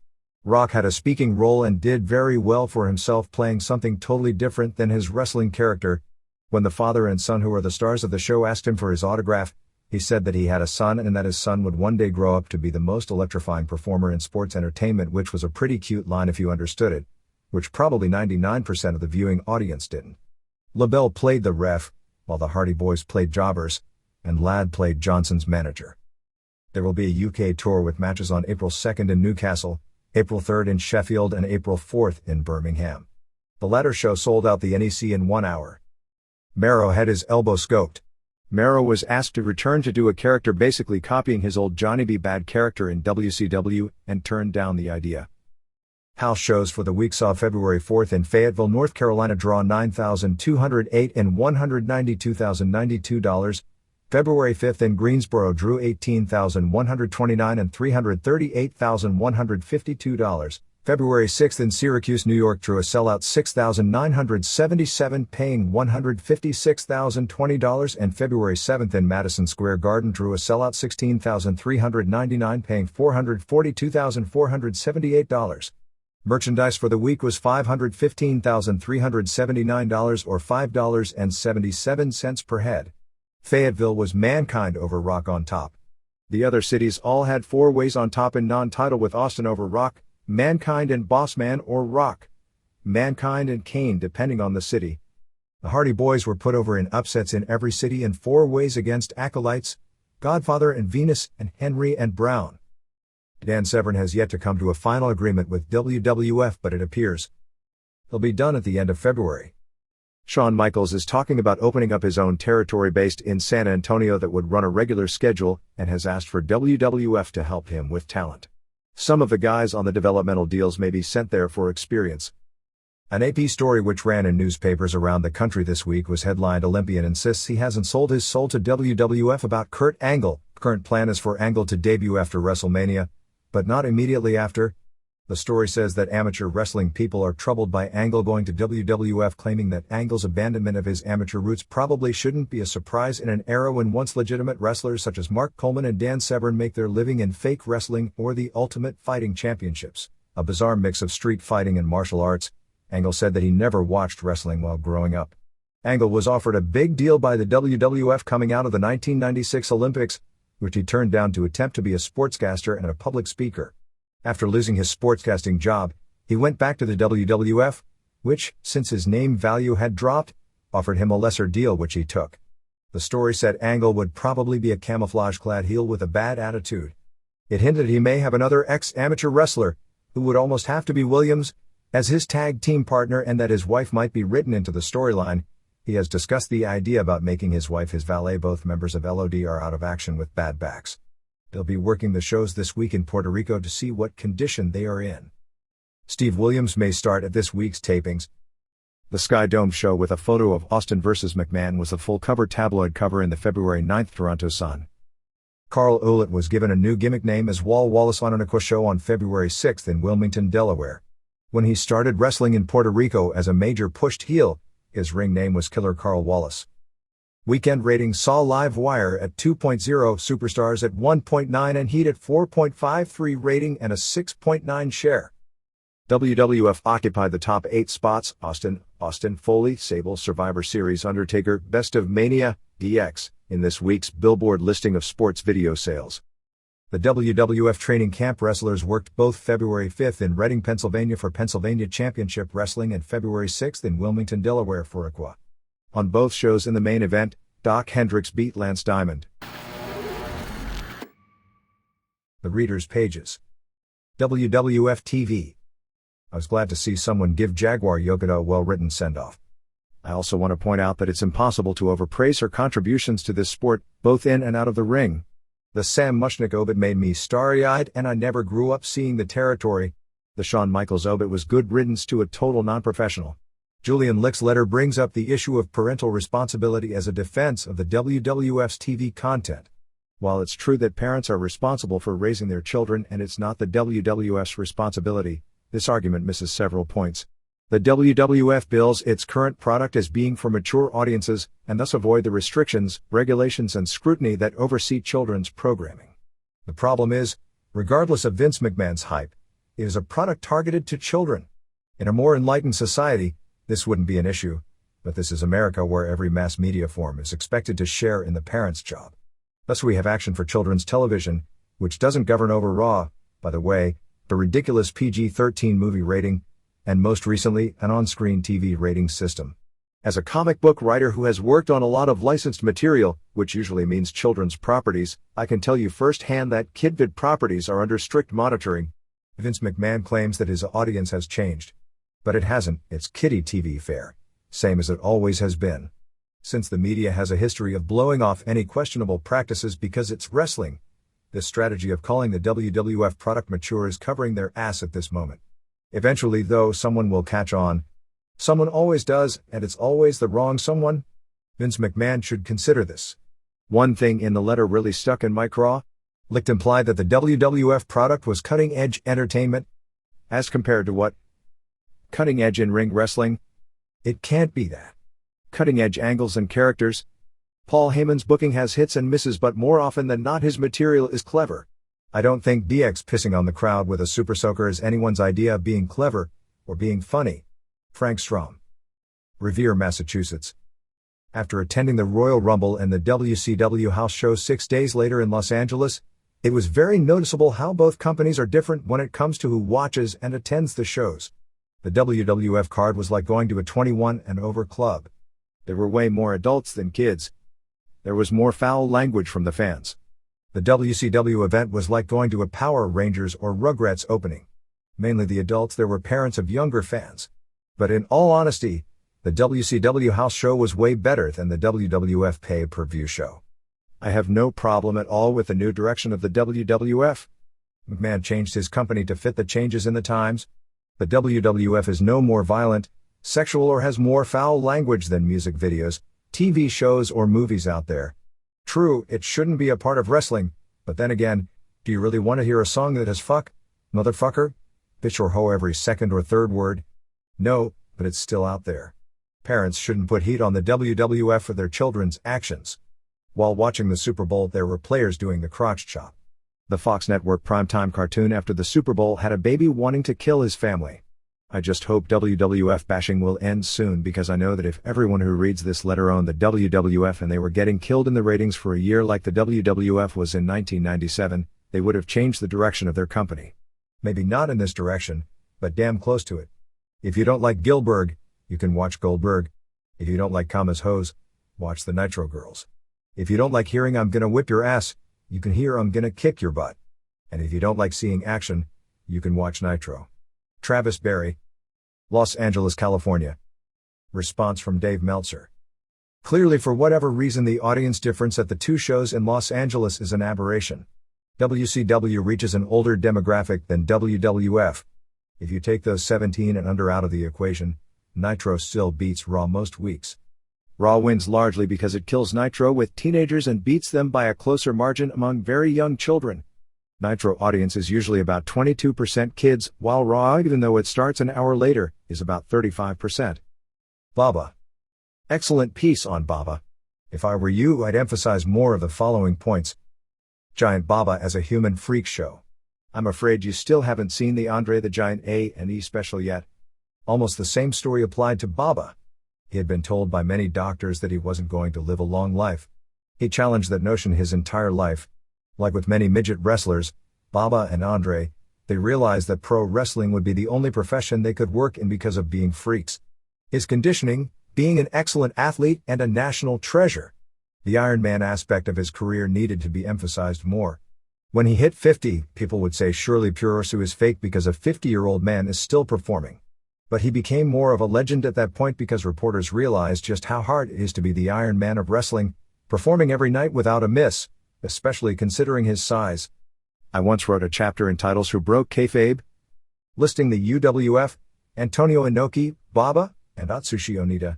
Rock had a speaking role and did very well for himself, playing something totally different than his wrestling character. When the father and son who are the stars of the show asked him for his autograph, he said that he had a son and that his son would one day grow up to be the most electrifying performer in sports entertainment, which was a pretty cute line if you understood it, which probably 99% of the viewing audience didn't. LaBelle played the ref, while the Hardy Boys played jobbers, and Ladd played Johnson's manager. There will be a UK tour with matches on April 2nd in Newcastle, April 3rd in Sheffield and April 4th in Birmingham. The latter show sold out the NEC in 1 hour. Mero had his elbow scoped. Mero was asked to return to do a character basically copying his old Johnny B. Bad character in WCW and turned down the idea. House shows for the week saw February 4th in Fayetteville, North Carolina draw $9,208 and $192,092. February 5th in Greensboro drew $18,129 and $338,152. February 6th in Syracuse, New York drew a sellout $6,977 paying $156,020, and February 7th in Madison Square Garden drew a sellout $16,399 paying $442,478. Merchandise for the week was $515,379 or $5.77 per head. Fayetteville was Mankind over Rock on top. The other cities all had 4 ways on top in non-title, with Austin over Rock, Mankind and Bossman or Rock, Mankind and Kane depending on the city. The Hardy Boys were put over in upsets in every city in 4 ways against Acolytes, Godfather and Venus, and Henry and Brown. Dan Severn has yet to come to a final agreement with WWF, but it appears he'll be done at the end of February. Shawn Michaels is talking about opening up his own territory based in San Antonio that would run a regular schedule and has asked for WWF to help him with talent. Some of the guys on the developmental deals may be sent there for experience. An AP story which ran in newspapers around the country this week was headlined "Olympian insists he hasn't sold his soul to WWF about Kurt Angle. Current plan is for Angle to debut after WrestleMania, but not immediately after." The story says that amateur wrestling people are troubled by Angle going to WWF, claiming that Angle's abandonment of his amateur roots probably shouldn't be a surprise in an era when once legitimate wrestlers such as Mark Coleman and Dan Severn make their living in fake wrestling or the Ultimate Fighting Championships, a bizarre mix of street fighting and martial arts. Angle said that he never watched wrestling while growing up. Angle was offered a big deal by the WWF coming out of the 1996 Olympics, which he turned down to attempt to be a sportscaster and a public speaker. After losing his sportscasting job, he went back to the WWF, which, since his name value had dropped, offered him a lesser deal which he took. The story said Angle would probably be a camouflage-clad heel with a bad attitude. It hinted he may have another ex-amateur wrestler, who would almost have to be Williams, as his tag team partner, and that his wife might be written into the storyline. He has discussed the idea about making his wife his valet. Both members of LOD are out of action with bad backs. They'll be working the shows this week in Puerto Rico to see what condition they are in. Steve Williams may start at this week's tapings. The Sky Dome show with a photo of Austin vs. McMahon was the full-cover tabloid cover in the February 9th Toronto Sun. Carl Ouellet was given a new gimmick name as Wall Wallace on an Aqua show on February 6th in Wilmington, Delaware. When he started wrestling in Puerto Rico as a major pushed heel, his ring name was Killer Carl Wallace. Weekend ratings saw Live Wire at 2.0, Superstars at 1.9 and Heat at 4.53 rating and a 6.9 share. WWF occupied the top 8 spots: Austin, Foley, Sable, Survivor Series, Undertaker, Best of Mania, DX, in this week's Billboard listing of sports video sales. The WWF training camp wrestlers worked both February 5th in Reading, Pennsylvania for Pennsylvania Championship Wrestling and February 6th in Wilmington, Delaware for Aqua. On both shows in the main event, Doc Hendricks beat Lance Diamond. The Reader's Pages. WWF TV. I was glad to see someone give Jaguar Yokota a well-written send-off. I also want to point out that it's impossible to overpraise her contributions to this sport, both in and out of the ring. The Sam Mushnick obit made me starry-eyed, and I never grew up seeing The Territory. The Shawn Michaels obit was good riddance to a total non-professional. Julian Lick's letter brings up the issue of parental responsibility as a defense of the WWF's TV content. While it's true that parents are responsible for raising their children and it's not the WWF's responsibility, this argument misses several points. The WWF bills its current product as being for mature audiences, and thus avoid the restrictions, regulations and scrutiny that oversee children's programming. The problem is, regardless of Vince McMahon's hype, it is a product targeted to children. In a more enlightened society, this wouldn't be an issue, but this is America, where every mass media form is expected to share in the parent's job. Thus we have Action for Children's Television, which doesn't govern over Raw, by the way, the ridiculous PG-13 movie rating, and most recently, an on-screen TV rating system. As a comic book writer who has worked on a lot of licensed material, which usually means children's properties, I can tell you firsthand that kidvid properties are under strict monitoring. Vince McMahon claims that his audience has changed. But it hasn't. It's kiddie TV fare, same as it always has been. Since the media has a history of blowing off any questionable practices because it's wrestling, this strategy of calling the WWF product mature is covering their ass at this moment. Eventually, though, someone will catch on. Someone always does, and it's always the wrong someone. Vince McMahon should consider this. One thing in the letter really stuck in my craw. Licht implied that the WWF product was cutting-edge entertainment. As compared to what? Cutting-edge in-ring wrestling? It can't be that. Cutting-edge angles and characters? Paul Heyman's booking has hits and misses, but more often than not his material is clever. I don't think DX pissing on the crowd with a super soaker is anyone's idea of being clever, or being funny. Frank Strom. Revere, Massachusetts. After attending the Royal Rumble and the WCW house show 6 days later in Los Angeles, it was very noticeable how both companies are different when it comes to who watches and attends the shows. The WWF card was like going to a 21 and over club. There were way more adults than kids. There was more foul language from the fans. The WCW event was like going to a Power Rangers or Rugrats opening. Mainly the adults, there were parents of younger fans. But in all honesty, the WCW house show was way better than the WWF pay-per-view show. I have no problem at all with the new direction of the WWF. McMahon changed his company to fit the changes in the times. The WWF is no more violent, sexual or has more foul language than music videos, TV shows or movies out there. True, it shouldn't be a part of wrestling, but then again, do you really want to hear a song that has fuck, motherfucker, bitch or hoe every second or third word? No, but it's still out there. Parents shouldn't put heat on the WWF for their children's actions. While watching the Super Bowl, there were players doing the crotch chop. The Fox Network primetime cartoon after the Super Bowl had a baby wanting to kill his family. I just hope WWF bashing will end soon, because I know that if everyone who reads this letter owned the WWF and they were getting killed in the ratings for a year like the WWF was in 1997, they would have changed the direction of their company. Maybe not in this direction, but damn close to it. If you don't like Gilbert, you can watch Goldberg. If you don't like Kama's Hose, watch the Nitro Girls. If you don't like hearing "I'm gonna whip your ass," you can hear "I'm gonna kick your butt." And if you don't like seeing action, you can watch Nitro. Travis Berry, Los Angeles, California. Response from Dave Meltzer. Clearly, for whatever reason, the audience difference at the two shows in Los Angeles is an aberration. WCW reaches an older demographic than WWF. If you take those 17 and under out of the equation, Nitro still beats Raw most weeks. Raw wins largely because it kills Nitro with teenagers and beats them by a closer margin among very young children. Nitro audience is usually about 22% kids, while Raw, even though it starts an hour later, is about 35%. Baba. Excellent piece on Baba. If I were you, I'd emphasize more of the following points. Giant Baba as a human freak show. I'm afraid you still haven't seen the Andre the Giant A&E special yet. Almost the same story applied to Baba. He had been told by many doctors that he wasn't going to live a long life. He challenged that notion his entire life. Like with many midget wrestlers, Baba and Andre, they realized that pro wrestling would be the only profession they could work in because of being freaks. His conditioning, being an excellent athlete and a national treasure. The Iron Man aspect of his career needed to be emphasized more. When he hit 50, people would say surely Puroresu is fake because a 50-year-old man is still performing. But he became more of a legend at that point because reporters realized just how hard it is to be the Iron Man of wrestling, performing every night without a miss, especially considering his size. I once wrote a chapter entitled "Who Broke Kayfabe?" listing the UWF, Antonio Inoki, Baba, and Atsushi Onita.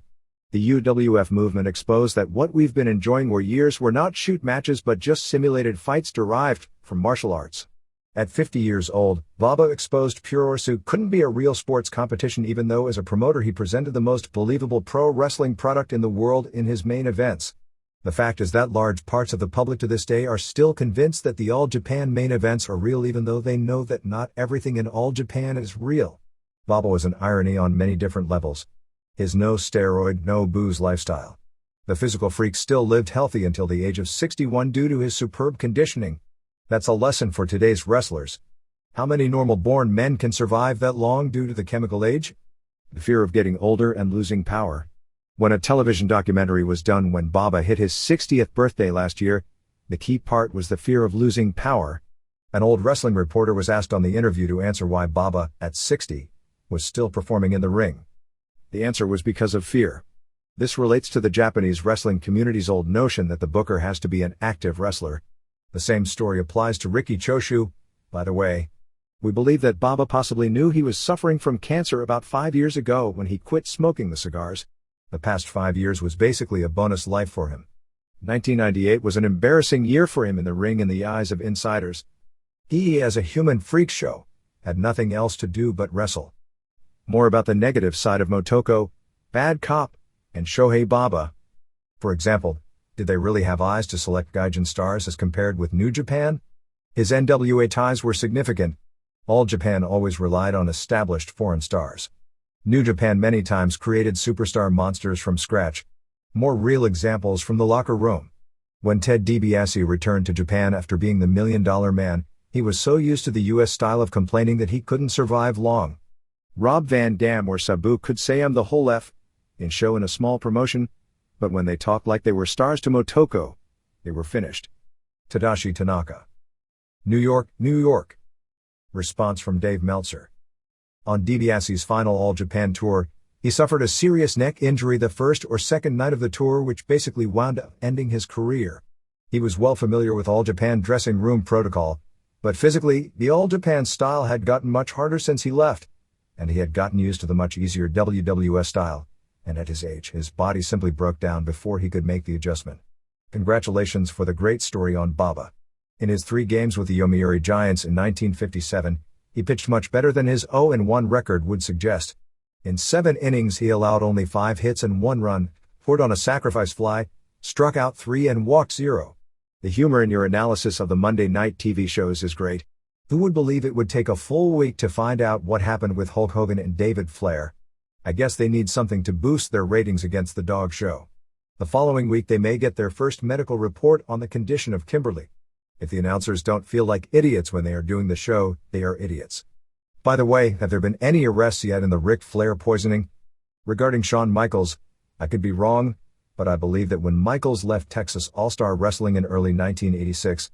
The UWF movement exposed that what we've been enjoying for years were not shoot matches but just simulated fights derived from martial arts. At 50 years old, Baba exposed Puroresu couldn't be a real sports competition, even though as a promoter he presented the most believable pro wrestling product in the world in his main events. The fact is that large parts of the public to this day are still convinced that the All Japan main events are real, even though they know that not everything in All Japan is real. Baba was an irony on many different levels. His no steroid, no booze lifestyle. The physical freak still lived healthy until the age of 61 due to his superb conditioning. That's a lesson for today's wrestlers. How many normal-born men can survive that long due to the chemical age? The fear of getting older and losing power. When a television documentary was done when Baba hit his 60th birthday last year, the key part was the fear of losing power. An old wrestling reporter was asked on the interview to answer why Baba, at 60, was still performing in the ring. The answer was because of fear. This relates to the Japanese wrestling community's old notion that the booker has to be an active wrestler. The same story applies to Riki Choshu, by the way. We believe that Baba possibly knew he was suffering from cancer about 5 years ago when he quit smoking the cigars. The past 5 years was basically a bonus life for him. 1998 was an embarrassing year for him in the ring in the eyes of insiders. He, as a human freak show, had nothing else to do but wrestle. More about the negative side of Motoko, Bad Cop, and Shohei Baba. For example, did they really have eyes to select Gaijin stars as compared with New Japan? His NWA ties were significant. All Japan always relied on established foreign stars. New Japan many times created superstar monsters from scratch. More real examples from the locker room. When Ted DiBiase returned to Japan after being the $1 Million Man, he was so used to the US style of complaining that he couldn't survive long. Rob Van Dam or Sabu could say "I'm the whole F" in show in a small promotion, but when they talked like they were stars to Motoko, they were finished. Tadashi Tanaka. New York, New York. Response from Dave Meltzer. On DiBiase's final All Japan tour, he suffered a serious neck injury the first or second night of the tour, which basically wound up ending his career. He was well familiar with All Japan dressing room protocol, but physically, the All Japan style had gotten much harder since he left, and he had gotten used to the much easier WWS style, and at his age, his body simply broke down before he could make the adjustment. Congratulations for the great story on Baba. In his 3 games with the Yomiuri Giants in 1957, he pitched much better than his 0-1 record would suggest. In 7 innings he allowed only 5 hits and 1 run, scored on a sacrifice fly, struck out 3 and walked 0. The humor in your analysis of the Monday night TV shows is great. Who would believe it would take a full week to find out what happened with Hulk Hogan and David Flair? I guess they need something to boost their ratings against the dog show. The following week they may get their first medical report on the condition of Kimberly. If the announcers don't feel like idiots when they are doing the show, they are idiots. By the way, have there been any arrests yet in the Ric Flair poisoning? Regarding Shawn Michaels, I could be wrong, but I believe that when Michaels left Texas All-Star Wrestling in early 1986,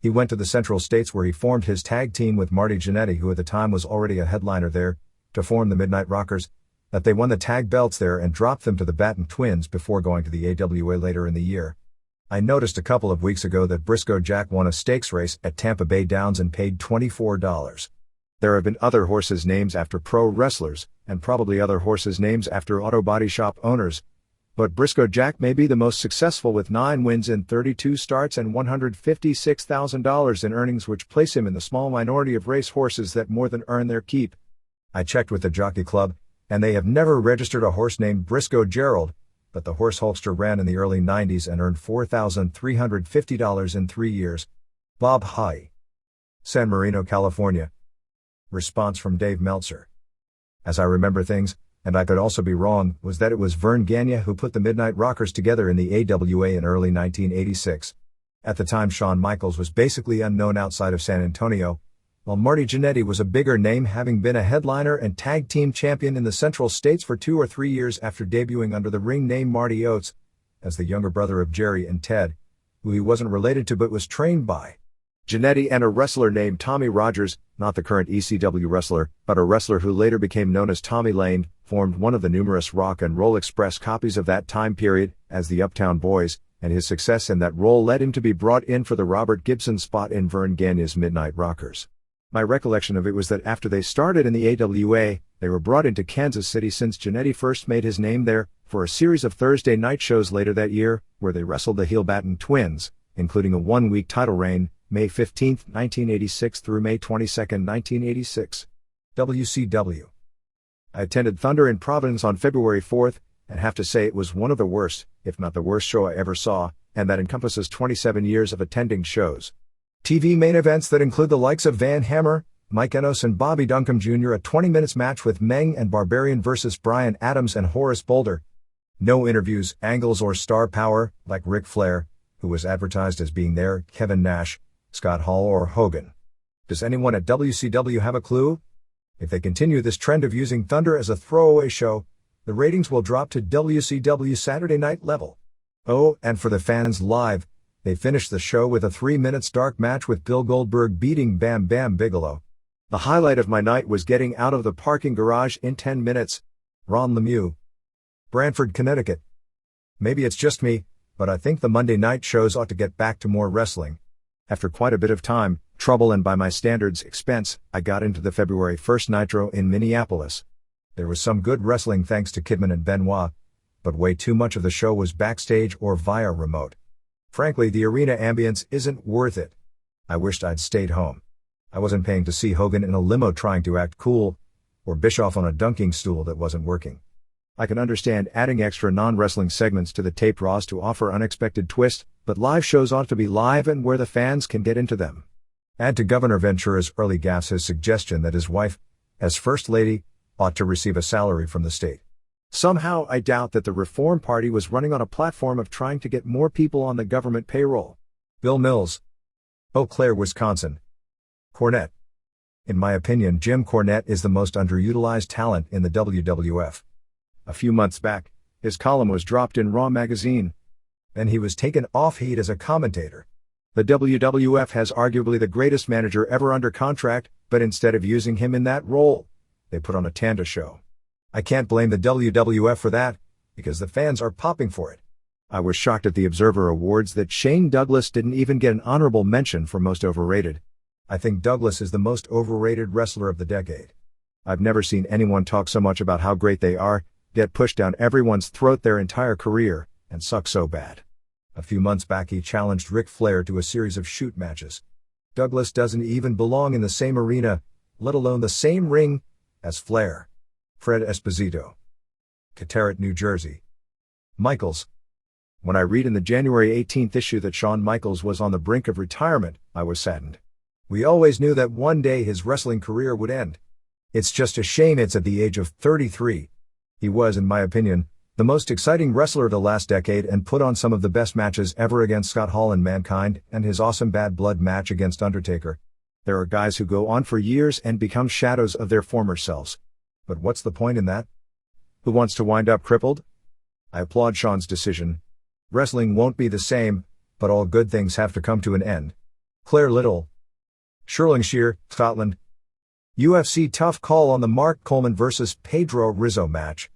he went to the Central States where he formed his tag team with Marty Jannetty, who at the time was already a headliner there, to form the Midnight Rockers, that they won the tag belts there and dropped them to the Batten Twins before going to the AWA later in the year. I noticed a couple of weeks ago that Briscoe Jack won a stakes race at Tampa Bay Downs and paid $24. There have been other horses' names after pro wrestlers, and probably other horses' names after auto body shop owners, but Briscoe Jack may be the most successful with 9 wins in 32 starts and $156,000 in earnings, which place him in the small minority of race horses that more than earn their keep. I checked with the Jockey Club, and they have never registered a horse named Briscoe Gerald, but the horse Hulkster ran in the early 90s and earned $4,350 in 3 years. Bob High. San Marino, California. Response from Dave Meltzer. As I remember things, and I could also be wrong, was that it was Vern Gagne who put the Midnight Rockers together in the AWA in early 1986. At the time Shawn Michaels was basically unknown outside of San Antonio, while Marty Jannetty was a bigger name, having been a headliner and tag team champion in the Central States for 2 or 3 years after debuting under the ring name Marty Oates, as the younger brother of Jerry and Ted, who he wasn't related to but was trained by Jannetty, and a wrestler named Tommy Rogers, not the current ECW wrestler, but a wrestler who later became known as Tommy Lane, formed one of the numerous Rock and Roll Express copies of that time period, as the Uptown Boys, and his success in that role led him to be brought in for the Robert Gibson spot in Vern Gagne's Midnight Rockers. My recollection of it was that after they started in the AWA, they were brought into Kansas City since Jannetty first made his name there, for a series of Thursday night shows later that year, where they wrestled the heel Batten Twins, including a 1-week title reign, May 15, 1986 through May 22, 1986. WCW. I attended Thunder in Providence on February 4th, and have to say it was one of the worst, if not the worst show I ever saw, and that encompasses 27 years of attending shows. TV main events that include the likes of Van Hammer, Mike Enos and Bobby Duncombe Jr., a 20 minutes match with Meng and Barbarian versus Bryan Adams and Horace Boulder. No interviews, angles or star power, like Ric Flair, who was advertised as being there, Kevin Nash, Scott Hall or Hogan. Does anyone at WCW have a clue? If they continue this trend of using Thunder as a throwaway show, the ratings will drop to WCW Saturday Night level. Oh, and for the fans live, they finished the show with a 3-minute dark match with Bill Goldberg beating Bam Bam Bigelow. The highlight of my night was getting out of the parking garage in 10 minutes. Ron Lemieux. Branford, Connecticut. Maybe it's just me, but I think the Monday night shows ought to get back to more wrestling. After quite a bit of time, trouble and by my standards expense, I got into the February 1st Nitro in Minneapolis. There was some good wrestling thanks to Kidman and Benoit, but way too much of the show was backstage or via remote. Frankly, the arena ambience isn't worth it. I wished I'd stayed home. I wasn't paying to see Hogan in a limo trying to act cool, or Bischoff on a dunking stool that wasn't working. I can understand adding extra non-wrestling segments to the taped draws to offer unexpected twist, but live shows ought to be live and where the fans can get into them. Add to Governor Ventura's early gaffes his suggestion that his wife, as First Lady, ought to receive a salary from the state. Somehow I doubt that the Reform Party was running on a platform of trying to get more people on the government payroll. Bill Mills. Eau Claire, Wisconsin. Cornette. In my opinion, Jim Cornette is the most underutilized talent in the WWF. A few months back, his column was dropped in Raw magazine. Then he was taken off Heat as a commentator. The WWF has arguably the greatest manager ever under contract, but instead of using him in that role, they put on a Tanda show. I can't blame the WWF for that, because the fans are popping for it. I was shocked at the Observer Awards that Shane Douglas didn't even get an honorable mention for most overrated. I think Douglas is the most overrated wrestler of the decade. I've never seen anyone talk so much about how great they are, get pushed down everyone's throat their entire career, and suck so bad. A few months back he challenged Ric Flair to a series of shoot matches. Douglas doesn't even belong in the same arena, let alone the same ring, as Flair. Fred Esposito. Carteret, New Jersey. Michaels. When I read in the January 18th issue that Shawn Michaels was on the brink of retirement, I was saddened. We always knew that one day his wrestling career would end. It's just a shame it's at the age of 33. He was, in my opinion, the most exciting wrestler of the last decade and put on some of the best matches ever against Scott Hall and Mankind and his awesome Bad Blood match against Undertaker. There are guys who go on for years and become shadows of their former selves. But what's the point in that? Who wants to wind up crippled? I applaud Sean's decision. Wrestling won't be the same, but all good things have to come to an end. Claire Little. Shirlingshire, Scotland. UFC tough call on the Mark Coleman vs. Pedro Rizzo match.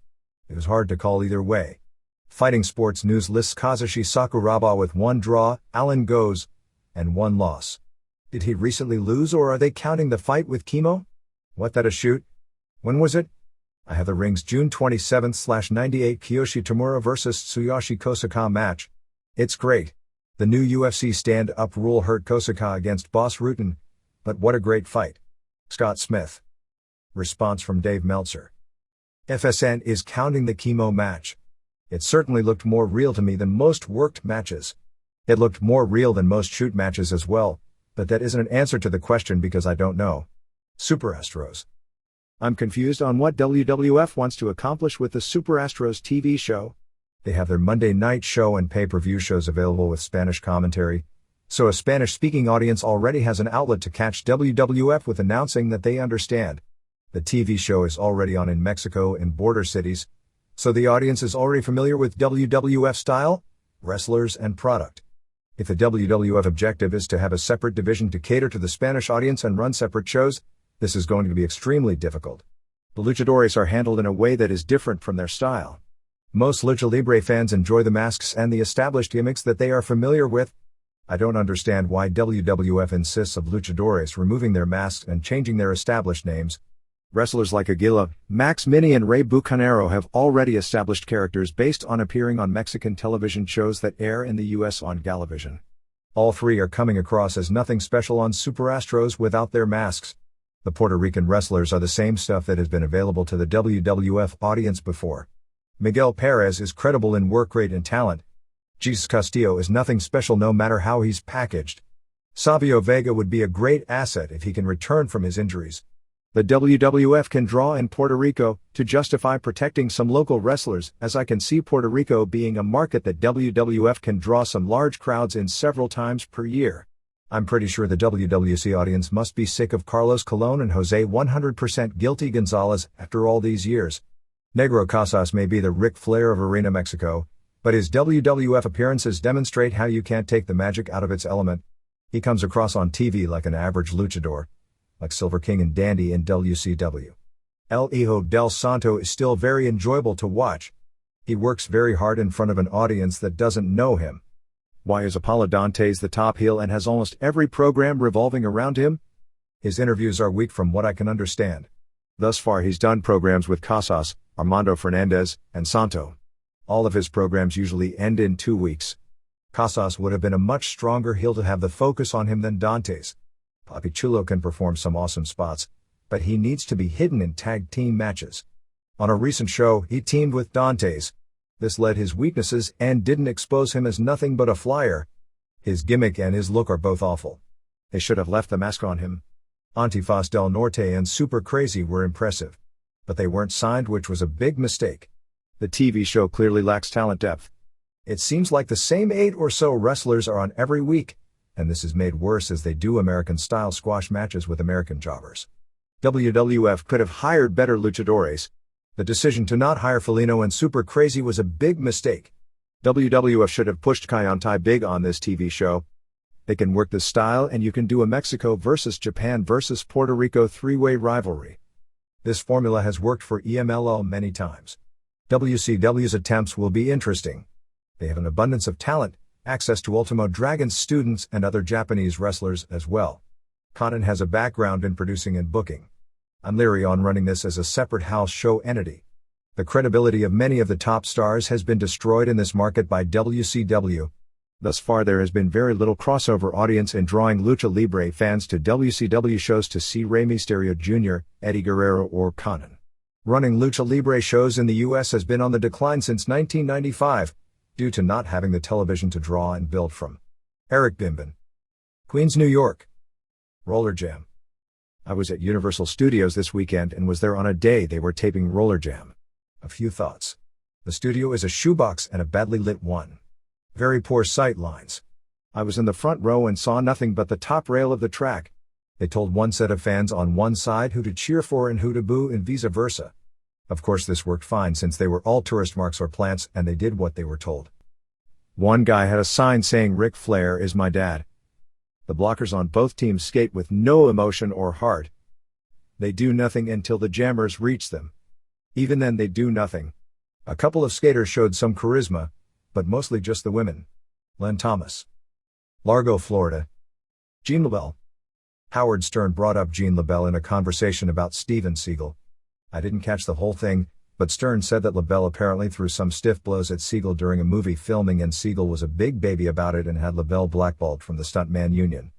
It was hard to call either way. Fighting Sports News lists Kazushi Sakuraba with 1 draw, Alan Goes, and 1 loss. Did he recently lose or are they counting the fight with chemo? What, that a shoot? When was it? I have the rings June 27/98 Kiyoshi Tamura vs. Tsuyoshi Kosaka match. It's great. The new UFC stand-up rule hurt Kosaka against Boss Rutan, but what a great fight. Scott Smith. Response from Dave Meltzer. FSN is counting the chemo match. It certainly looked more real to me than most worked matches. It looked more real than most shoot matches as well, but that isn't an answer to the question because I don't know. Super Astros. I'm confused on what WWF wants to accomplish with the Super Astros TV show. They have their Monday night show and pay-per-view shows available with Spanish commentary, so a Spanish-speaking audience already has an outlet to catch WWF with announcing that they understand. The TV show is already on in Mexico in border cities, so the audience is already familiar with WWF style, wrestlers and product. If the WWF objective is to have a separate division to cater to the Spanish audience and run separate shows, this is going to be extremely difficult. The luchadores are handled in a way that is different from their style. Most lucha libre fans enjoy the masks and the established gimmicks that they are familiar with. I don't understand why WWF insists of luchadores removing their masks and changing their established names. Wrestlers like Aguila, Max Mini and Rey Bucanero have already established characters based on appearing on Mexican television shows that air in the US on Galavision. All 3 are coming across as nothing special on Super Astros without their masks. The Puerto Rican wrestlers are the same stuff that has been available to the WWF audience before. Miguel Perez is credible in work rate and talent. Jesus Castillo is nothing special no matter how he's packaged. Savio Vega would be a great asset if he can return from his injuries. The WWF can draw in Puerto Rico to justify protecting some local wrestlers, as I can see Puerto Rico being a market that WWF can draw some large crowds in several times per year. I'm pretty sure the WWC audience must be sick of Carlos Colon and Jose 100% Guilty Gonzalez after all these years. Negro Casas may be the Ric Flair of Arena Mexico, but his WWF appearances demonstrate how you can't take the magic out of its element. He comes across on TV like an average luchador, like Silver King and Dandy in WCW. El Hijo del Santo is still very enjoyable to watch. He works very hard in front of an audience that doesn't know him. Why is Apollo Dantes the top heel and has almost every program revolving around him? His interviews are weak from what I can understand. Thus far he's done programs with Casas, Armando Fernandez, and Santo. All of his programs usually end in 2 weeks. Casas would have been a much stronger heel to have the focus on him than Dantes. Papi Chulo can perform some awesome spots, but he needs to be hidden in tag team matches. On a recent show, he teamed with Dantes. This led his weaknesses and didn't expose him as nothing but a flyer. His gimmick and his look are both awful. They should have left the mask on him. Antifaz del Norte and Super Crazy were impressive, but they weren't signed, which was a big mistake. The TV show clearly lacks talent depth. It seems like the same 8 or so wrestlers are on every week, and this is made worse as they do American-style squash matches with American jobbers. WWF could have hired better luchadores. The decision to not hire Felino and Super Crazy was a big mistake. WWF should have pushed Kaientai big on this TV show. They can work this style and you can do a Mexico versus Japan versus Puerto Rico 3-way rivalry. This formula has worked for EMLL many times. WCW's attempts will be interesting. They have an abundance of talent, access to Ultimo Dragon's students and other Japanese wrestlers as well. Conan has a background in producing and booking. I'm leery on running this as a separate house show entity. The credibility of many of the top stars has been destroyed in this market by WCW. Thus far there has been very little crossover audience in drawing Lucha Libre fans to WCW shows to see Rey Mysterio Jr., Eddie Guerrero or Conan. Running Lucha Libre shows in the US has been on the decline since 1995, due to not having the television to draw and build from. Eric Bimbin. Queens, New York. Roller Jam. I was at Universal Studios this weekend and was there on a day they were taping Roller Jam. A few thoughts. The studio is a shoebox and a badly lit one. Very poor sight lines. I was in the front row and saw nothing but the top rail of the track. They told one set of fans on one side who to cheer for and who to boo and vice versa. Of course this worked fine since they were all tourist marks or plants and they did what they were told. One guy had a sign saying Ric Flair is my dad. The blockers on both teams skate with no emotion or heart. They do nothing until the jammers reach them. Even then they do nothing. A couple of skaters showed some charisma, but mostly just the women. Len Thomas. Largo, Florida. Gene LaBelle. Howard Stern brought up Gene LaBelle in a conversation about Steven Seagal. I didn't catch the whole thing, but Stern said that LaBelle apparently threw some stiff blows at Seagal during a movie filming and Seagal was a big baby about it and had LaBelle blackballed from the stuntman union.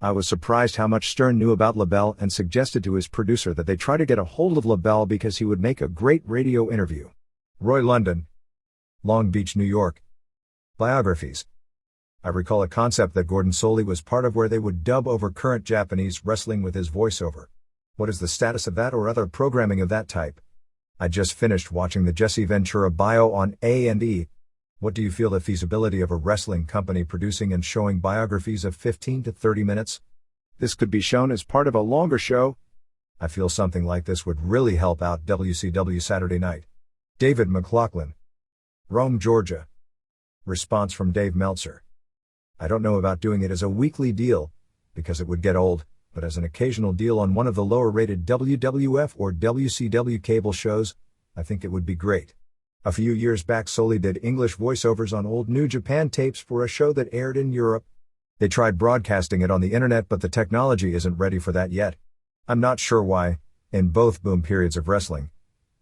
I was surprised how much Stern knew about LaBelle and suggested to his producer that they try to get a hold of LaBelle because he would make a great radio interview. Roy London. Long Beach, New York. Biographies. I recall a concept that Gordon Solie was part of where they would dub over current Japanese wrestling with his voiceover. What is the status of that or other programming of that type? I just finished watching the Jesse Ventura bio on A&E. What do you feel the feasibility of a wrestling company producing and showing biographies of 15 to 30 minutes? This could be shown as part of a longer show. I feel something like this would really help out WCW Saturday Night. David McLaughlin. Rome, Georgia. Response from Dave Meltzer. I don't know about doing it as a weekly deal, because it would get old, but as an occasional deal on one of the lower-rated WWF or WCW cable shows, I think it would be great. A few years back Solie did English voiceovers on old New Japan tapes for a show that aired in Europe. They tried broadcasting it on the internet but the technology isn't ready for that yet. I'm not sure why, in both boom periods of wrestling,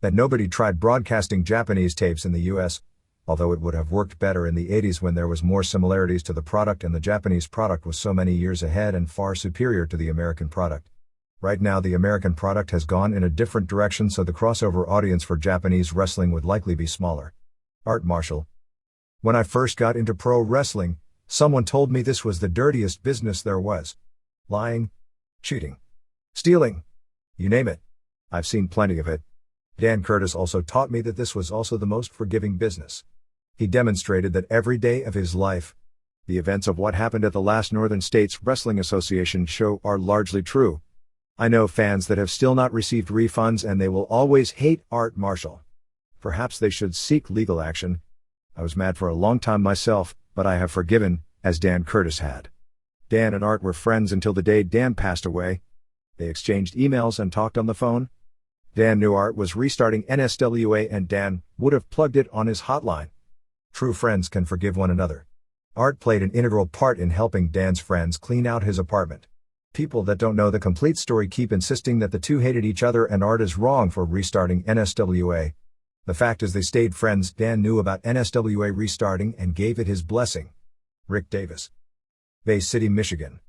that nobody tried broadcasting Japanese tapes in the US, although it would have worked better in the 80s when there was more similarities to the product and the Japanese product was so many years ahead and far superior to the American product. Right now the American product has gone in a different direction so the crossover audience for Japanese wrestling would likely be smaller. Art Marshall. When I first got into pro wrestling, someone told me this was the dirtiest business there was. Lying, cheating, stealing, you name it. I've seen plenty of it. Dan Curtis also taught me that this was also the most forgiving business. He demonstrated that every day of his life. The events of what happened at the last Northern States Wrestling Association show are largely true. I know fans that have still not received refunds and they will always hate Art Marshall. Perhaps they should seek legal action. I was mad for a long time myself, but I have forgiven, as Dan Curtis had. Dan and Art were friends until the day Dan passed away. They exchanged emails and talked on the phone. Dan knew Art was restarting NSWA and Dan would have plugged it on his hotline. True friends can forgive one another. Art played an integral part in helping Dan's friends clean out his apartment. People that don't know the complete story keep insisting that the two hated each other and Art is wrong for restarting NSWA. The fact is they stayed friends. Dan knew about NSWA restarting and gave it his blessing. Rick Davis. Bay City, Michigan.